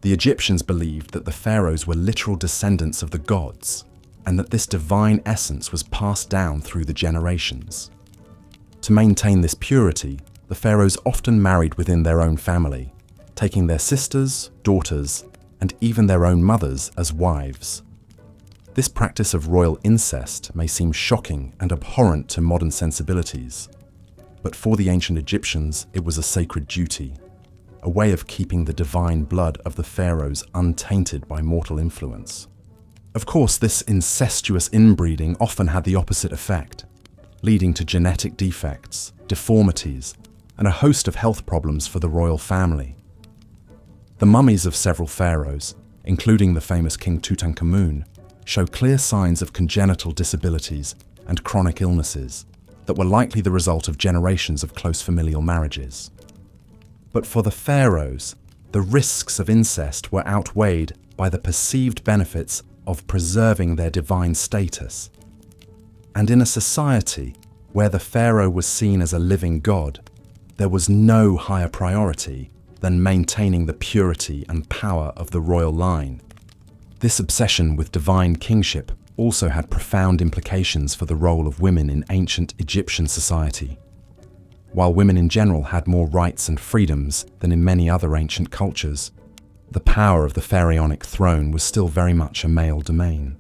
The Egyptians believed that the pharaohs were literal descendants of the gods, and that this divine essence was passed down through the generations. To maintain this purity, the pharaohs often married within their own family, taking their sisters, daughters, and even their own mothers as wives. This practice of royal incest may seem shocking and abhorrent to modern sensibilities, but for the ancient Egyptians, it was a sacred duty. a way of keeping the divine blood of the pharaohs untainted by mortal influence. Of course, this incestuous inbreeding often had the opposite effect, leading to genetic defects, deformities, and a host of health problems for the royal family. The mummies of several pharaohs, including the famous King Tutankhamun, show clear signs of congenital disabilities and chronic illnesses that were likely the result of generations of close familial marriages. But for the pharaohs, the risks of incest were outweighed by the perceived benefits of preserving their divine status. And in a society where the pharaoh was seen as a living god, there was no higher priority than maintaining the purity and power of the royal line. This obsession with divine kingship also had profound implications for the role of women in ancient Egyptian society. While women in general had more rights and freedoms than in many other ancient cultures, the power of the pharaonic throne was still very much a male domain.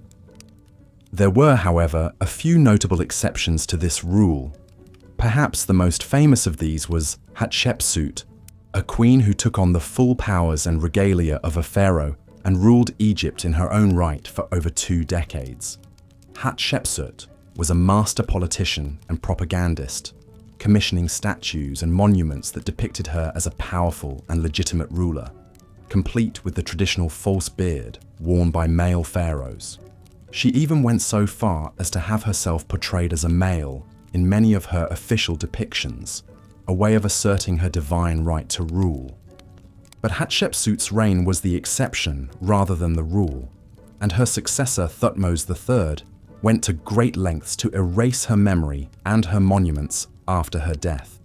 There were, however, a few notable exceptions to this rule. Perhaps the most famous of these was Hatshepsut, a queen who took on the full powers and regalia of a pharaoh and ruled Egypt in her own right for over 2 decades. Hatshepsut was a master politician and propagandist, commissioning statues and monuments that depicted her as a powerful and legitimate ruler, complete with the traditional false beard worn by male pharaohs. She even went so far as to have herself portrayed as a male in many of her official depictions, a way of asserting her divine right to rule. But Hatshepsut's reign was the exception rather than the rule, and her successor Thutmose III went to great lengths to erase her memory and her monuments after her death.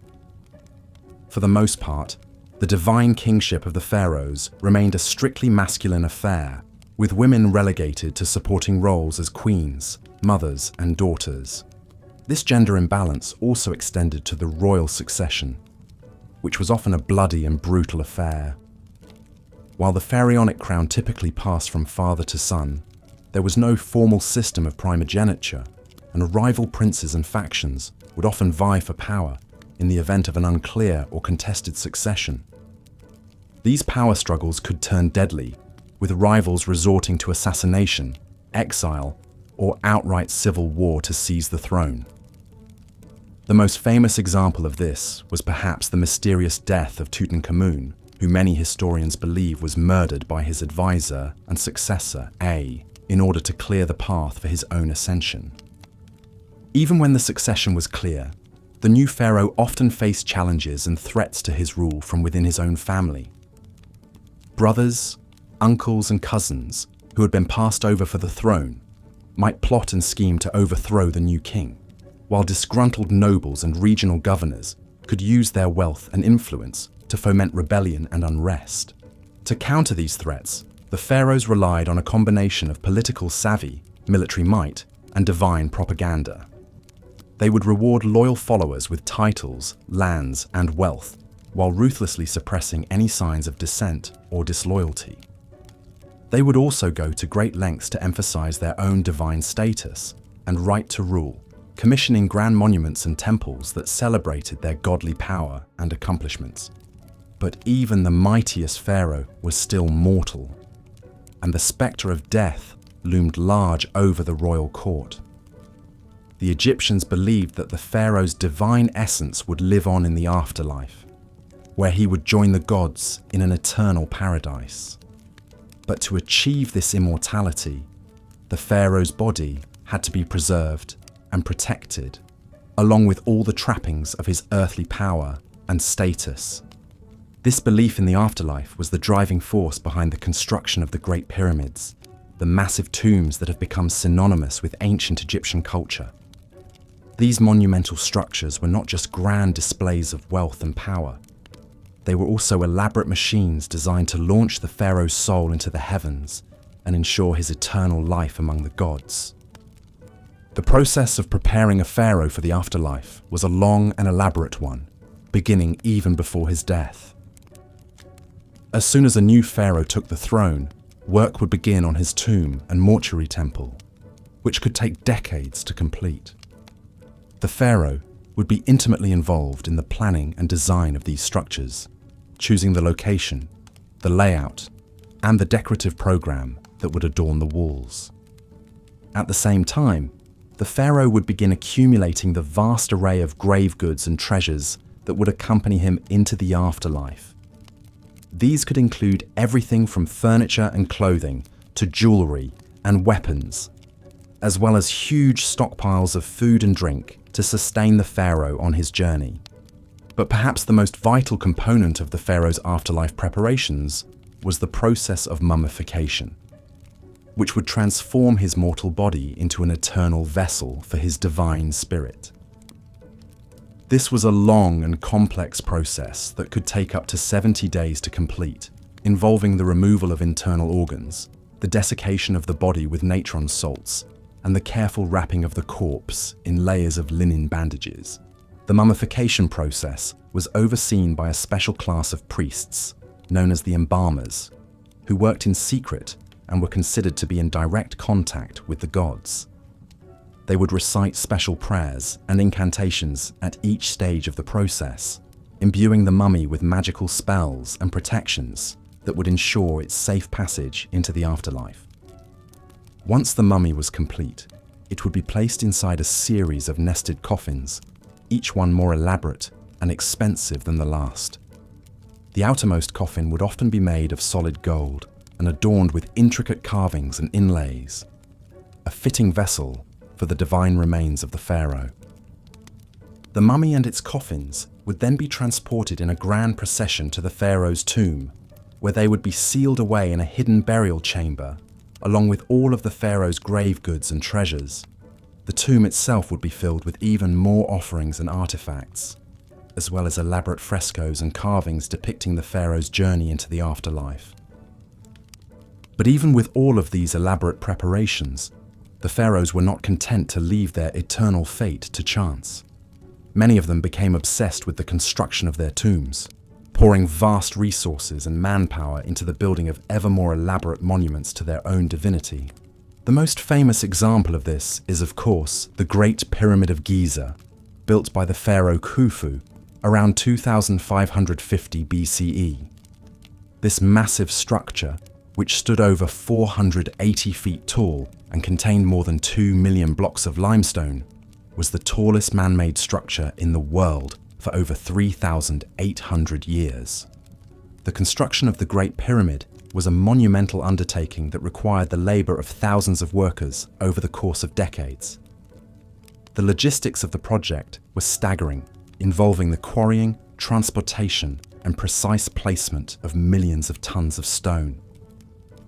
For the most part, the divine kingship of the pharaohs remained a strictly masculine affair, with women relegated to supporting roles as queens, mothers, and daughters. This gender imbalance also extended to the royal succession, which was often a bloody and brutal affair. While the pharaonic crown typically passed from father to son, there was no formal system of primogeniture, and rival princes and factions would often vie for power in the event of an unclear or contested succession. These power struggles could turn deadly, with rivals resorting to assassination, exile, or outright civil war to seize the throne. The most famous example of this was perhaps the mysterious death of Tutankhamun, who many historians believe was murdered by his advisor and successor, A, in order to clear the path for his own ascension. Even when the succession was clear, the new pharaoh often faced challenges and threats to his rule from within his own family. Brothers, uncles, and cousins, who had been passed over for the throne, might plot and scheme to overthrow the new king, while disgruntled nobles and regional governors could use their wealth and influence to foment rebellion and unrest. To counter these threats, the pharaohs relied on a combination of political savvy, military might, and divine propaganda. They would reward loyal followers with titles, lands, and wealth, while ruthlessly suppressing any signs of dissent or disloyalty. They would also go to great lengths to emphasize their own divine status and right to rule, commissioning grand monuments and temples that celebrated their godly power and accomplishments. But even the mightiest pharaoh was still mortal, and the spectre of death loomed large over the royal court. The Egyptians believed that the pharaoh's divine essence would live on in the afterlife, where he would join the gods in an eternal paradise. But to achieve this immortality, the pharaoh's body had to be preserved and protected, along with all the trappings of his earthly power and status. This belief in the afterlife was the driving force behind the construction of the Great Pyramids, the massive tombs that have become synonymous with ancient Egyptian culture. These monumental structures were not just grand displays of wealth and power. They were also elaborate machines designed to launch the pharaoh's soul into the heavens and ensure his eternal life among the gods. The process of preparing a pharaoh for the afterlife was a long and elaborate one, beginning even before his death. As soon as a new pharaoh took the throne, work would begin on his tomb and mortuary temple, which could take decades to complete. The pharaoh would be intimately involved in the planning and design of these structures, choosing the location, the layout, and the decorative program that would adorn the walls. At the same time, the pharaoh would begin accumulating the vast array of grave goods and treasures that would accompany him into the afterlife. These could include everything from furniture and clothing to jewelry and weapons, as well as huge stockpiles of food and drink to sustain the pharaoh on his journey. But perhaps the most vital component of the pharaoh's afterlife preparations was the process of mummification, which would transform his mortal body into an eternal vessel for his divine spirit. This was a long and complex process that could take up to 70 days to complete, involving the removal of internal organs, the desiccation of the body with natron salts, and the careful wrapping of the corpse in layers of linen bandages. The mummification process was overseen by a special class of priests, known as the embalmers, who worked in secret and were considered to be in direct contact with the gods. They would recite special prayers and incantations at each stage of the process, imbuing the mummy with magical spells and protections that would ensure its safe passage into the afterlife. Once the mummy was complete, it would be placed inside a series of nested coffins, each one more elaborate and expensive than the last. The outermost coffin would often be made of solid gold and adorned with intricate carvings and inlays, a fitting vessel for the divine remains of the pharaoh. The mummy and its coffins would then be transported in a grand procession to the pharaoh's tomb, where they would be sealed away in a hidden burial chamber, along with all of the pharaoh's grave goods and treasures. The tomb itself would be filled with even more offerings and artifacts, as well as elaborate frescoes and carvings depicting the pharaoh's journey into the afterlife. But even with all of these elaborate preparations, the pharaohs were not content to leave their eternal fate to chance. Many of them became obsessed with the construction of their tombs, pouring vast resources and manpower into the building of ever more elaborate monuments to their own divinity. The most famous example of this is, of course, the Great Pyramid of Giza, built by the pharaoh Khufu around 2550 BCE. This massive structure, which stood over 480 feet tall and contained more than 2 million blocks of limestone, was the tallest man-made structure in the world for over 3,800 years. The construction of the Great Pyramid was a monumental undertaking that required the labor of thousands of workers over the course of decades. The logistics of the project were staggering, involving the quarrying, transportation, and precise placement of millions of tons of stone,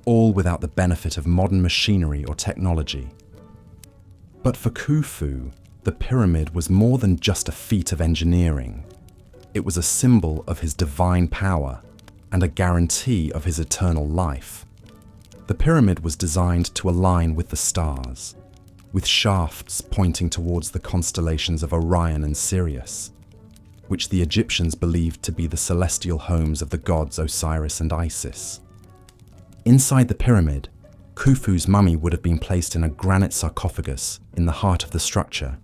all without the benefit of modern machinery or technology. But for Khufu, the pyramid was more than just a feat of engineering. It was a symbol of his divine power and a guarantee of his eternal life. The pyramid was designed to align with the stars, with shafts pointing towards the constellations of Orion and Sirius, which the Egyptians believed to be the celestial homes of the gods Osiris and Isis. Inside the pyramid, Khufu's mummy would have been placed in a granite sarcophagus in the heart of the structure,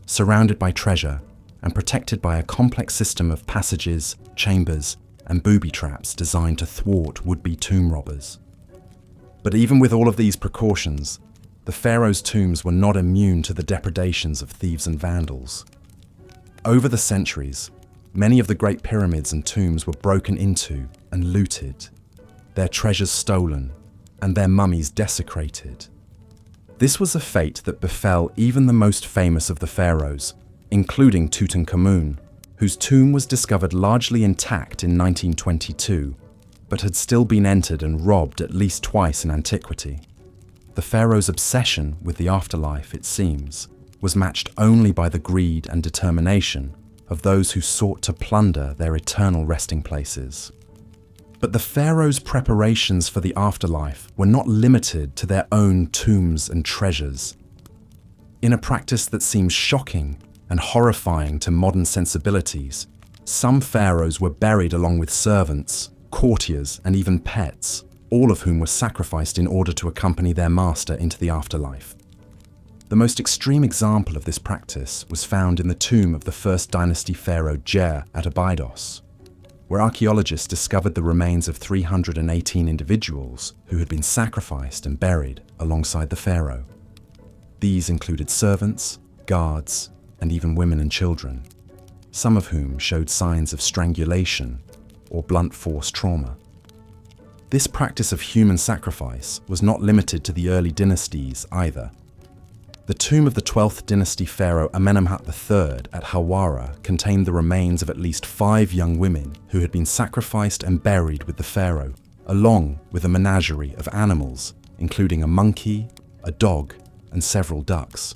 surrounded by treasure and protected by a complex system of passages, chambers, and booby traps designed to thwart would-be tomb robbers. But even with all of these precautions, the pharaoh's tombs were not immune to the depredations of thieves and vandals. Over the centuries, many of the great pyramids and tombs were broken into and looted, their treasures stolen, and their mummies desecrated. This was a fate that befell even the most famous of the pharaohs, including Tutankhamun, whose tomb was discovered largely intact in 1922, but had still been entered and robbed at least twice in antiquity. The pharaoh's obsession with the afterlife, it seems, was matched only by the greed and determination of those who sought to plunder their eternal resting places. But the pharaoh's preparations for the afterlife were not limited to their own tombs and treasures. In a practice that seems shocking and horrifying to modern sensibilities, some pharaohs were buried along with servants, courtiers, and even pets, all of whom were sacrificed in order to accompany their master into the afterlife. The most extreme example of this practice was found in the tomb of the first dynasty pharaoh Jer at Abydos. where archaeologists discovered the remains of 318 individuals who had been sacrificed and buried alongside the pharaoh. These included servants, guards, and even women and children, some of whom showed signs of strangulation or blunt force trauma. This practice of human sacrifice was not limited to the early dynasties either. The tomb of the 12th dynasty pharaoh Amenemhat III at Hawara contained the remains of at least 5 young women who had been sacrificed and buried with the pharaoh, along with a menagerie of animals, including a monkey, a dog, and several ducks.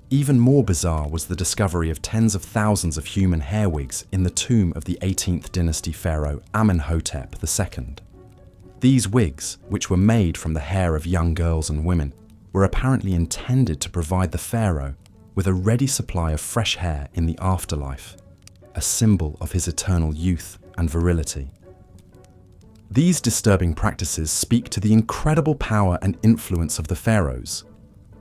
Even more bizarre was the discovery of tens of thousands of human hair wigs in the tomb of the 18th dynasty pharaoh Amenhotep II. These wigs, which were made from the hair of young girls and women, were apparently intended to provide the pharaoh with a ready supply of fresh hair in the afterlife, a symbol of his eternal youth and virility. These disturbing practices speak to the incredible power and influence of the pharaohs,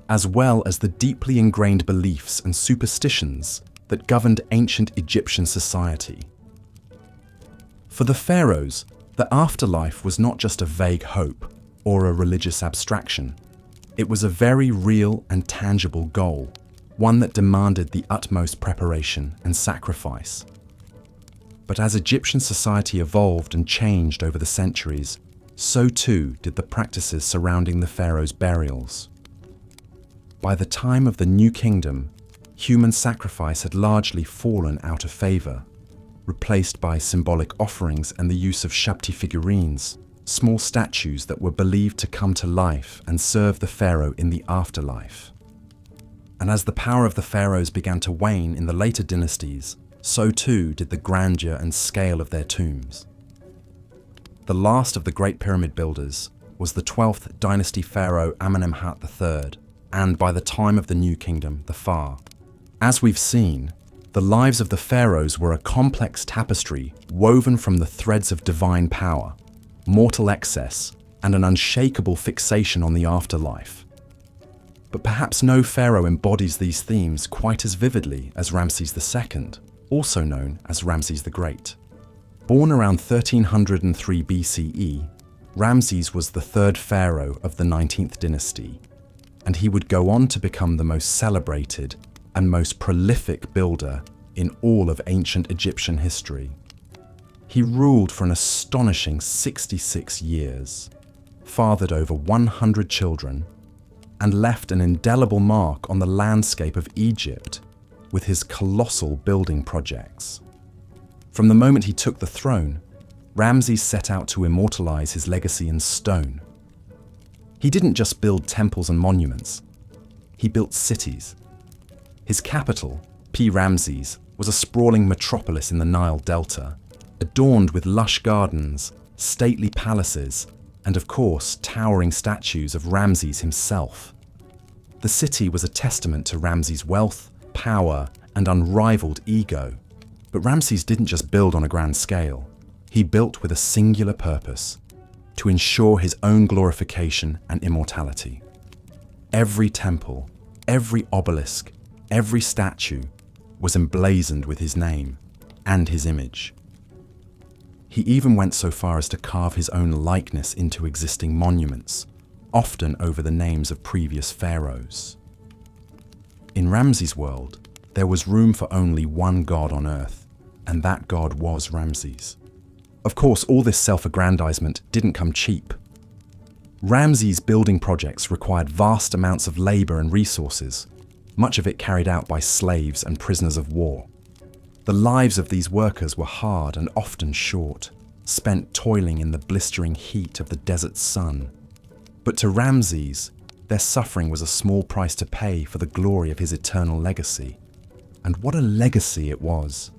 as well as the deeply ingrained beliefs and superstitions that governed ancient Egyptian society. For the pharaohs, the afterlife was not just a vague hope or a religious abstraction. It was a very real and tangible goal, one that demanded the utmost preparation and sacrifice. But as Egyptian society evolved and changed over the centuries, so too did the practices surrounding the pharaohs' burials. By the time of the New Kingdom, human sacrifice had largely fallen out of favor, replaced by symbolic offerings and the use of Shabti figurines, small statues that were believed to come to life and serve the pharaoh in the afterlife. And as the power of the pharaohs began to wane in the later dynasties, so too did the grandeur and scale of their tombs. The last of the Great Pyramid builders was the 12th dynasty pharaoh Amenemhat III, and by the time of the New Kingdom, the Pharaoh. As we've seen, the lives of the pharaohs were a complex tapestry woven from the threads of divine power, mortal excess, and an unshakable fixation on the afterlife. But perhaps no pharaoh embodies these themes quite as vividly as Ramses II, also known as Ramses the Great. Born around 1303 BCE, Ramses was the third pharaoh of the 19th dynasty, and he would go on to become the most celebrated and most prolific builder in all of ancient Egyptian history. He ruled for an astonishing 66 years, fathered over 100 children, and left an indelible mark on the landscape of Egypt with his colossal building projects. From the moment he took the throne, Ramses set out to immortalize his legacy in stone. He didn't just build temples and monuments, he built cities. His capital, Ramses, was a sprawling metropolis in the Nile Delta, adorned with lush gardens, stately palaces, and of course, towering statues of Ramses himself. The city was a testament to Ramses' wealth, power, and unrivaled ego. But Ramses didn't just build on a grand scale. He built with a singular purpose: to ensure his own glorification and immortality. Every temple, every obelisk, every statue was emblazoned with his name and his image. He even went so far as to carve his own likeness into existing monuments, often over the names of previous pharaohs. In Ramses' world, there was room for only one god on earth, and that god was Ramses. Of course, all this self-aggrandizement didn't come cheap. Ramses' building projects required vast amounts of labor and resources, much of it carried out by slaves and prisoners of war. The lives of these workers were hard and often short, spent toiling in the blistering heat of the desert sun. But to Ramses, their suffering was a small price to pay for the glory of his eternal legacy. And what a legacy it was!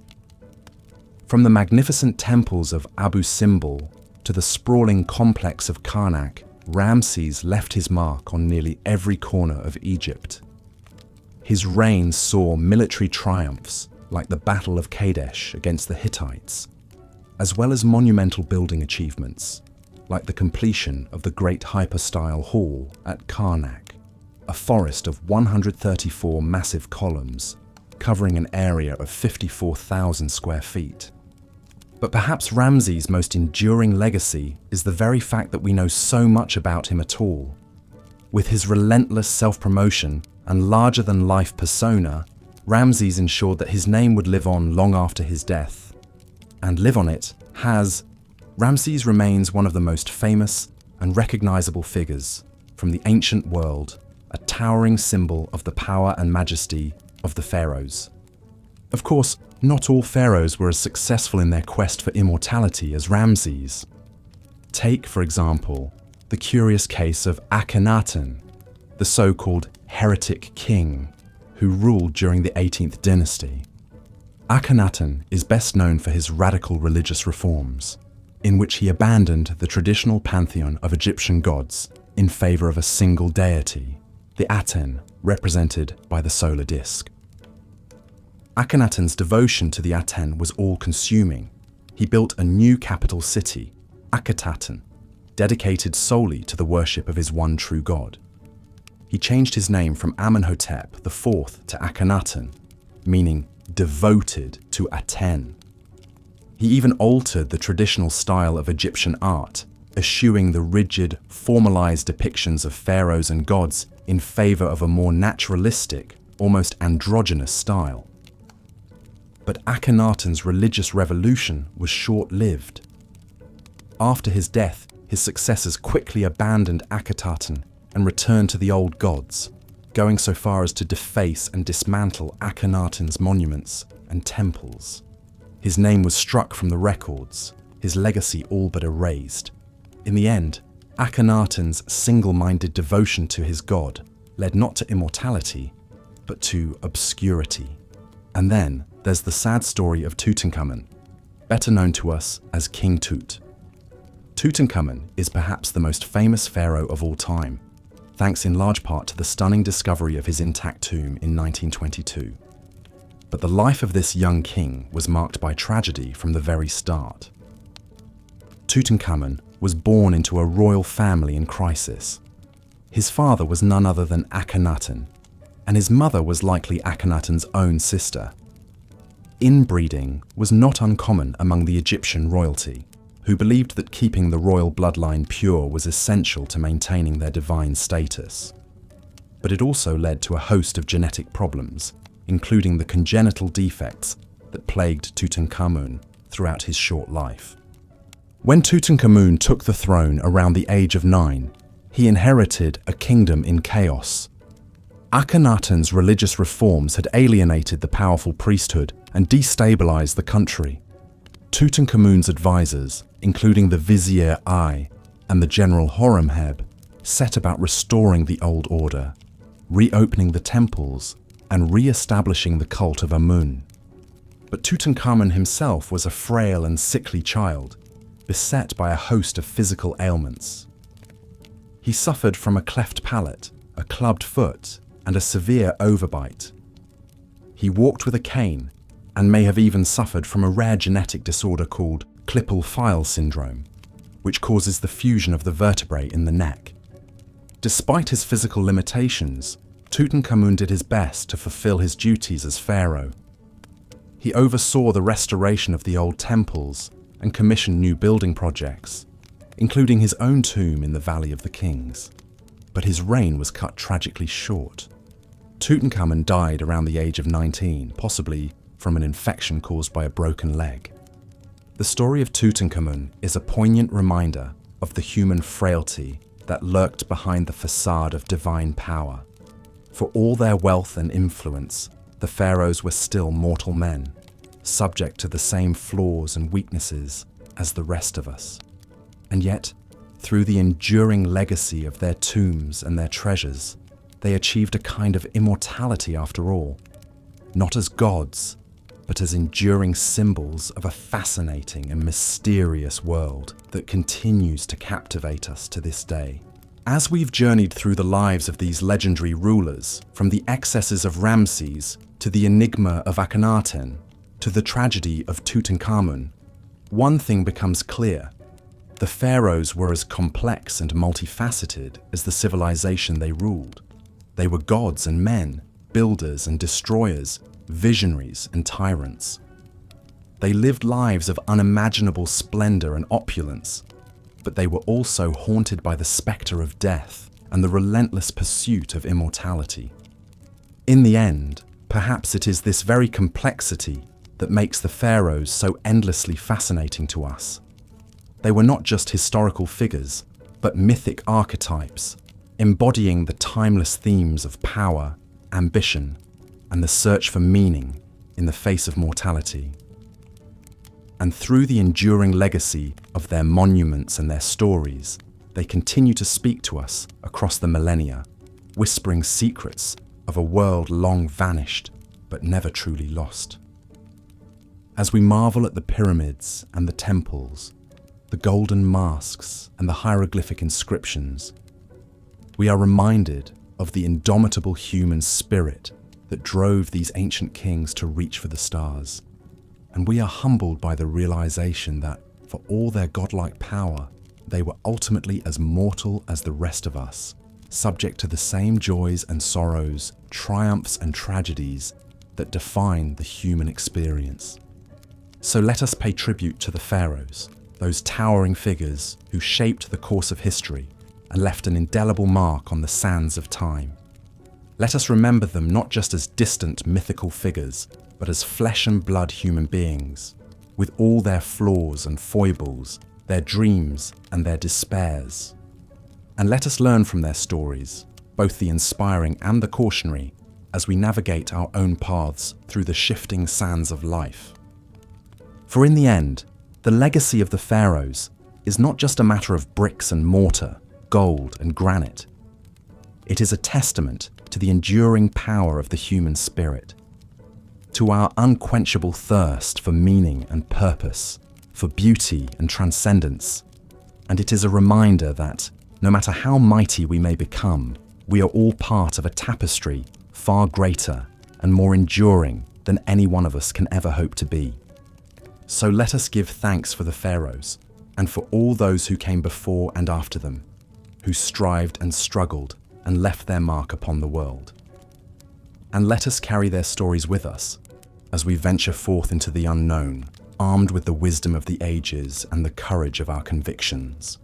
From the magnificent temples of Abu Simbel to the sprawling complex of Karnak, Ramses left his mark on nearly every corner of Egypt. His reign saw military triumphs like the Battle of Kadesh against the Hittites, as well as monumental building achievements like the completion of the Great Hypostyle Hall at Karnak, a forest of 134 massive columns covering an area of 54,000 square feet. But perhaps Ramses' most enduring legacy is the very fact that we know so much about him at all. With his relentless self-promotion and larger-than-life persona, Ramses ensured that his name would live on long after his death. And live on it has. Ramses remains one of the most famous and recognizable figures from the ancient world, a towering symbol of the power and majesty of the pharaohs. Of course, not all pharaohs were as successful in their quest for immortality as Ramses. Take, for example, the curious case of Akhenaten, the so-called heretic king who ruled during the 18th dynasty. Akhenaten is best known for his radical religious reforms, in which he abandoned the traditional pantheon of Egyptian gods in favor of a single deity, the Aten, represented by the solar disk. Akhenaten's devotion to the Aten was all-consuming. He built a new capital city, Akhetaten, dedicated solely to the worship of his one true god. He changed his name from Amenhotep IV to Akhenaten, meaning devoted to Aten. He even altered the traditional style of Egyptian art, eschewing the rigid, formalized depictions of pharaohs and gods in favor of a more naturalistic, almost androgynous style. But Akhenaten's religious revolution was short-lived. After his death, his successors quickly abandoned Akhetaten and returned to the old gods, going so far as to deface and dismantle Akhenaten's monuments and temples. His name was struck from the records, his legacy all but erased. In the end, Akhenaten's single-minded devotion to his god led not to immortality, but to obscurity. And then there's the sad story of Tutankhamun, better known to us as King Tut. Tutankhamun is perhaps the most famous pharaoh of all time, thanks in large part to the stunning discovery of his intact tomb in 1922. But the life of this young king was marked by tragedy from the very start. Tutankhamun was born into a royal family in crisis. His father was none other than Akhenaten, and his mother was likely Akhenaten's own sister. Inbreeding was not uncommon among the Egyptian royalty, who believed that keeping the royal bloodline pure was essential to maintaining their divine status. But it also led to a host of genetic problems, including the congenital defects that plagued Tutankhamun throughout his short life. When Tutankhamun took the throne around the age of 9, he inherited a kingdom in chaos. Akhenaten's religious reforms had alienated the powerful priesthood and destabilized the country. Tutankhamun's advisors, including the Vizier I and the General Horemheb, set about restoring the old order, reopening the temples, and re-establishing the cult of Amun. But Tutankhamun himself was a frail and sickly child, beset by a host of physical ailments. He suffered from a cleft palate, a clubbed foot, and a severe overbite. He walked with a cane and may have even suffered from a rare genetic disorder called Klippel-Feil syndrome, which causes the fusion of the vertebrae in the neck. Despite his physical limitations, Tutankhamun did his best to fulfill his duties as pharaoh. He oversaw the restoration of the old temples and commissioned new building projects, including his own tomb in the Valley of the Kings. But his reign was cut tragically short. Tutankhamun died around the age of 19, possibly from an infection caused by a broken leg. The story of Tutankhamun is a poignant reminder of the human frailty that lurked behind the facade of divine power. For all their wealth and influence, the pharaohs were still mortal men, subject to the same flaws and weaknesses as the rest of us. And yet, through the enduring legacy of their tombs and their treasures, they achieved a kind of immortality after all, not as gods, but as enduring symbols of a fascinating and mysterious world that continues to captivate us to this day. As we've journeyed through the lives of these legendary rulers, from the excesses of Ramses to the enigma of Akhenaten to the tragedy of Tutankhamun, one thing becomes clear. The pharaohs were as complex and multifaceted as the civilization they ruled. They were gods and men, builders and destroyers, visionaries and tyrants. They lived lives of unimaginable splendor and opulence, but they were also haunted by the specter of death and the relentless pursuit of immortality. In the end, perhaps it is this very complexity that makes the pharaohs so endlessly fascinating to us. They were not just historical figures, but mythic archetypes, embodying the timeless themes of power, ambition, and the search for meaning in the face of mortality. And through the enduring legacy of their monuments and their stories, they continue to speak to us across the millennia, whispering secrets of a world long vanished but never truly lost. As we marvel at the pyramids and the temples, the golden masks and the hieroglyphic inscriptions, we are reminded of the indomitable human spirit that drove these ancient kings to reach for the stars. And we are humbled by the realization that, for all their godlike power, they were ultimately as mortal as the rest of us, subject to the same joys and sorrows, triumphs and tragedies that define the human experience. So let us pay tribute to the pharaohs, those towering figures who shaped the course of history and left an indelible mark on the sands of time. Let us remember them not just as distant mythical figures, but as flesh and blood human beings, with all their flaws and foibles, their dreams and their despairs. And let us learn from their stories, both the inspiring and the cautionary, as we navigate our own paths through the shifting sands of life. For in the end, the legacy of the pharaohs is not just a matter of bricks and mortar, gold and granite. It is a testament to the enduring power of the human spirit, to our unquenchable thirst for meaning and purpose, for beauty and transcendence. And it is a reminder that, no matter how mighty we may become, we are all part of a tapestry far greater and more enduring than any one of us can ever hope to be. So let us give thanks for the pharaohs and for all those who came before and after them, who strived and struggled and left their mark upon the world. And let us carry their stories with us as we venture forth into the unknown, armed with the wisdom of the ages and the courage of our convictions.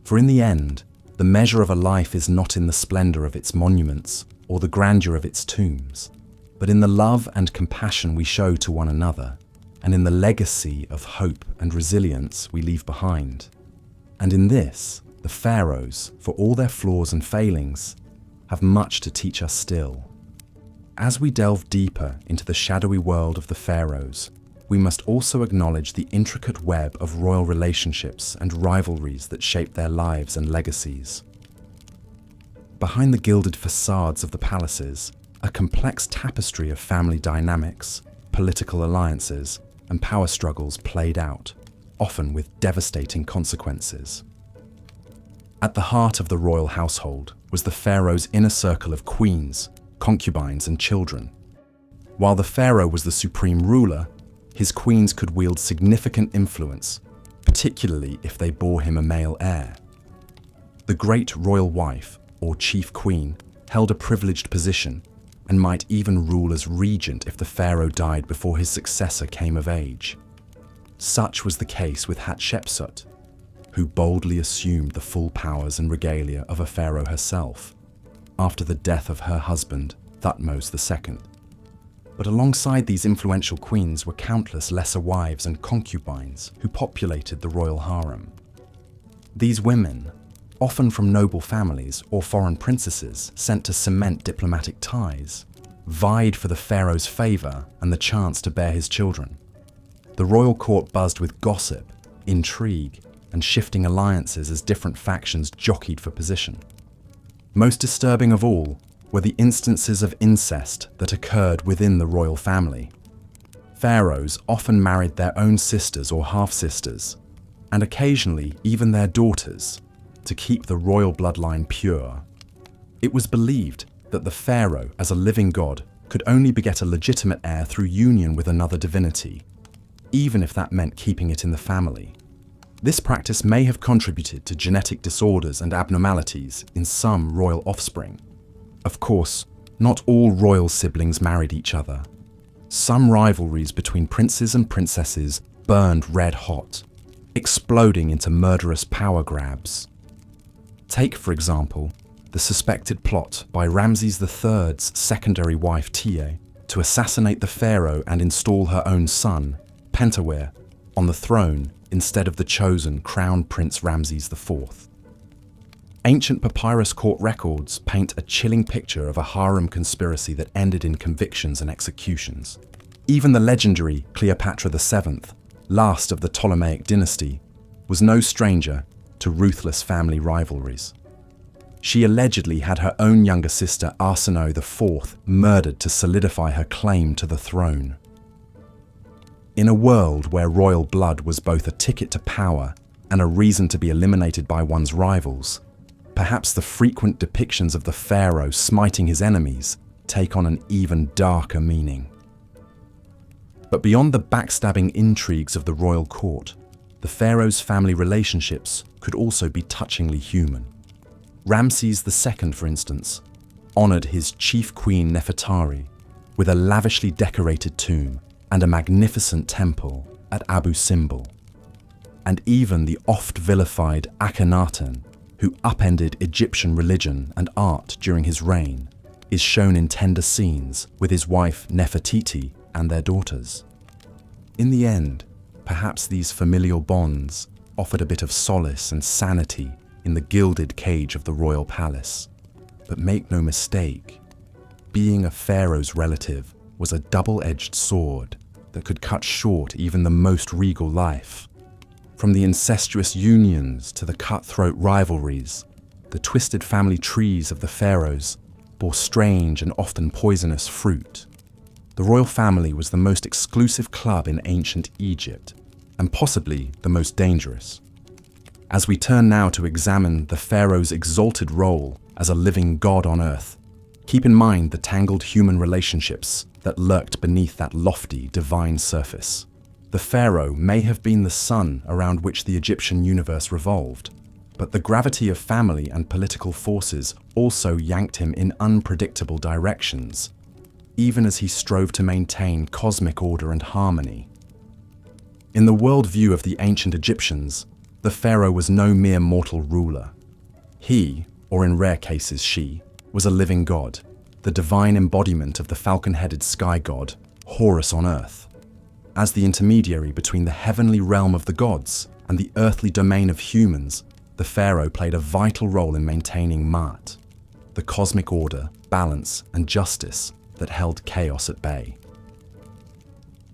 For in the end, the measure of a life is not in the splendor of its monuments or the grandeur of its tombs, but in the love and compassion we show to one another, and in the legacy of hope and resilience we leave behind. And in this, the pharaohs, for all their flaws and failings, have much to teach us still. As we delve deeper into the shadowy world of the pharaohs, we must also acknowledge the intricate web of royal relationships and rivalries that shape their lives and legacies. Behind the gilded facades of the palaces, a complex tapestry of family dynamics, political alliances, and power struggles played out, often with devastating consequences. At the heart of the royal household was the pharaoh's inner circle of queens, concubines, and children. While the pharaoh was the supreme ruler, his queens could wield significant influence, particularly if they bore him a male heir. The great royal wife, or chief queen, held a privileged position and might even rule as regent if the pharaoh died before his successor came of age. Such was the case with Hatshepsut, who boldly assumed the full powers and regalia of a pharaoh herself, after the death of her husband, Thutmose II. But alongside these influential queens were countless lesser wives and concubines who populated the royal harem. These women, often from noble families or foreign princesses sent to cement diplomatic ties, vied for the pharaoh's favor and the chance to bear his children. The royal court buzzed with gossip, intrigue, and shifting alliances as different factions jockeyed for position. Most disturbing of all were the instances of incest that occurred within the royal family. Pharaohs often married their own sisters or half-sisters, and occasionally even their daughters, to keep the royal bloodline pure. It was believed that the pharaoh, as a living god, could only beget a legitimate heir through union with another divinity, even if that meant keeping it in the family. This practice may have contributed to genetic disorders and abnormalities in some royal offspring. Of course, not all royal siblings married each other. Some rivalries between princes and princesses burned red hot, exploding into murderous power grabs. Take, for example, the suspected plot by Ramses III's secondary wife Tiye to assassinate the pharaoh and install her own son, Pentawere, on the throne instead of the chosen Crown Prince Ramses IV. Ancient papyrus court records paint a chilling picture of a harem conspiracy that ended in convictions and executions. Even the legendary Cleopatra VII, last of the Ptolemaic dynasty, was no stranger to ruthless family rivalries. She allegedly had her own younger sister Arsinoe IV murdered to solidify her claim to the throne. In a world where royal blood was both a ticket to power and a reason to be eliminated by one's rivals, perhaps the frequent depictions of the pharaoh smiting his enemies take on an even darker meaning. But beyond the backstabbing intrigues of the royal court, the pharaoh's family relationships could also be touchingly human. Ramses II, for instance, honored his chief queen Nefertari with a lavishly decorated tomb and a magnificent temple at Abu Simbel. And even the oft-vilified Akhenaten, who upended Egyptian religion and art during his reign, is shown in tender scenes with his wife Nefertiti and their daughters. In the end, perhaps these familial bonds offered a bit of solace and sanity in the gilded cage of the royal palace. But make no mistake, being a pharaoh's relative was a double-edged sword that could cut short even the most regal life. From the incestuous unions to the cutthroat rivalries, the twisted family trees of the pharaohs bore strange and often poisonous fruit. The royal family was the most exclusive club in ancient Egypt, and possibly the most dangerous. As we turn now to examine the pharaoh's exalted role as a living god on earth, keep in mind the tangled human relationships that lurked beneath that lofty, divine surface. The pharaoh may have been the sun around which the Egyptian universe revolved, but the gravity of family and political forces also yanked him in unpredictable directions, even as he strove to maintain cosmic order and harmony. In the worldview of the ancient Egyptians, the pharaoh was no mere mortal ruler. He, or in rare cases she, was a living god, the divine embodiment of the falcon-headed sky god, Horus on earth. As the intermediary between the heavenly realm of the gods and the earthly domain of humans, the pharaoh played a vital role in maintaining Ma'at, the cosmic order, balance, and justice that held chaos at bay.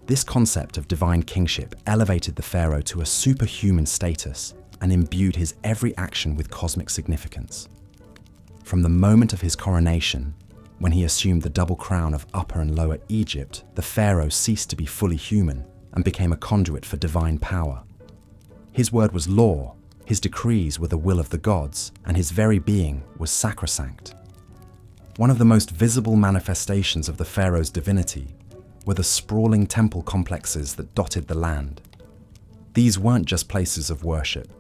This concept of divine kingship elevated the pharaoh to a superhuman status and imbued his every action with cosmic significance. From the moment of his coronation, when he assumed the double crown of Upper and Lower Egypt, the pharaoh ceased to be fully human and became a conduit for divine power. His word was law, his decrees were the will of the gods, and his very being was sacrosanct. One of the most visible manifestations of the pharaoh's divinity were the sprawling temple complexes that dotted the land. These weren't just places of worship,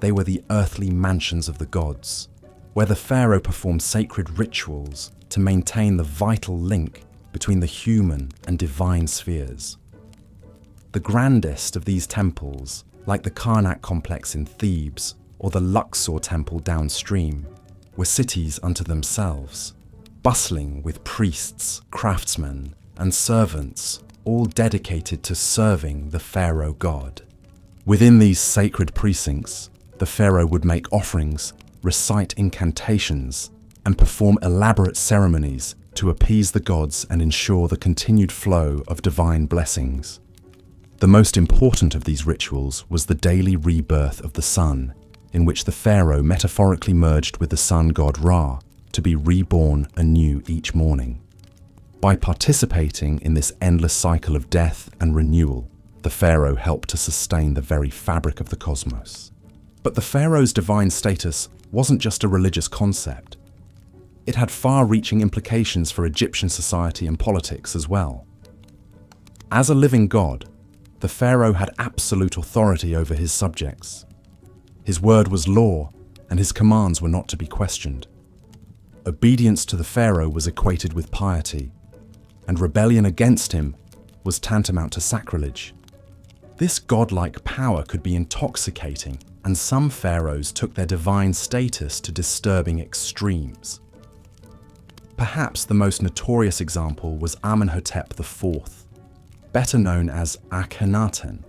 they were the earthly mansions of the gods, where the pharaoh performed sacred rituals to maintain the vital link between the human and divine spheres. The grandest of these temples, like the Karnak complex in Thebes or the Luxor temple downstream, were cities unto themselves, bustling with priests, craftsmen, and servants, all dedicated to serving the pharaoh god. Within these sacred precincts, the pharaoh would make offerings, recite incantations, and perform elaborate ceremonies to appease the gods and ensure the continued flow of divine blessings. The most important of these rituals was the daily rebirth of the sun, in which the pharaoh metaphorically merged with the sun god Ra to be reborn anew each morning. By participating in this endless cycle of death and renewal, the pharaoh helped to sustain the very fabric of the cosmos. But the pharaoh's divine status wasn't just a religious concept. It had far-reaching implications for Egyptian society and politics as well. As a living god, the pharaoh had absolute authority over his subjects. His word was law, and his commands were not to be questioned. Obedience to the pharaoh was equated with piety, and rebellion against him was tantamount to sacrilege. This godlike power could be intoxicating, and some pharaohs took their divine status to disturbing extremes. Perhaps the most notorious example was Amenhotep IV, better known as Akhenaten,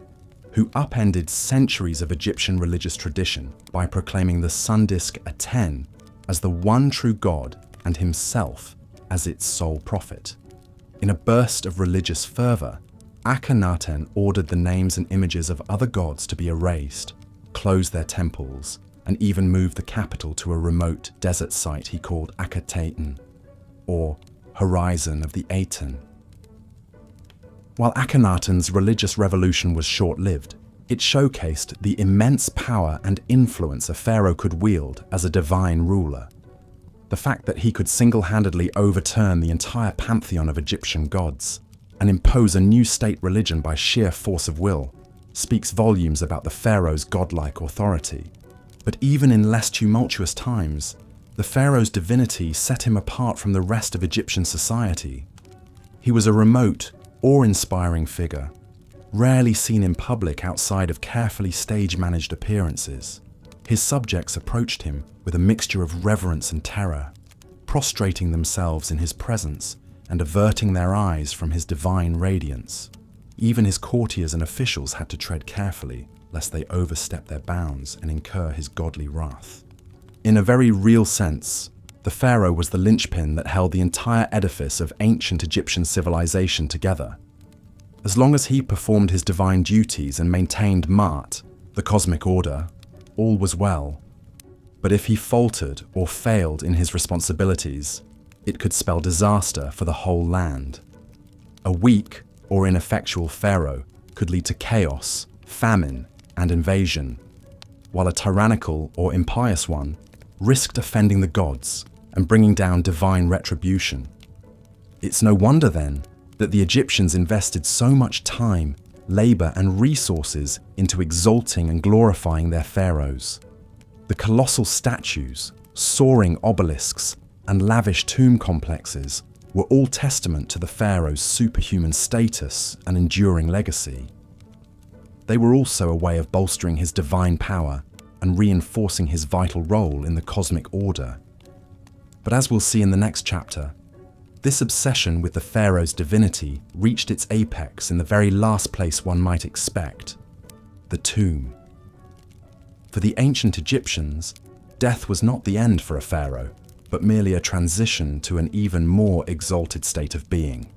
who upended centuries of Egyptian religious tradition by proclaiming the sun disk Aten as the one true god and himself as its sole prophet. In a burst of religious fervor, Akhenaten ordered the names and images of other gods to be erased, closed their temples, and even moved the capital to a remote desert site he called Akhenaten, or Horizon of the Aten. While Akhenaten's religious revolution was short-lived, it showcased the immense power and influence a pharaoh could wield as a divine ruler. The fact that he could single-handedly overturn the entire pantheon of Egyptian gods and impose a new state religion by sheer force of will speaks volumes about the pharaoh's godlike authority. But even in less tumultuous times, the pharaoh's divinity set him apart from the rest of Egyptian society. He was a remote, awe-inspiring figure, rarely seen in public outside of carefully stage-managed appearances. His subjects approached him with a mixture of reverence and terror, prostrating themselves in his presence and averting their eyes from his divine radiance. Even his courtiers and officials had to tread carefully, lest they overstep their bounds and incur his godly wrath. In a very real sense, the pharaoh was the linchpin that held the entire edifice of ancient Egyptian civilization together. As long as he performed his divine duties and maintained Ma'at, the cosmic order, all was well. But if he faltered or failed in his responsibilities, it could spell disaster for the whole land. A weak or ineffectual pharaoh could lead to chaos, famine, and invasion, while a tyrannical or impious one risked offending the gods and bringing down divine retribution. It's no wonder then that the Egyptians invested so much time, labor, and resources into exalting and glorifying their pharaohs. The colossal statues, soaring obelisks, and lavish tomb complexes were all testament to the pharaoh's superhuman status and enduring legacy. They were also a way of bolstering his divine power and reinforcing his vital role in the cosmic order. But as we'll see in the next chapter, this obsession with the pharaoh's divinity reached its apex in the very last place one might expect, the tomb. For the ancient Egyptians, death was not the end for a pharaoh, but merely a transition to an even more exalted state of being.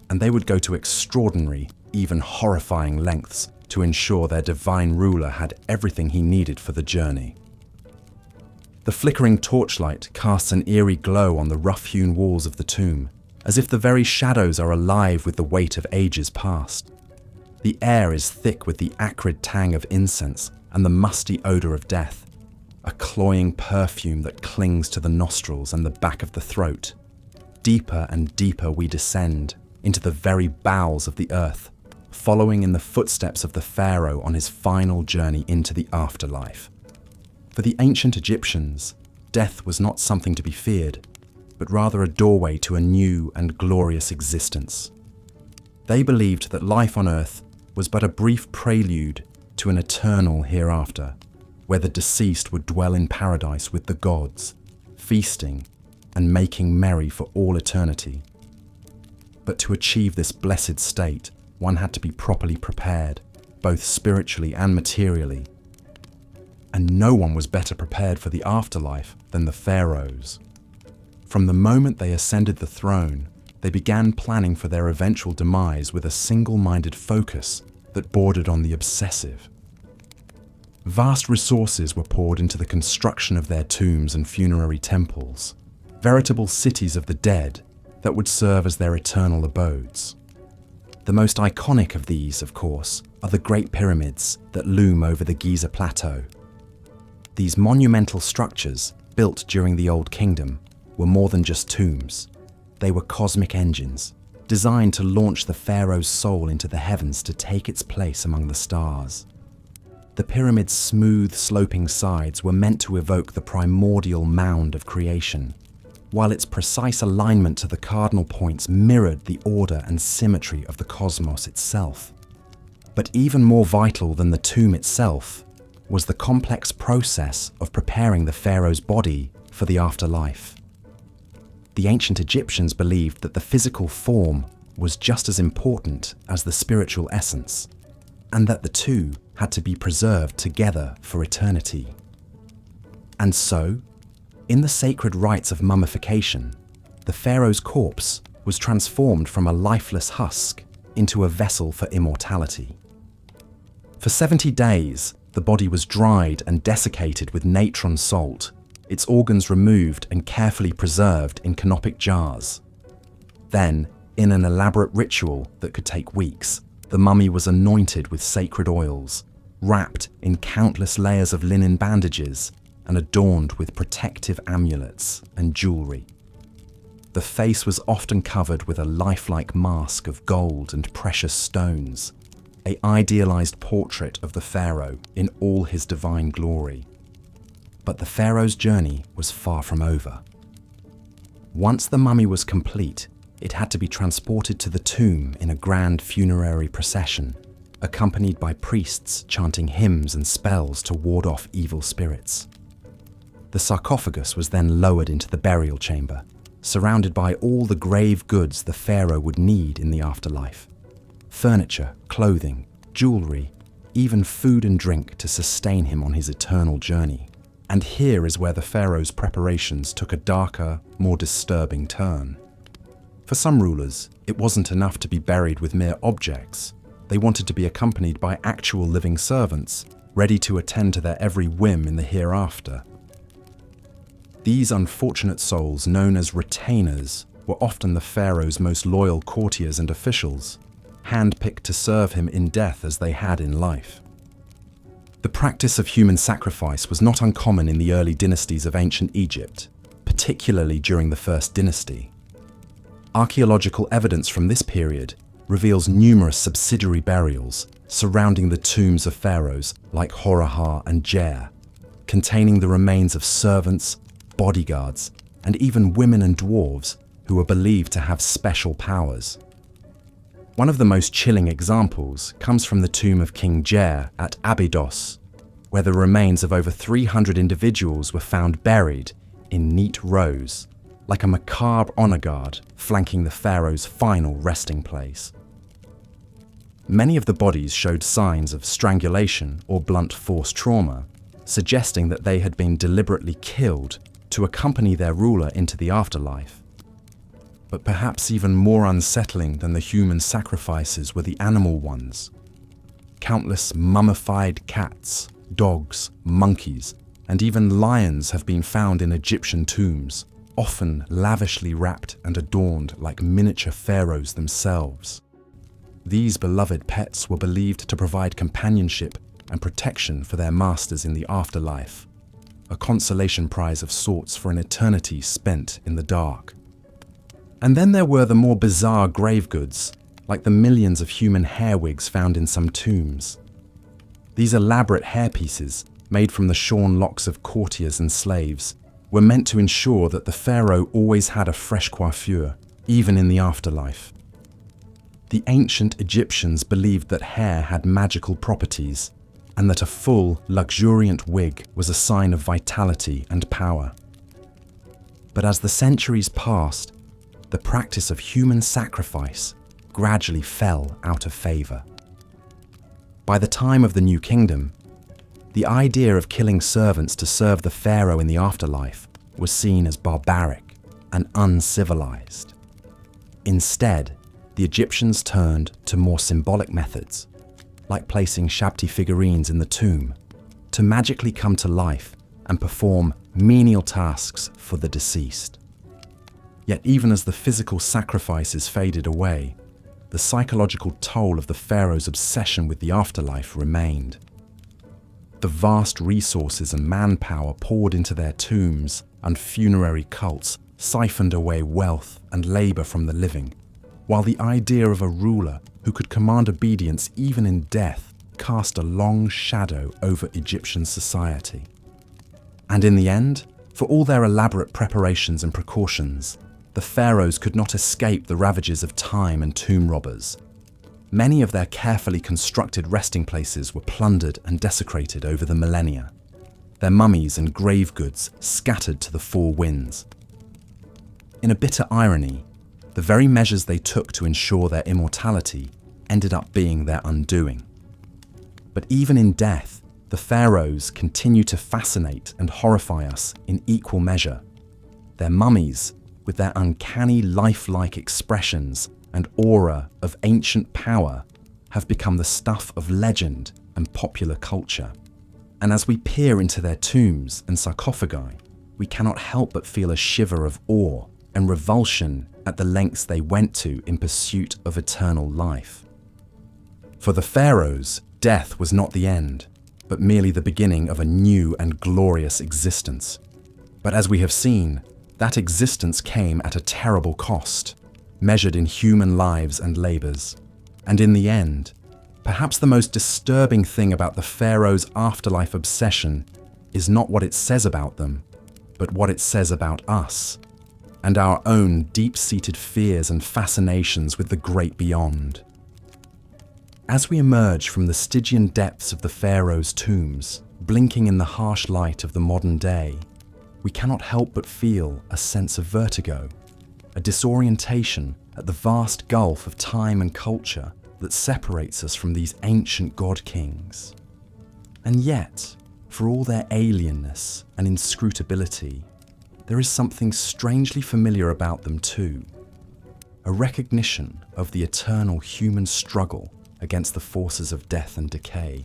And they would go to extraordinary, even horrifying lengths to ensure their divine ruler had everything he needed for the journey. The flickering torchlight casts an eerie glow on the rough-hewn walls of the tomb, as if the very shadows are alive with the weight of ages past. The air is thick with the acrid tang of incense and the musty odor of death, a cloying perfume that clings to the nostrils and the back of the throat. Deeper and deeper we descend into the very bowels of the earth, following in the footsteps of the pharaoh on his final journey into the afterlife. For the ancient Egyptians, death was not something to be feared, but rather a doorway to a new and glorious existence. They believed that life on earth was but a brief prelude to an eternal hereafter, where the deceased would dwell in paradise with the gods, feasting and making merry for all eternity. But to achieve this blessed state, one had to be properly prepared, both spiritually and materially. And no one was better prepared for the afterlife than the pharaohs. From the moment they ascended the throne, they began planning for their eventual demise with a single-minded focus that bordered on the obsessive. Vast resources were poured into the construction of their tombs and funerary temples, veritable cities of the dead that would serve as their eternal abodes. The most iconic of these, of course, are the Great Pyramids that loom over the Giza Plateau. These monumental structures, built during the Old Kingdom, were more than just tombs. They were cosmic engines, designed to launch the pharaoh's soul into the heavens to take its place among the stars. The pyramid's smooth, sloping sides were meant to evoke the primordial mound of creation, while its precise alignment to the cardinal points mirrored the order and symmetry of the cosmos itself. But even more vital than the tomb itself was the complex process of preparing the pharaoh's body for the afterlife. The ancient Egyptians believed that the physical form was just as important as the spiritual essence, and that the two had to be preserved together for eternity. And so, in the sacred rites of mummification, the pharaoh's corpse was transformed from a lifeless husk into a vessel for immortality. For 70 days, the body was dried and desiccated with natron salt, its organs removed and carefully preserved in canopic jars. Then, in an elaborate ritual that could take weeks, the mummy was anointed with sacred oils, wrapped in countless layers of linen bandages, and adorned with protective amulets and jewelry. The face was often covered with a lifelike mask of gold and precious stones, an idealized portrait of the pharaoh in all his divine glory. But the pharaoh's journey was far from over. Once the mummy was complete, it had to be transported to the tomb in a grand funerary procession, accompanied by priests chanting hymns and spells to ward off evil spirits. The sarcophagus was then lowered into the burial chamber, surrounded by all the grave goods the pharaoh would need in the afterlife: furniture, clothing, jewelry, even food and drink to sustain him on his eternal journey. And here is where the pharaoh's preparations took a darker, more disturbing turn. For some rulers, it wasn't enough to be buried with mere objects. They wanted to be accompanied by actual living servants, ready to attend to their every whim in the hereafter. These unfortunate souls, known as retainers, were often the pharaoh's most loyal courtiers and officials, handpicked to serve him in death as they had in life. The practice of human sacrifice was not uncommon in the early dynasties of ancient Egypt, particularly during the First Dynasty. Archaeological evidence from this period reveals numerous subsidiary burials surrounding the tombs of pharaohs like Horahar and Jer, containing the remains of servants, bodyguards, and even women and dwarves who were believed to have special powers. One of the most chilling examples comes from the tomb of King Jer at Abydos, where the remains of over 300 individuals were found buried in neat rows, like a macabre honor guard flanking the pharaoh's final resting place. Many of the bodies showed signs of strangulation or blunt force trauma, suggesting that they had been deliberately killed to accompany their ruler into the afterlife. But perhaps even more unsettling than the human sacrifices were the animal ones. Countless mummified cats, dogs, monkeys, and even lions have been found in Egyptian tombs, often lavishly wrapped and adorned like miniature pharaohs themselves. These beloved pets were believed to provide companionship and protection for their masters in the afterlife, a consolation prize of sorts for an eternity spent in the dark. And then there were the more bizarre grave goods, like the millions of human hair wigs found in some tombs. These elaborate hairpieces, made from the shorn locks of courtiers and slaves, were meant to ensure that the pharaoh always had a fresh coiffure, even in the afterlife. The ancient Egyptians believed that hair had magical properties, and that a full, luxuriant wig was a sign of vitality and power. But as the centuries passed, the practice of human sacrifice gradually fell out of favor. By the time of the New Kingdom, the idea of killing servants to serve the pharaoh in the afterlife was seen as barbaric and uncivilized. Instead, the Egyptians turned to more symbolic methods, like placing Shabti figurines in the tomb, to magically come to life and perform menial tasks for the deceased. Yet even as the physical sacrifices faded away, the psychological toll of the pharaoh's obsession with the afterlife remained. The vast resources and manpower poured into their tombs and funerary cults siphoned away wealth and labor from the living, while the idea of a ruler who could command obedience even in death cast a long shadow over Egyptian society. And in the end, For all their elaborate preparations and precautions, the pharaohs could not escape the ravages of time and tomb robbers. Many of their carefully constructed resting places were plundered and desecrated over the millennia, their mummies and grave goods scattered to the four winds. In a bitter irony, the very measures they took to ensure their immortality ended up being their undoing. But even in death, the pharaohs continue to fascinate and horrify us in equal measure. Their mummies, with their uncanny lifelike expressions and aura of ancient power, have become the stuff of legend and popular culture. And as we peer into their tombs and sarcophagi, we cannot help but feel a shiver of awe and revulsion at the lengths they went to in pursuit of eternal life. For the pharaohs, death was not the end, but merely the beginning of a new and glorious existence. But as we have seen, that existence came at a terrible cost, measured in human lives and labors. And in the end, perhaps the most disturbing thing about the pharaohs' afterlife obsession is not what it says about them, but what it says about us, and our own deep-seated fears and fascinations with the great beyond. As we emerge from the Stygian depths of the pharaohs' tombs, blinking in the harsh light of the modern day, we cannot help but feel a sense of vertigo, a disorientation at the vast gulf of time and culture that separates us from these ancient god-kings. And yet, for all their alienness and inscrutability, there is something strangely familiar about them too, a recognition of the eternal human struggle against the forces of death and decay.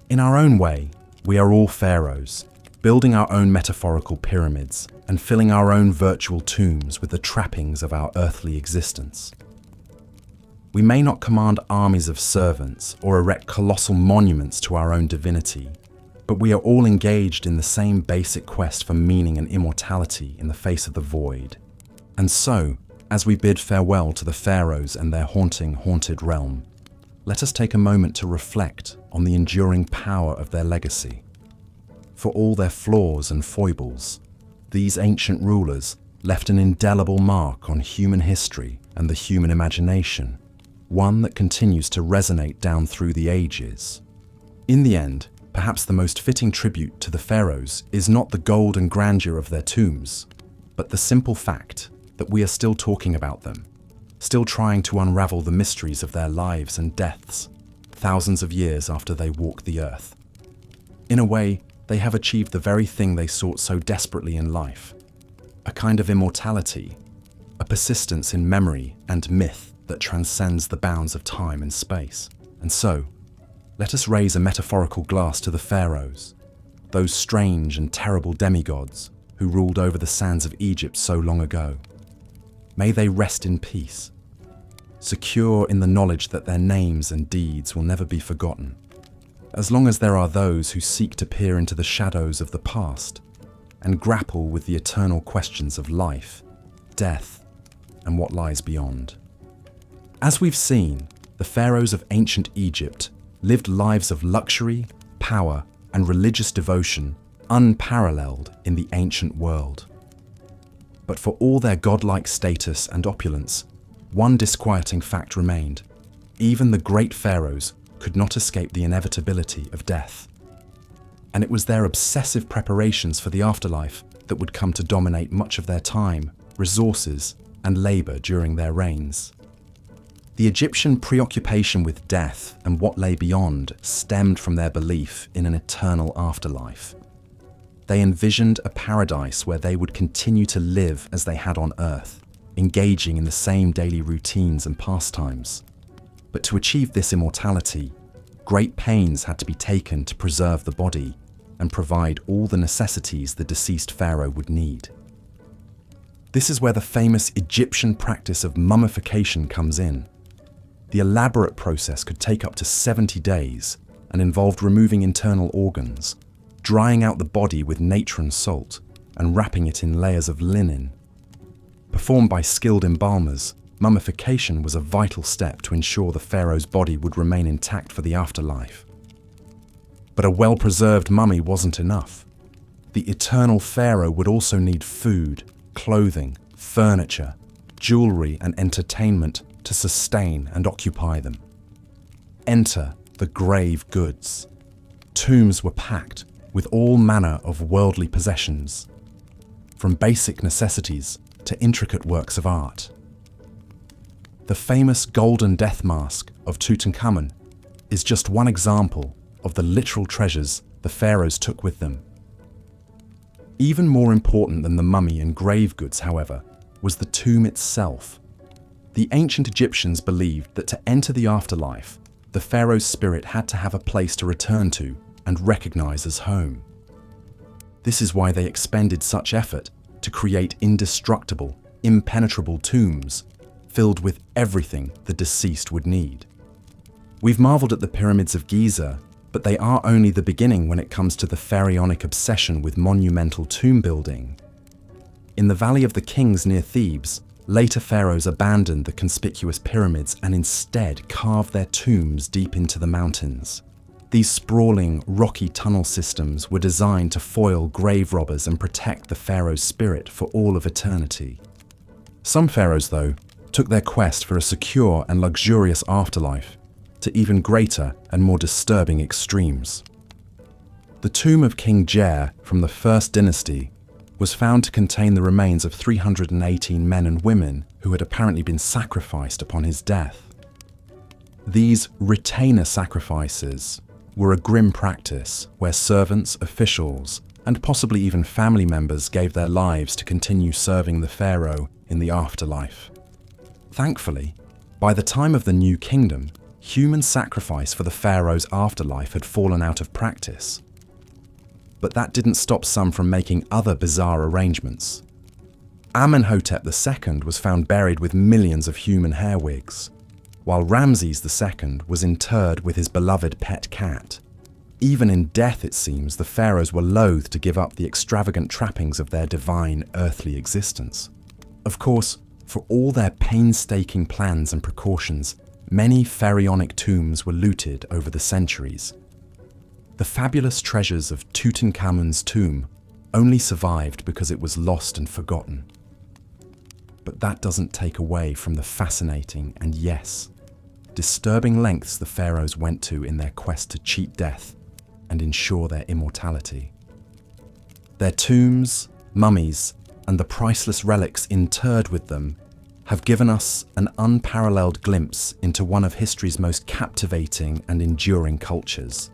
In our own way, we are all pharaohs, building our own metaphorical pyramids and filling our own virtual tombs with the trappings of our earthly existence. We may not command armies of servants or erect colossal monuments to our own divinity, but we are all engaged in the same basic quest for meaning and immortality in the face of the void. And so, as we bid farewell to the pharaohs and their haunted realm, let us take a moment to reflect on the enduring power of their legacy. For all their flaws and foibles, these ancient rulers left an indelible mark on human history and the human imagination, one that continues to resonate down through the ages. In the end, perhaps the most fitting tribute to the pharaohs is not the gold and grandeur of their tombs, but the simple fact that we are still talking about them, still trying to unravel the mysteries of their lives and deaths, thousands of years after they walked the earth. In a way, they have achieved the very thing they sought so desperately in life, a kind of immortality, a persistence in memory and myth that transcends the bounds of time and space. And so, let us raise a metaphorical glass to the pharaohs, those strange and terrible demigods who ruled over the sands of Egypt so long ago. May they rest in peace, secure in the knowledge that their names and deeds will never be forgotten, as long as there are those who seek to peer into the shadows of the past and grapple with the eternal questions of life, death, and what lies beyond. As we've seen, the pharaohs of ancient Egypt lived lives of luxury, power, and religious devotion unparalleled in the ancient world. But for all their godlike status and opulence, one disquieting fact remained. Even the great pharaohs could not escape the inevitability of death. And it was their obsessive preparations for the afterlife that would come to dominate much of their time, resources, and labor during their reigns. The Egyptian preoccupation with death and what lay beyond stemmed from their belief in an eternal afterlife. They envisioned a paradise where they would continue to live as they had on earth, engaging in the same daily routines and pastimes. But to achieve this immortality, great pains had to be taken to preserve the body and provide all the necessities the deceased pharaoh would need. This is where the famous Egyptian practice of mummification comes in. The elaborate process could take up to 70 days and involved removing internal organs, drying out the body with natron salt, and wrapping it in layers of linen. Performed by skilled embalmers, mummification was a vital step to ensure the pharaoh's body would remain intact for the afterlife. But a well-preserved mummy wasn't enough. the eternal pharaoh would also need food, clothing, furniture, jewelry, and entertainment to sustain and occupy them. Enter the grave goods. Tombs were packed with all manner of worldly possessions, from basic necessities to intricate works of art. The famous golden death mask of Tutankhamun is just one example of the literal treasures the pharaohs took with them. Even more important than the mummy and grave goods, however, was the tomb itself. The ancient Egyptians believed that to enter the afterlife, the pharaoh's spirit had to have a place to return to and recognize as home. This is why they expended such effort to create indestructible, impenetrable tombs filled with everything the deceased would need. We've marveled at the pyramids of Giza, but they are only the beginning when it comes to the pharaonic obsession with monumental tomb building. In the Valley of the Kings near Thebes, later pharaohs abandoned the conspicuous pyramids and instead carved their tombs deep into the mountains. These sprawling, rocky tunnel systems were designed to foil grave robbers and protect the pharaoh's spirit for all of eternity. Some pharaohs, though, took their quest for a secure and luxurious afterlife to even greater and more disturbing extremes. The tomb of King Jer from the First Dynasty was found to contain the remains of 318 men and women who had apparently been sacrificed upon his death. These retainer sacrifices were a grim practice where servants, officials, and possibly even family members gave their lives to continue serving the pharaoh in the afterlife. Thankfully, by the time of the New Kingdom, human sacrifice for the pharaoh's afterlife had fallen out of practice. But that didn't stop some from making other bizarre arrangements. Amenhotep II was found buried with millions of human hair wigs, while Ramses II was interred with his beloved pet cat. Even in death, it seems, the pharaohs were loath to give up the extravagant trappings of their divine earthly existence. Of course, for all their painstaking plans and precautions, many pharaonic tombs were looted over the centuries. The fabulous treasures of Tutankhamun's tomb only survived because it was lost and forgotten. But that doesn't take away from the fascinating and, yes, disturbing lengths the pharaohs went to in their quest to cheat death and ensure their immortality. Their tombs, mummies, and the priceless relics interred with them have given us an unparalleled glimpse into one of history's most captivating and enduring cultures.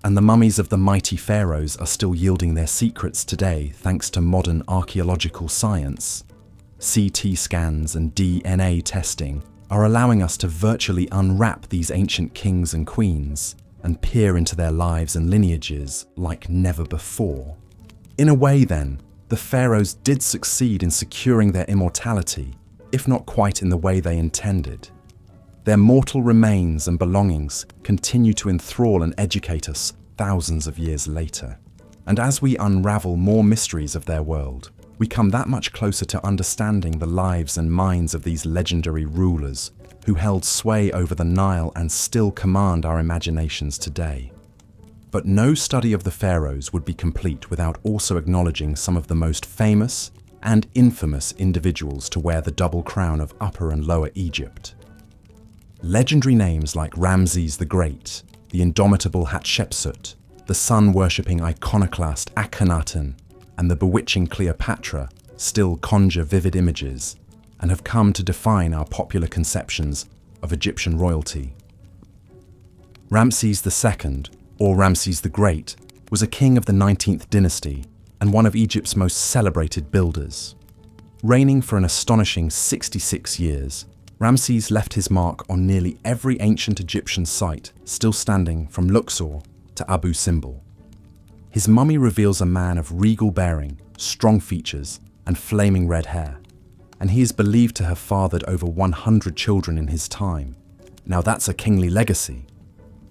And the mummies of the mighty pharaohs are still yielding their secrets today thanks to modern archaeological science. CT scans and DNA testing are allowing us to virtually unwrap these ancient kings and queens and peer into their lives and lineages like never before. In a way, then, the pharaohs did succeed in securing their immortality, if not quite in the way they intended. Their mortal remains and belongings continue to enthrall and educate us thousands of years later. And as we unravel more mysteries of their world, we come that much closer to understanding the lives and minds of these legendary rulers who held sway over the Nile and still command our imaginations today. But no study of the pharaohs would be complete without also acknowledging some of the most famous and infamous individuals to wear the double crown of Upper and Lower Egypt. Legendary names like Ramses the Great, the indomitable Hatshepsut, the sun-worshipping iconoclast Akhenaten, and the bewitching Cleopatra still conjure vivid images and have come to define our popular conceptions of Egyptian royalty. Ramses II, or Ramses the Great, was a king of the 19th dynasty and one of Egypt's most celebrated builders. Reigning for an astonishing 66 years, Ramses left his mark on nearly every ancient Egyptian site still standing from Luxor to Abu Simbel. His mummy reveals a man of regal bearing, strong features, and flaming red hair, and he is believed to have fathered over 100 children in his time. Now that's a kingly legacy.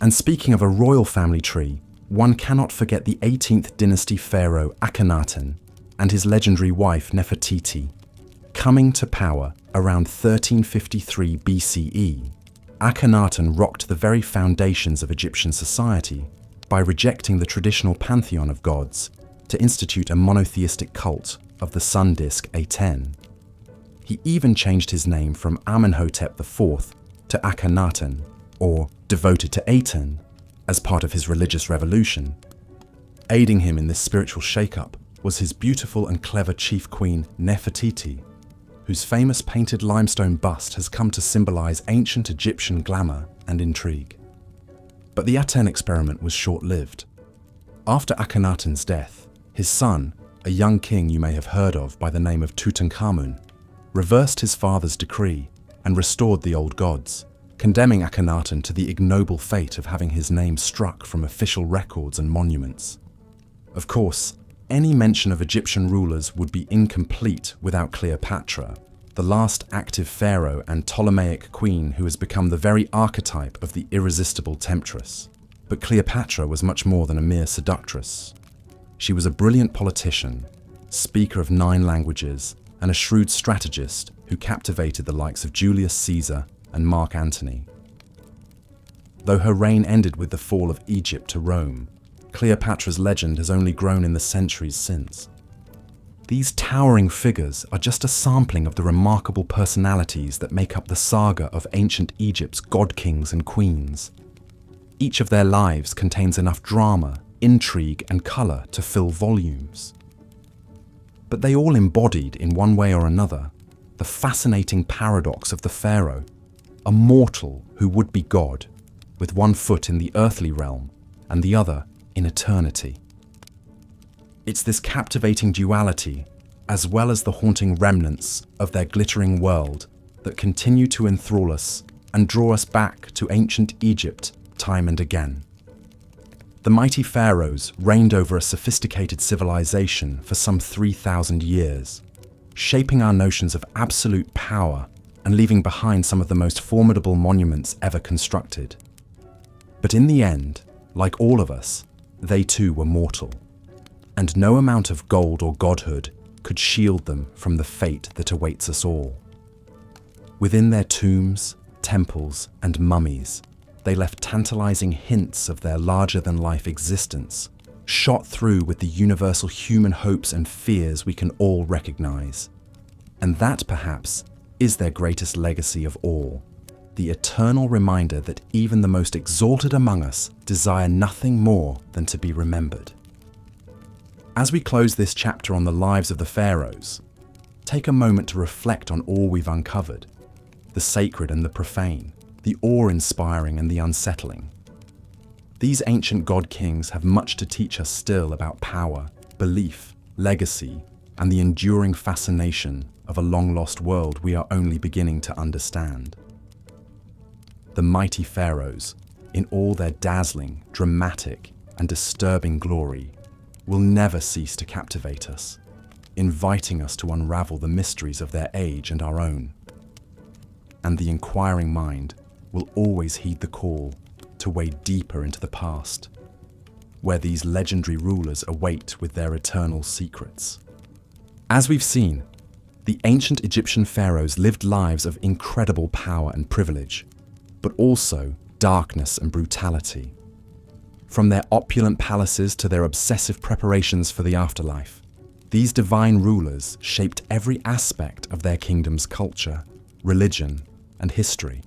And speaking of a royal family tree, one cannot forget the 18th dynasty pharaoh Akhenaten and his legendary wife Nefertiti. Coming to power around 1353 BCE, Akhenaten rocked the very foundations of Egyptian society by rejecting the traditional pantheon of gods to institute a monotheistic cult of the sun disk Aten. He even changed his name from Amenhotep IV to Akhenaten, or devoted to Aten, as part of his religious revolution. Aiding him in this spiritual shake-up was his beautiful and clever chief queen Nefertiti, whose famous painted limestone bust has come to symbolize ancient Egyptian glamour and intrigue. But the Aten experiment was short-lived. After Akhenaten's death, his son, a young king you may have heard of by the name of Tutankhamun, reversed his father's decree and restored the old gods, condemning Akhenaten to the ignoble fate of having his name struck from official records and monuments. Of course, any mention of Egyptian rulers would be incomplete without Cleopatra, the last active pharaoh and Ptolemaic queen who has become the very archetype of the irresistible temptress. But Cleopatra was much more than a mere seductress. She was a brilliant politician, speaker of 9 languages, and a shrewd strategist who captivated the likes of Julius Caesar and Mark Antony. Though her reign ended with the fall of Egypt to Rome, Cleopatra's legend has only grown in the centuries since. These towering figures are just a sampling of the remarkable personalities that make up the saga of ancient Egypt's god-kings and queens. Each of their lives contains enough drama, intrigue, and colour to fill volumes. But they all embodied, in one way or another, the fascinating paradox of the pharaoh, a mortal who would be God, with one foot in the earthly realm and the other in eternity. It's this captivating duality, as well as the haunting remnants of their glittering world, that continue to enthrall us and draw us back to ancient Egypt time and again. The mighty pharaohs reigned over a sophisticated civilization for some 3,000 years, shaping our notions of absolute power and leaving behind some of the most formidable monuments ever constructed. But in the end, like all of us, they too were mortal, and no amount of gold or godhood could shield them from the fate that awaits us all. Within their tombs, temples, and mummies, they left tantalizing hints of their larger-than-life existence, shot through with the universal human hopes and fears we can all recognize. And that, perhaps, is their greatest legacy of all, the eternal reminder that even the most exalted among us desire nothing more than to be remembered. As we close this chapter on the lives of the pharaohs, take a moment to reflect on all we've uncovered, the sacred and the profane, the awe-inspiring and the unsettling. These ancient god-kings have much to teach us still about power, belief, legacy, and the enduring fascination of a long-lost world we are only beginning to understand. The mighty pharaohs, in all their dazzling, dramatic, and disturbing glory, will never cease to captivate us, inviting us to unravel the mysteries of their age and our own. And the inquiring mind will always heed the call to wade deeper into the past, where these legendary rulers await with their eternal secrets. As we've seen, the ancient Egyptian pharaohs lived lives of incredible power and privilege, but also darkness and brutality. From their opulent palaces to their obsessive preparations for the afterlife, these divine rulers shaped every aspect of their kingdom's culture, religion, and history.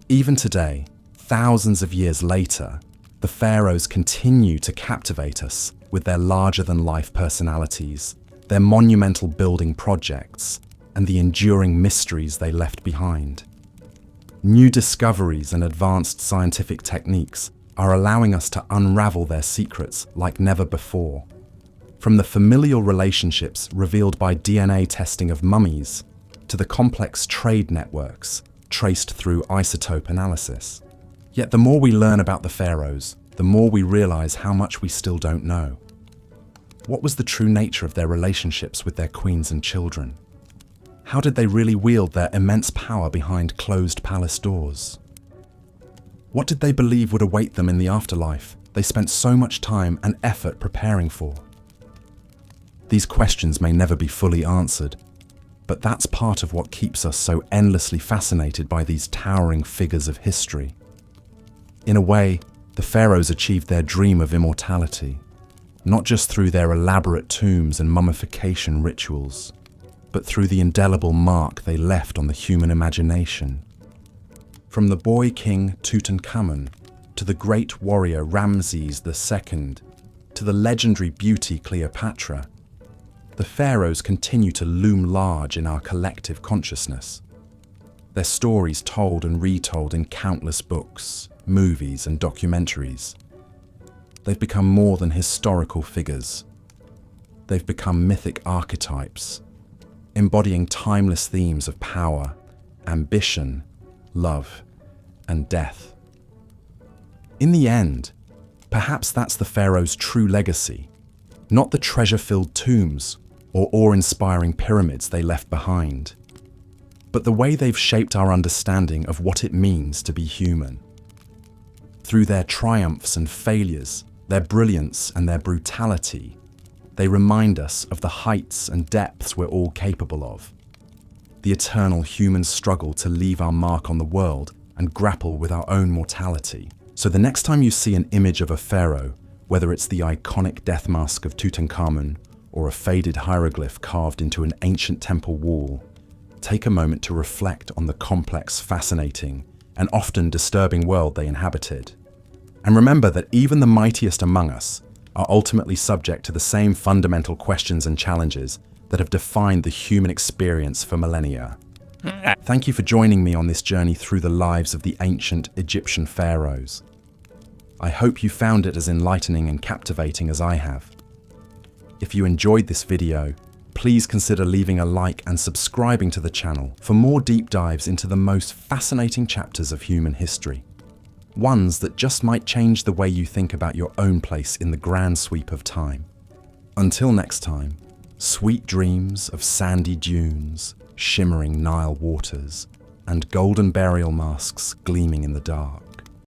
Even today, thousands of years later, the pharaohs continue to captivate us with their larger-than-life personalities, their monumental building projects, and the enduring mysteries they left behind. New discoveries and advanced scientific techniques are allowing us to unravel their secrets like never before. From the familial relationships revealed by DNA testing of mummies, to the complex trade networks traced through isotope analysis. Yet the more we learn about the pharaohs, the more we realize how much we still don't know. What was the true nature of their relationships with their queens and children? How did they really wield their immense power behind closed palace doors? What did they believe would await them in the afterlife they spent so much time and effort preparing for? These questions may never be fully answered, but that's part of what keeps us so endlessly fascinated by these towering figures of history. In a way, the pharaohs achieved their dream of immortality, not just through their elaborate tombs and mummification rituals, but through the indelible mark they left on the human imagination. From the boy king Tutankhamun, to the great warrior Ramses II, to the legendary beauty Cleopatra, the pharaohs continue to loom large in our collective consciousness. Their stories told and retold in countless books, movies, and documentaries. They've become more than historical figures. They've become mythic archetypes, embodying timeless themes of power, ambition, love, and death. In the end, perhaps that's the pharaohs' true legacy, not the treasure-filled tombs or awe-inspiring pyramids they left behind, but the way they've shaped our understanding of what it means to be human. Through their triumphs and failures, their brilliance and their brutality, they remind us of the heights and depths we're all capable of. The eternal human struggle to leave our mark on the world and grapple with our own mortality. So the next time you see an image of a pharaoh, whether it's the iconic death mask of Tutankhamun or a faded hieroglyph carved into an ancient temple wall, take a moment to reflect on the complex, fascinating, and often disturbing world they inhabited. And remember that even the mightiest among us are ultimately subject to the same fundamental questions and challenges that have defined the human experience for millennia. Thank you for joining me on this journey through the lives of the ancient Egyptian pharaohs. I hope you found it as enlightening and captivating as I have. If you enjoyed this video, please consider leaving a like and subscribing to the channel for more deep dives into the most fascinating chapters of human history. Ones that just might change the way you think about your own place in the grand sweep of time. Until next time, sweet dreams of sandy dunes, shimmering Nile waters, and golden burial masks gleaming in the dark.